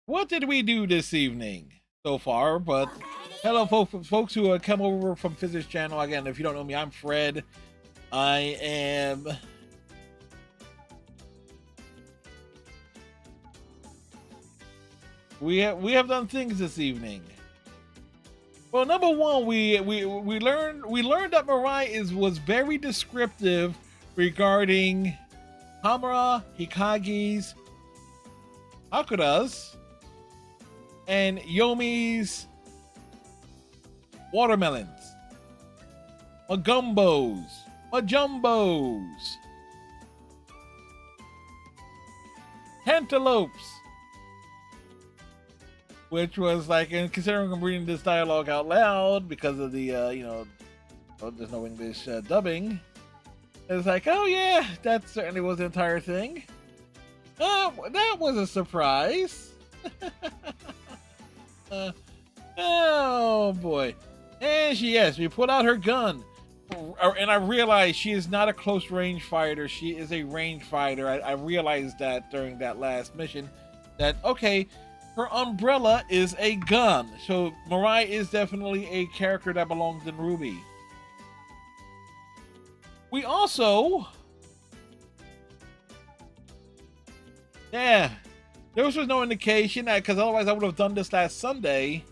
What did we do this evening so far? But hello, folks who have come over from Fizzer's channel. Again, if you don't know me, I'm Fred. I am... We have done things this evening. Well, number one, we learned that Mirai was very descriptive regarding Hamura, Hikagi's, Hakura's, and Yomi's watermelons, Majumbos, cantaloupes, which was like, and considering I'm reading this dialogue out loud because of the there's no English dubbing, it's like, oh yeah, that certainly was the entire thing. That was a surprise. Oh boy. And we put out her gun. And I realized she is not a close range fighter. She is a range fighter. I realized that during that last mission that, okay, her umbrella is a gun. So Mirai is definitely a character that belongs in Ruby. We also... Yeah. There was no indication that, because otherwise I would have done this last Sunday.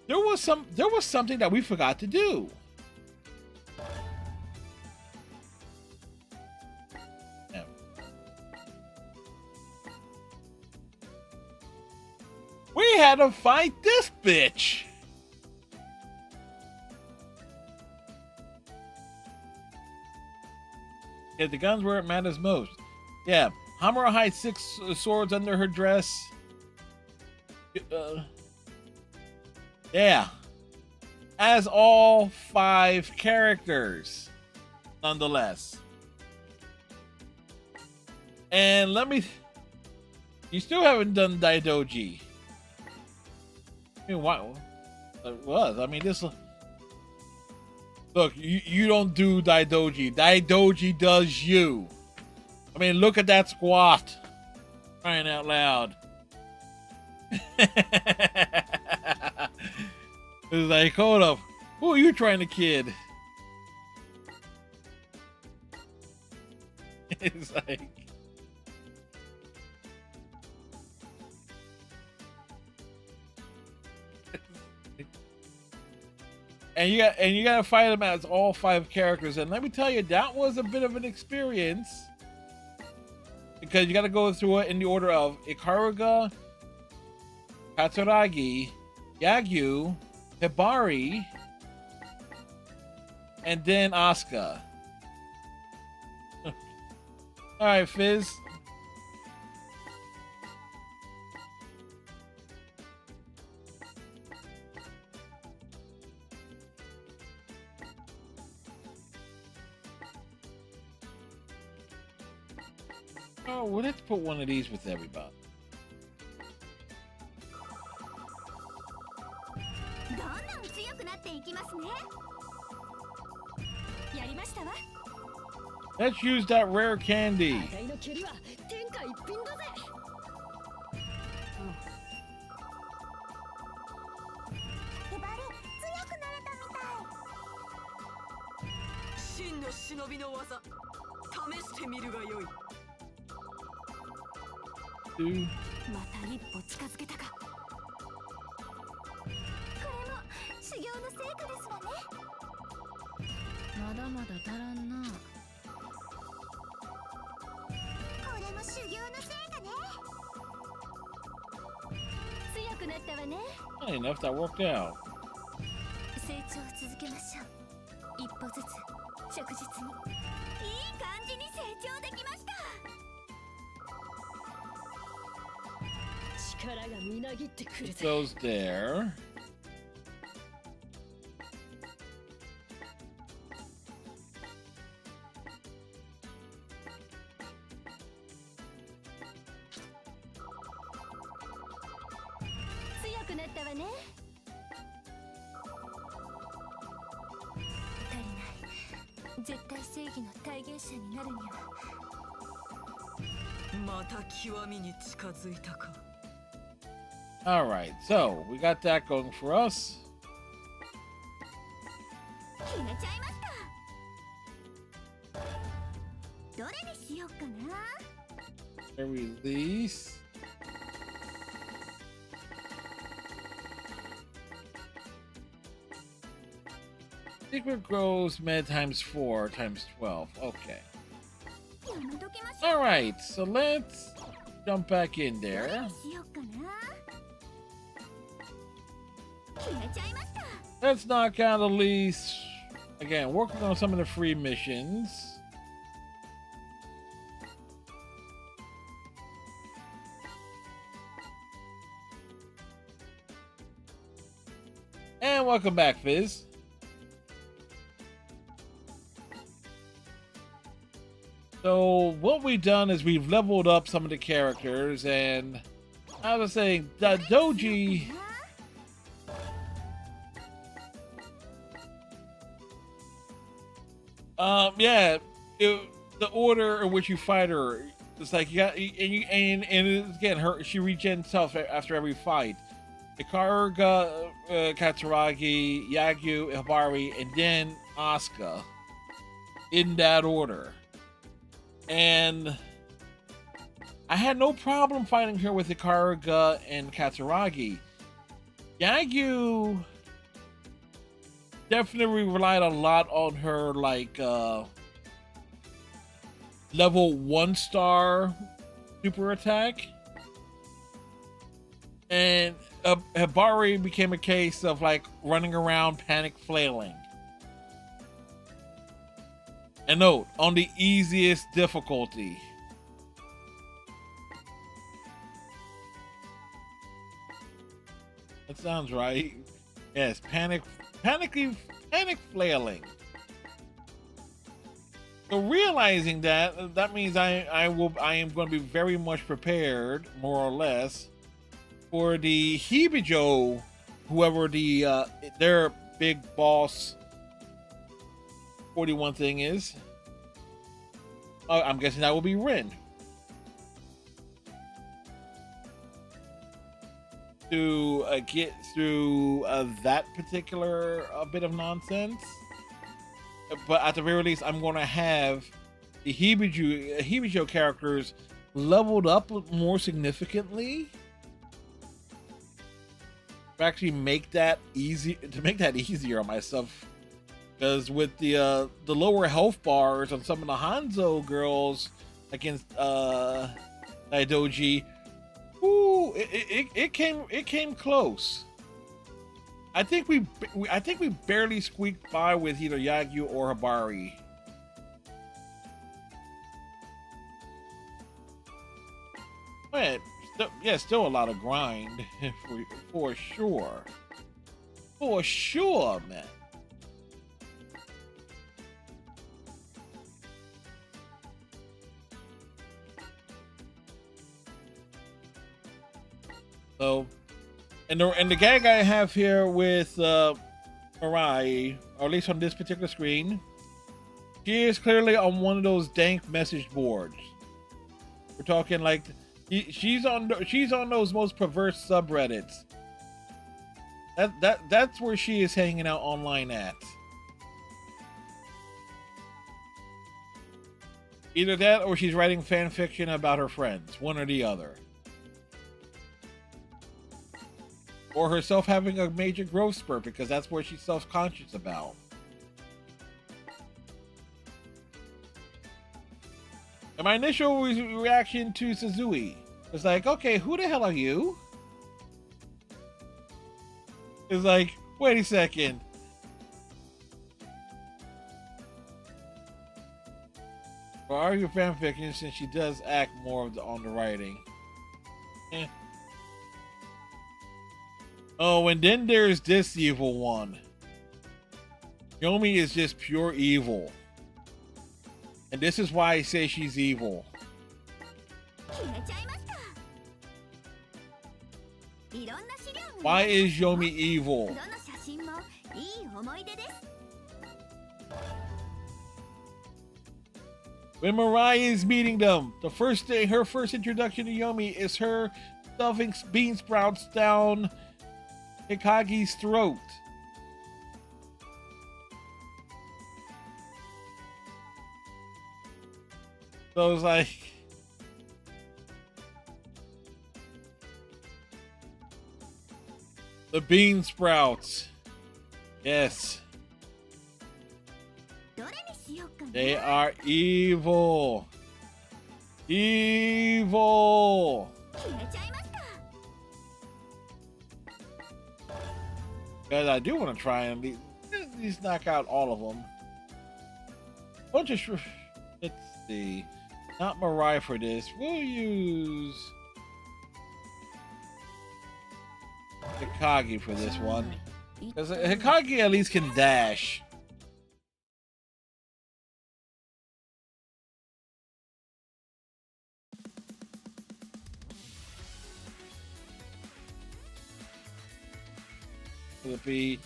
There was something that we forgot to do. Yeah. We had to fight this bitch. Yeah, the guns where it matters most. Yeah, Hamura hides 6 swords under her dress. Yeah. As all 5 characters, nonetheless. And you still haven't done Daidoji. I mean, why? It was. I mean, this. Look, you don't do Daidoji. Daidoji does you. I mean, look at that squat. Crying out loud. It's like, hold up. Who are you trying to kid? It's like... And you gotta fight them as all 5 characters. And let me tell you, that was a bit of an experience. Because you gotta go through it in the order of Ikaruga, Katsuragi, Yagyu, Hibari, and then Asuka. Alright, Fizz. Oh, well, let's put one of these with everybody. Let's use that rare candy. Dude. まだまだ足らんな。これも修行の成果ね。強くなったわね。 Not enough, that worked out. 成長を続けましょう。一歩ずつ着実に。いい感じに成長できました。力がみなぎってくるぜ。 Goes there. Alright, so we got that going for us. A release. Secret grows med times 4 times 12. Okay. Alright, so let's jump back in there. Let's knock out at least, again, working on some of the free missions. And welcome back, Fizz. So what we've done is we've leveled up some of the characters, and I was saying that Doji. Yeah, the order in which you fight her, it's like you got, and again, she regens herself after every fight. Kagura, Katsuragi, Yagyu, Hibari, and then Asuka, in that order. And I had no problem fighting her with Kagura and Katsuragi. Yagyu definitely relied a lot on her, like, level 1-star super attack. And Hibari became a case of, like, running around panic flailing. And note, on the easiest difficulty. That sounds right. Yes, panic flailing. So realizing that means I am going to be very much prepared, more or less, for the Hejibo, whoever their big boss 41 thing is. I'm guessing that will be Rin. To get through that particular bit of nonsense. But at the very least, I'm going to have the Hejibo characters leveled up more significantly. To actually make that easier on myself. Because with the lower health bars on some of the Hanzo girls against Daidoji, ooh, it came close. I think we barely squeaked by with either Yagyu or Hibari. But still a lot of grind for sure. For sure, man. So, and the gag I have here with Mirai, or at least on this particular screen, she is clearly on one of those dank message boards. We're talking like she's on those most perverse subreddits. That's where she is hanging out online at. Either that, or she's writing fan fiction about her friends, one or the other. Or herself having a major growth spurt, because that's what she's self-conscious about. And my initial reaction to Suzui was like, okay, who the hell are you? It's like, wait a second. Or argue fanfiction, since she does act more on the writing. Oh, and then there's this evil one. Yomi is just pure evil. And this is why I say she's evil. Why is Yomi evil? When Mirai is meeting them, her first introduction to Yomi is her stuffing bean sprouts down Hikagi's throat. So it's like, the bean sprouts. Yes. They are evil. Evil. Because I do want to try and at least knock out all of them. Bunch of let's see. Not Mirai for this. We'll use Hikage for this one. Because Hikage at least can dash. Will it be?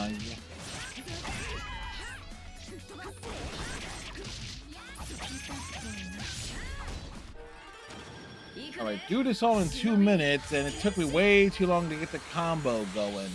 Yeah. All right, do this all in 2 minutes, and it took me way too long to get the combo going.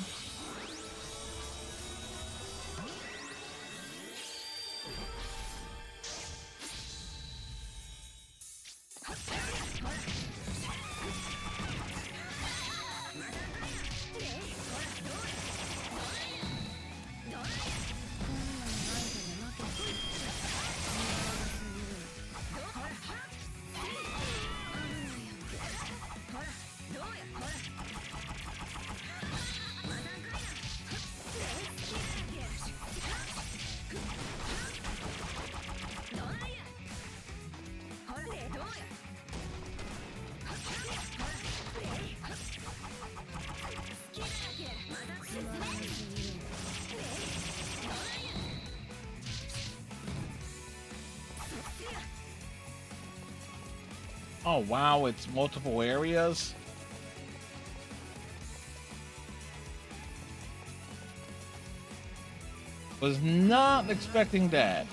Oh wow, it's multiple areas. Was not expecting that.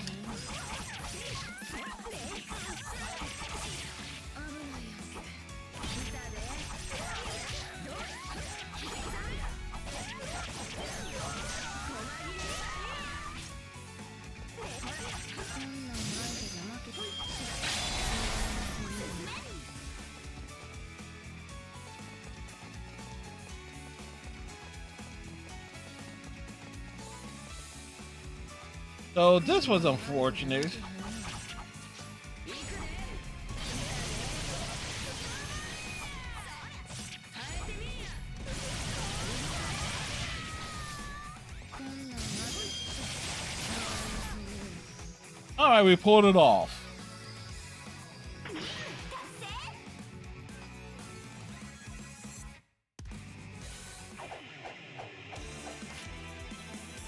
So this was unfortunate. All right, we pulled it off.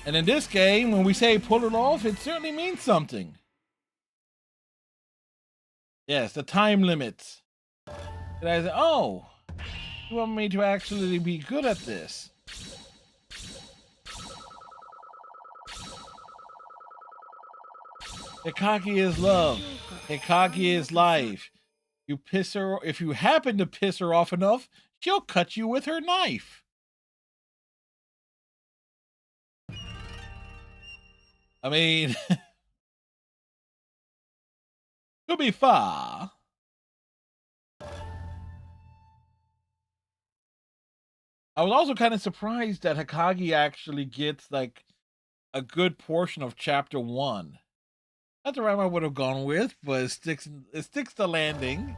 And in this game, when we say pull it off, it certainly means something. Yes, the time limits. And I said, oh, you want me to actually be good at this? Hikage is love. Hikage is life. You piss her, if you happen to piss her off enough, she'll cut you with her knife. I mean, could be far. I was also kind of surprised that Hikage actually gets like a good portion of chapter 1. Not the route I would have gone with, but it sticks to landing.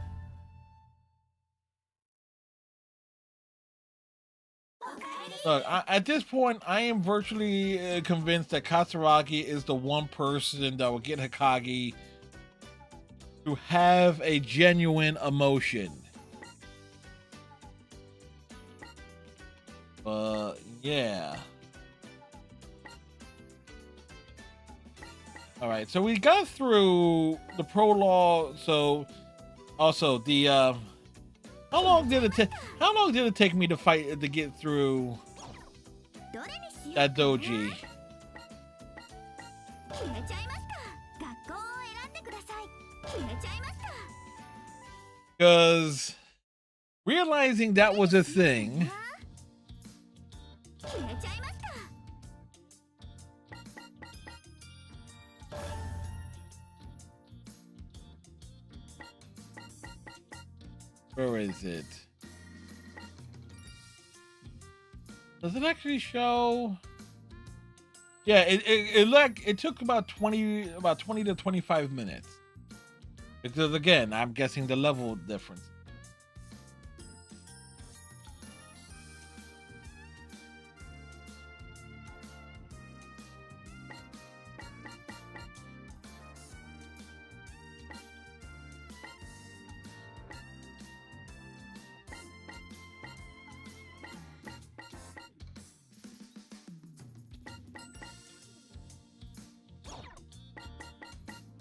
Look, at this point, I am virtually convinced that Katsuragi is the one person that will get Hikage to have a genuine emotion. Yeah. All right, so we got through the prologue. So, also the how long did it take me to fight to get through that doji? Because realizing that was a thing. Where is it? Does it actually show? Yeah, it took about 20 to 25 minutes. Because again, I'm guessing the level difference.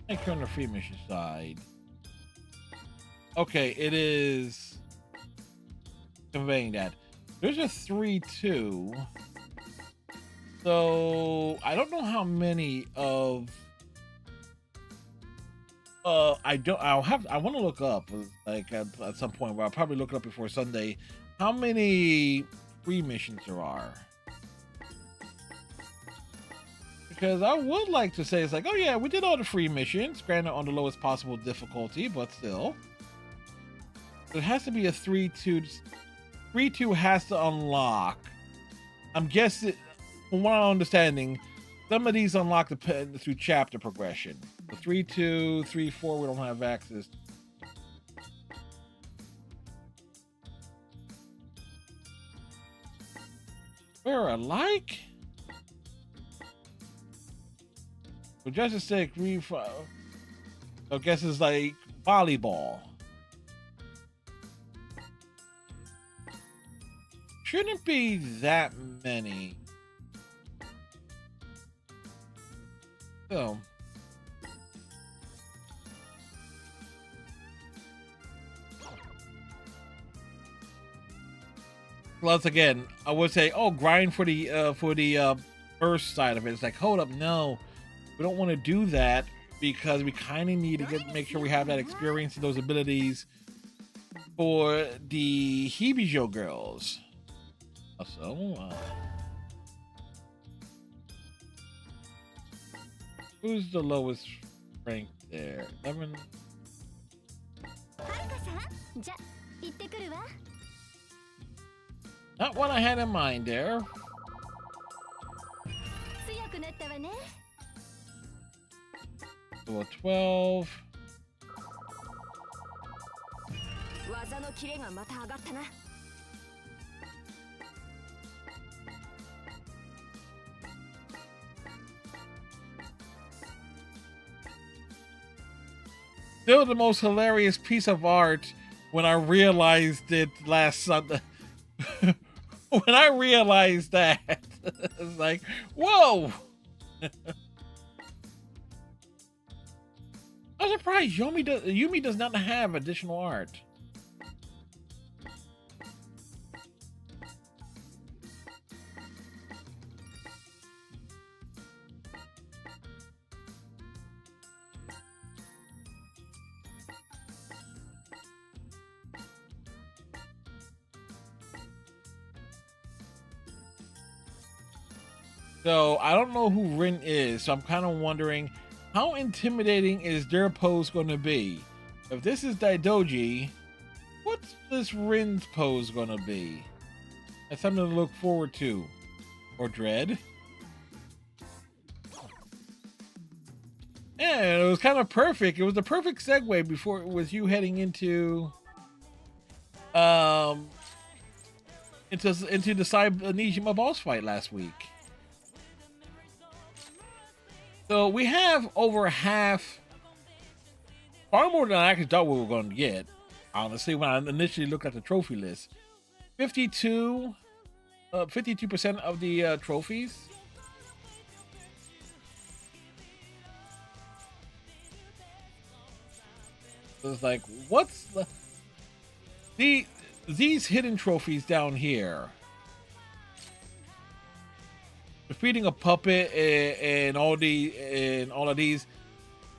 Make her on the free mission side. Okay, it is conveying that. There's a 3-2. So I don't know how many of I want to look up like at some point, but I'll probably look it up before Sunday how many free missions there are. Because I would like to say it's like, oh yeah, we did all the free missions, granted on the lowest possible difficulty, but still. It has to be a 3-2. 3-2 has to unlock. I'm guessing, from what I'm understanding, some of these unlock through chapter progression. The 3-2, 3-4, we don't have access. We're alike? For Justice sake, I guess it's like volleyball. Shouldn't be that many. So. Once again, I would say, oh, grind for the first side of it. It's like, hold up, no. We don't want to do that because we kind of need to make sure we have that experience and those abilities for the Hejibo girls. So, who's the lowest rank there? 11. Not what I had in mind there. So a 12. Still the most hilarious piece of art when I realized it last Sunday. When I realized that, it's like, whoa! I'm surprised Yumi does not have additional art. So I don't know who Rin is, so I'm kind of wondering how intimidating is their pose going to be? If this is Daidoji, what's this Rin's pose going to be? That's something to look forward to. Or dread. Yeah, it was kind of perfect. It was the perfect segue before it was you heading into the Nijima boss fight last week. So we have over half, far more than I actually thought we were going to get. Honestly, when I initially looked at the trophy list, 52% of the trophies. So it's like, what's these hidden trophies down here? Defeating a puppet and all of these,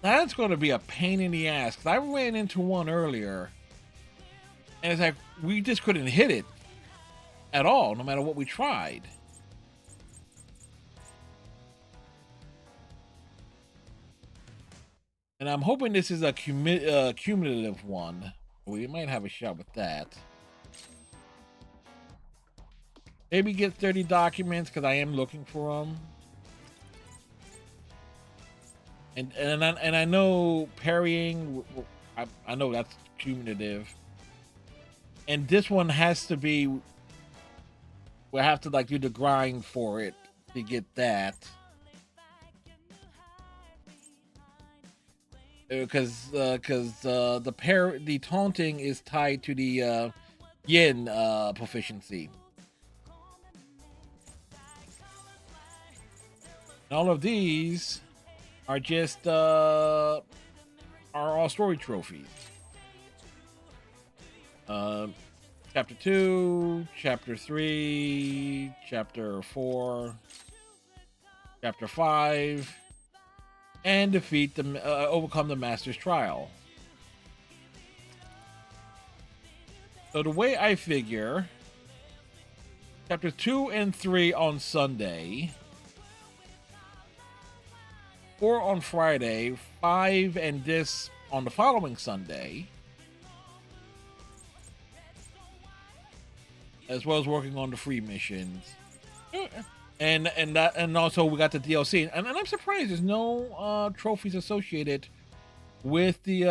that's going to be a pain in the ass. Cause I ran into one earlier, and it's like we just couldn't hit it at all, no matter what we tried. And I'm hoping this is a cumulative one. We might have a shot with that. Maybe get 30 documents because I am looking for them. And I know parrying. I know that's cumulative, and this one has to be. We'll have to like do the grind for it to get that. Because the taunting is tied to the yin proficiency. And all of these are just are all story trophies. Chapter 2, Chapter 3, Chapter 4, Chapter 5, and defeat the overcome the Master's Trial. So the way I figure, Chapter 2 and 3 on Sunday, 4 on Friday, 5 and this on the following Sunday, as well as working on the free missions, and also we got the DLC, and I'm surprised there's no trophies associated with the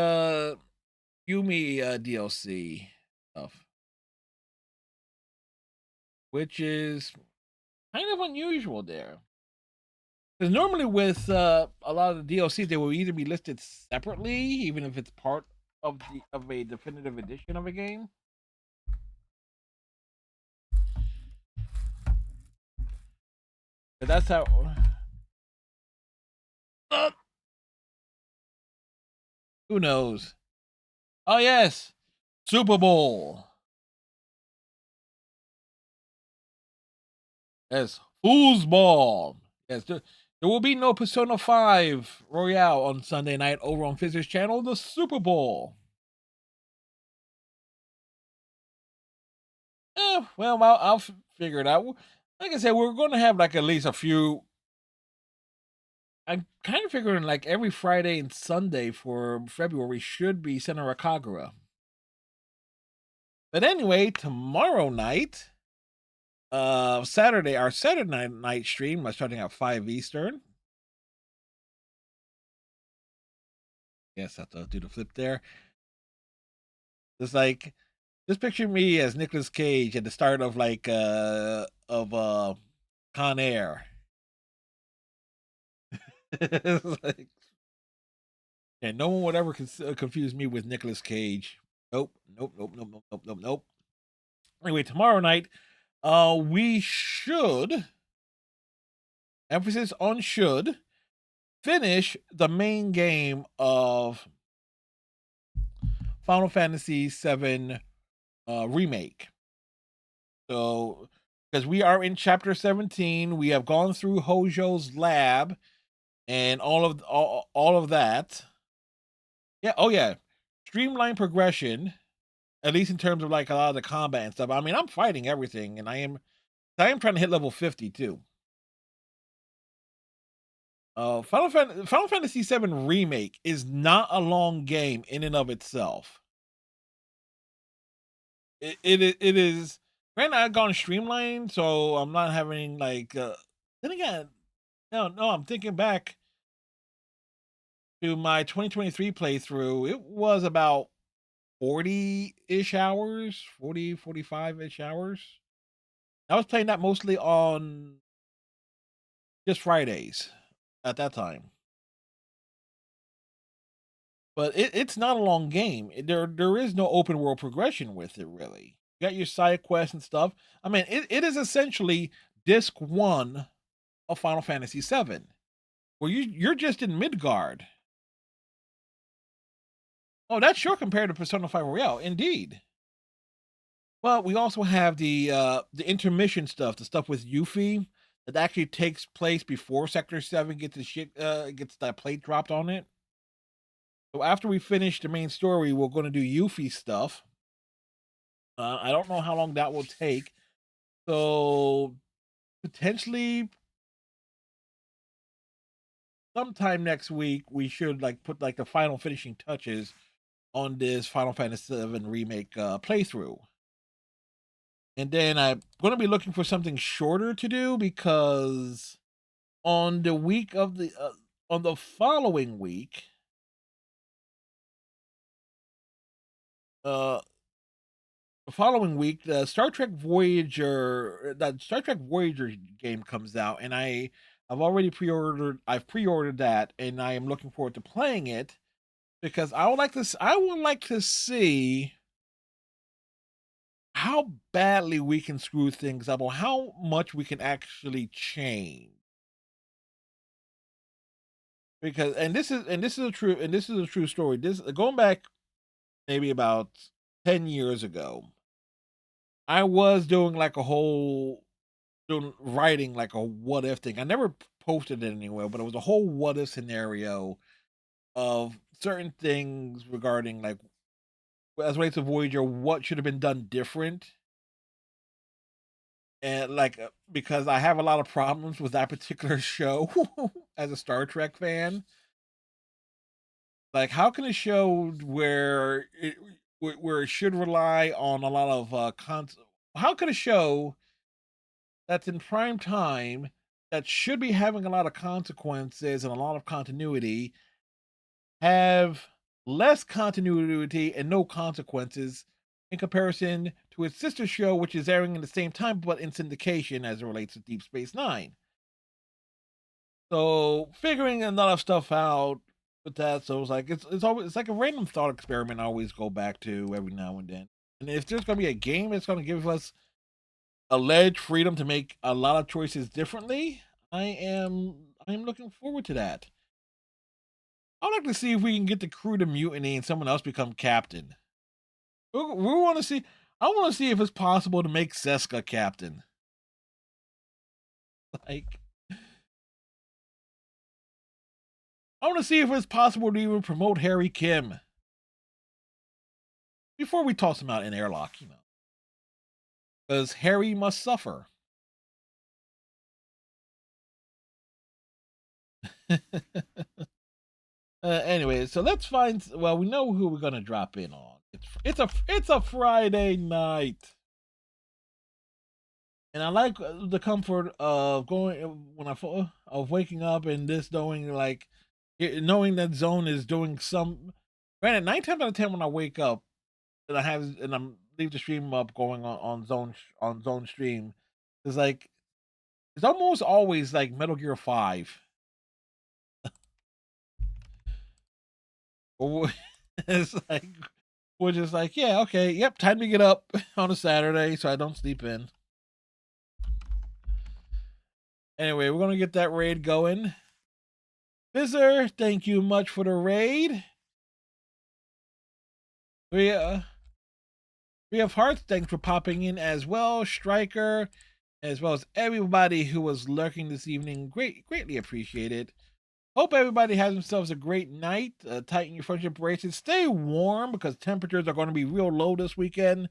Yumi DLC stuff, which is kind of unusual there. Because normally with a lot of the DLC, they will either be listed separately, even if it's part of a definitive edition of a game. But that's how. Who knows? Oh yes, Super Bowl. Yes, foosball. Yes, there will be no Persona 5 Royale on Sunday night over on Fizzer's channel, the Super Bowl. Well, I'll figure it out. Like I said, we're going to have like at least a few. I'm kind of figuring like every Friday and Sunday for February should be Senran Kagura. But anyway, tomorrow night, Saturday, our Saturday night stream, starting at 5 Eastern. Yes, I have to do the flip there. It's like, just picture me as Nicolas Cage at the start of like Con Air. Like, and no one would ever confuse me with Nicolas Cage. Nope. Anyway, tomorrow night, we should, emphasis on should, finish the main game of Final Fantasy VII Remake. So, because we are in Chapter 17, we have gone through Hojo's lab and all of that. Yeah, oh yeah. Streamline progression, at least in terms of like a lot of the combat and stuff. I mean, I'm fighting everything, and I am trying to hit level 50 too. Final Fantasy VII Remake is not a long game in and of itself. It is. Granted, I've gone streamlined, so I'm not having like. Then again, no, I'm thinking back to my 2023 playthrough. It was about 40-ish hours, 45-ish hours. I was playing that mostly on just Fridays at that time. But it's not a long game. There is no open world progression with it, really. You got your side quests and stuff. I mean, it is essentially disc 1 of Final Fantasy VII, where you're just in Midgard. Oh, that's sure compared to Persona 5 Royale, indeed. Well, we also have the intermission stuff, the stuff with Yuffie that actually takes place before Sector 7 gets that plate dropped on it. So after we finish the main story, we're going to do Yuffie stuff. I don't know how long that will take. So potentially sometime next week, we should like put like the final finishing touches on this Final Fantasy VII Remake playthrough. And then I'm going to be looking for something shorter to do, because on the week of the on the following week, uh, the Star Trek Voyager game comes out, and I've already pre-ordered. I've pre-ordered that, and I am looking forward to playing it because I would like to see how badly we can screw things up, or how much we can actually change. Because this is a true story. This going back maybe about 10 years ago, I was doing like a whole doing writing like a what if thing. I never posted it anywhere, but it was a whole what if scenario of certain things regarding like as relates to Voyager, what should have been done different. And like because I have a lot of problems with that particular show as a Star Trek fan. Like, how can a show where it should rely on a lot of how can a show that's in prime time that should be having a lot of consequences and a lot of continuity have less continuity and no consequences in comparison to its sister show, which is airing in the same time but in syndication as it relates to Deep Space Nine. So figuring a lot of stuff out with that, so it's like it's like a random thought experiment I always go back to every now and then. And if there's gonna be a game that's gonna give us alleged freedom to make a lot of choices differently, I'm looking forward to that. I'd like to see if we can get the crew to mutiny and someone else become captain. We want to see. I want to see if it's possible to make Seska captain. Like, I want to see if it's possible to even promote Harry Kim before we toss him out in airlock, because Harry must suffer. Anyway, so let's find. Well, we know who we're gonna drop in on. It's a Friday night, and I like the comfort of of waking up and this knowing knowing that Zone is doing some. Granted, 9 times out of 10 when I wake up and I'm leave the stream up going on Zone stream, it's like it's almost always like Metal Gear 5. It's like we're just like, yeah, okay, yep, time to get up on a Saturday so I don't sleep in. Anyway, we're gonna get that raid going. Bizzer, thank you much for the raid. We have Hearts, thanks for popping in as well. Striker, as well as everybody who was lurking this evening. Greatly appreciated. Hope everybody has themselves a great night. Tighten your friendship bracelets. Stay warm because temperatures are going to be real low this weekend.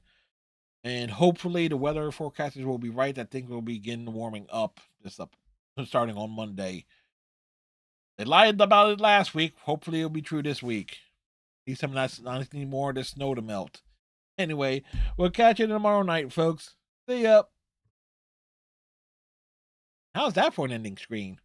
And hopefully the weather forecasters will be right that things will begin warming up starting on Monday. They lied about it last week. Hopefully it'll be true this week. Need some nice more of the snow to melt. Anyway, we'll catch you tomorrow night, folks. See ya. How's that for an ending screen?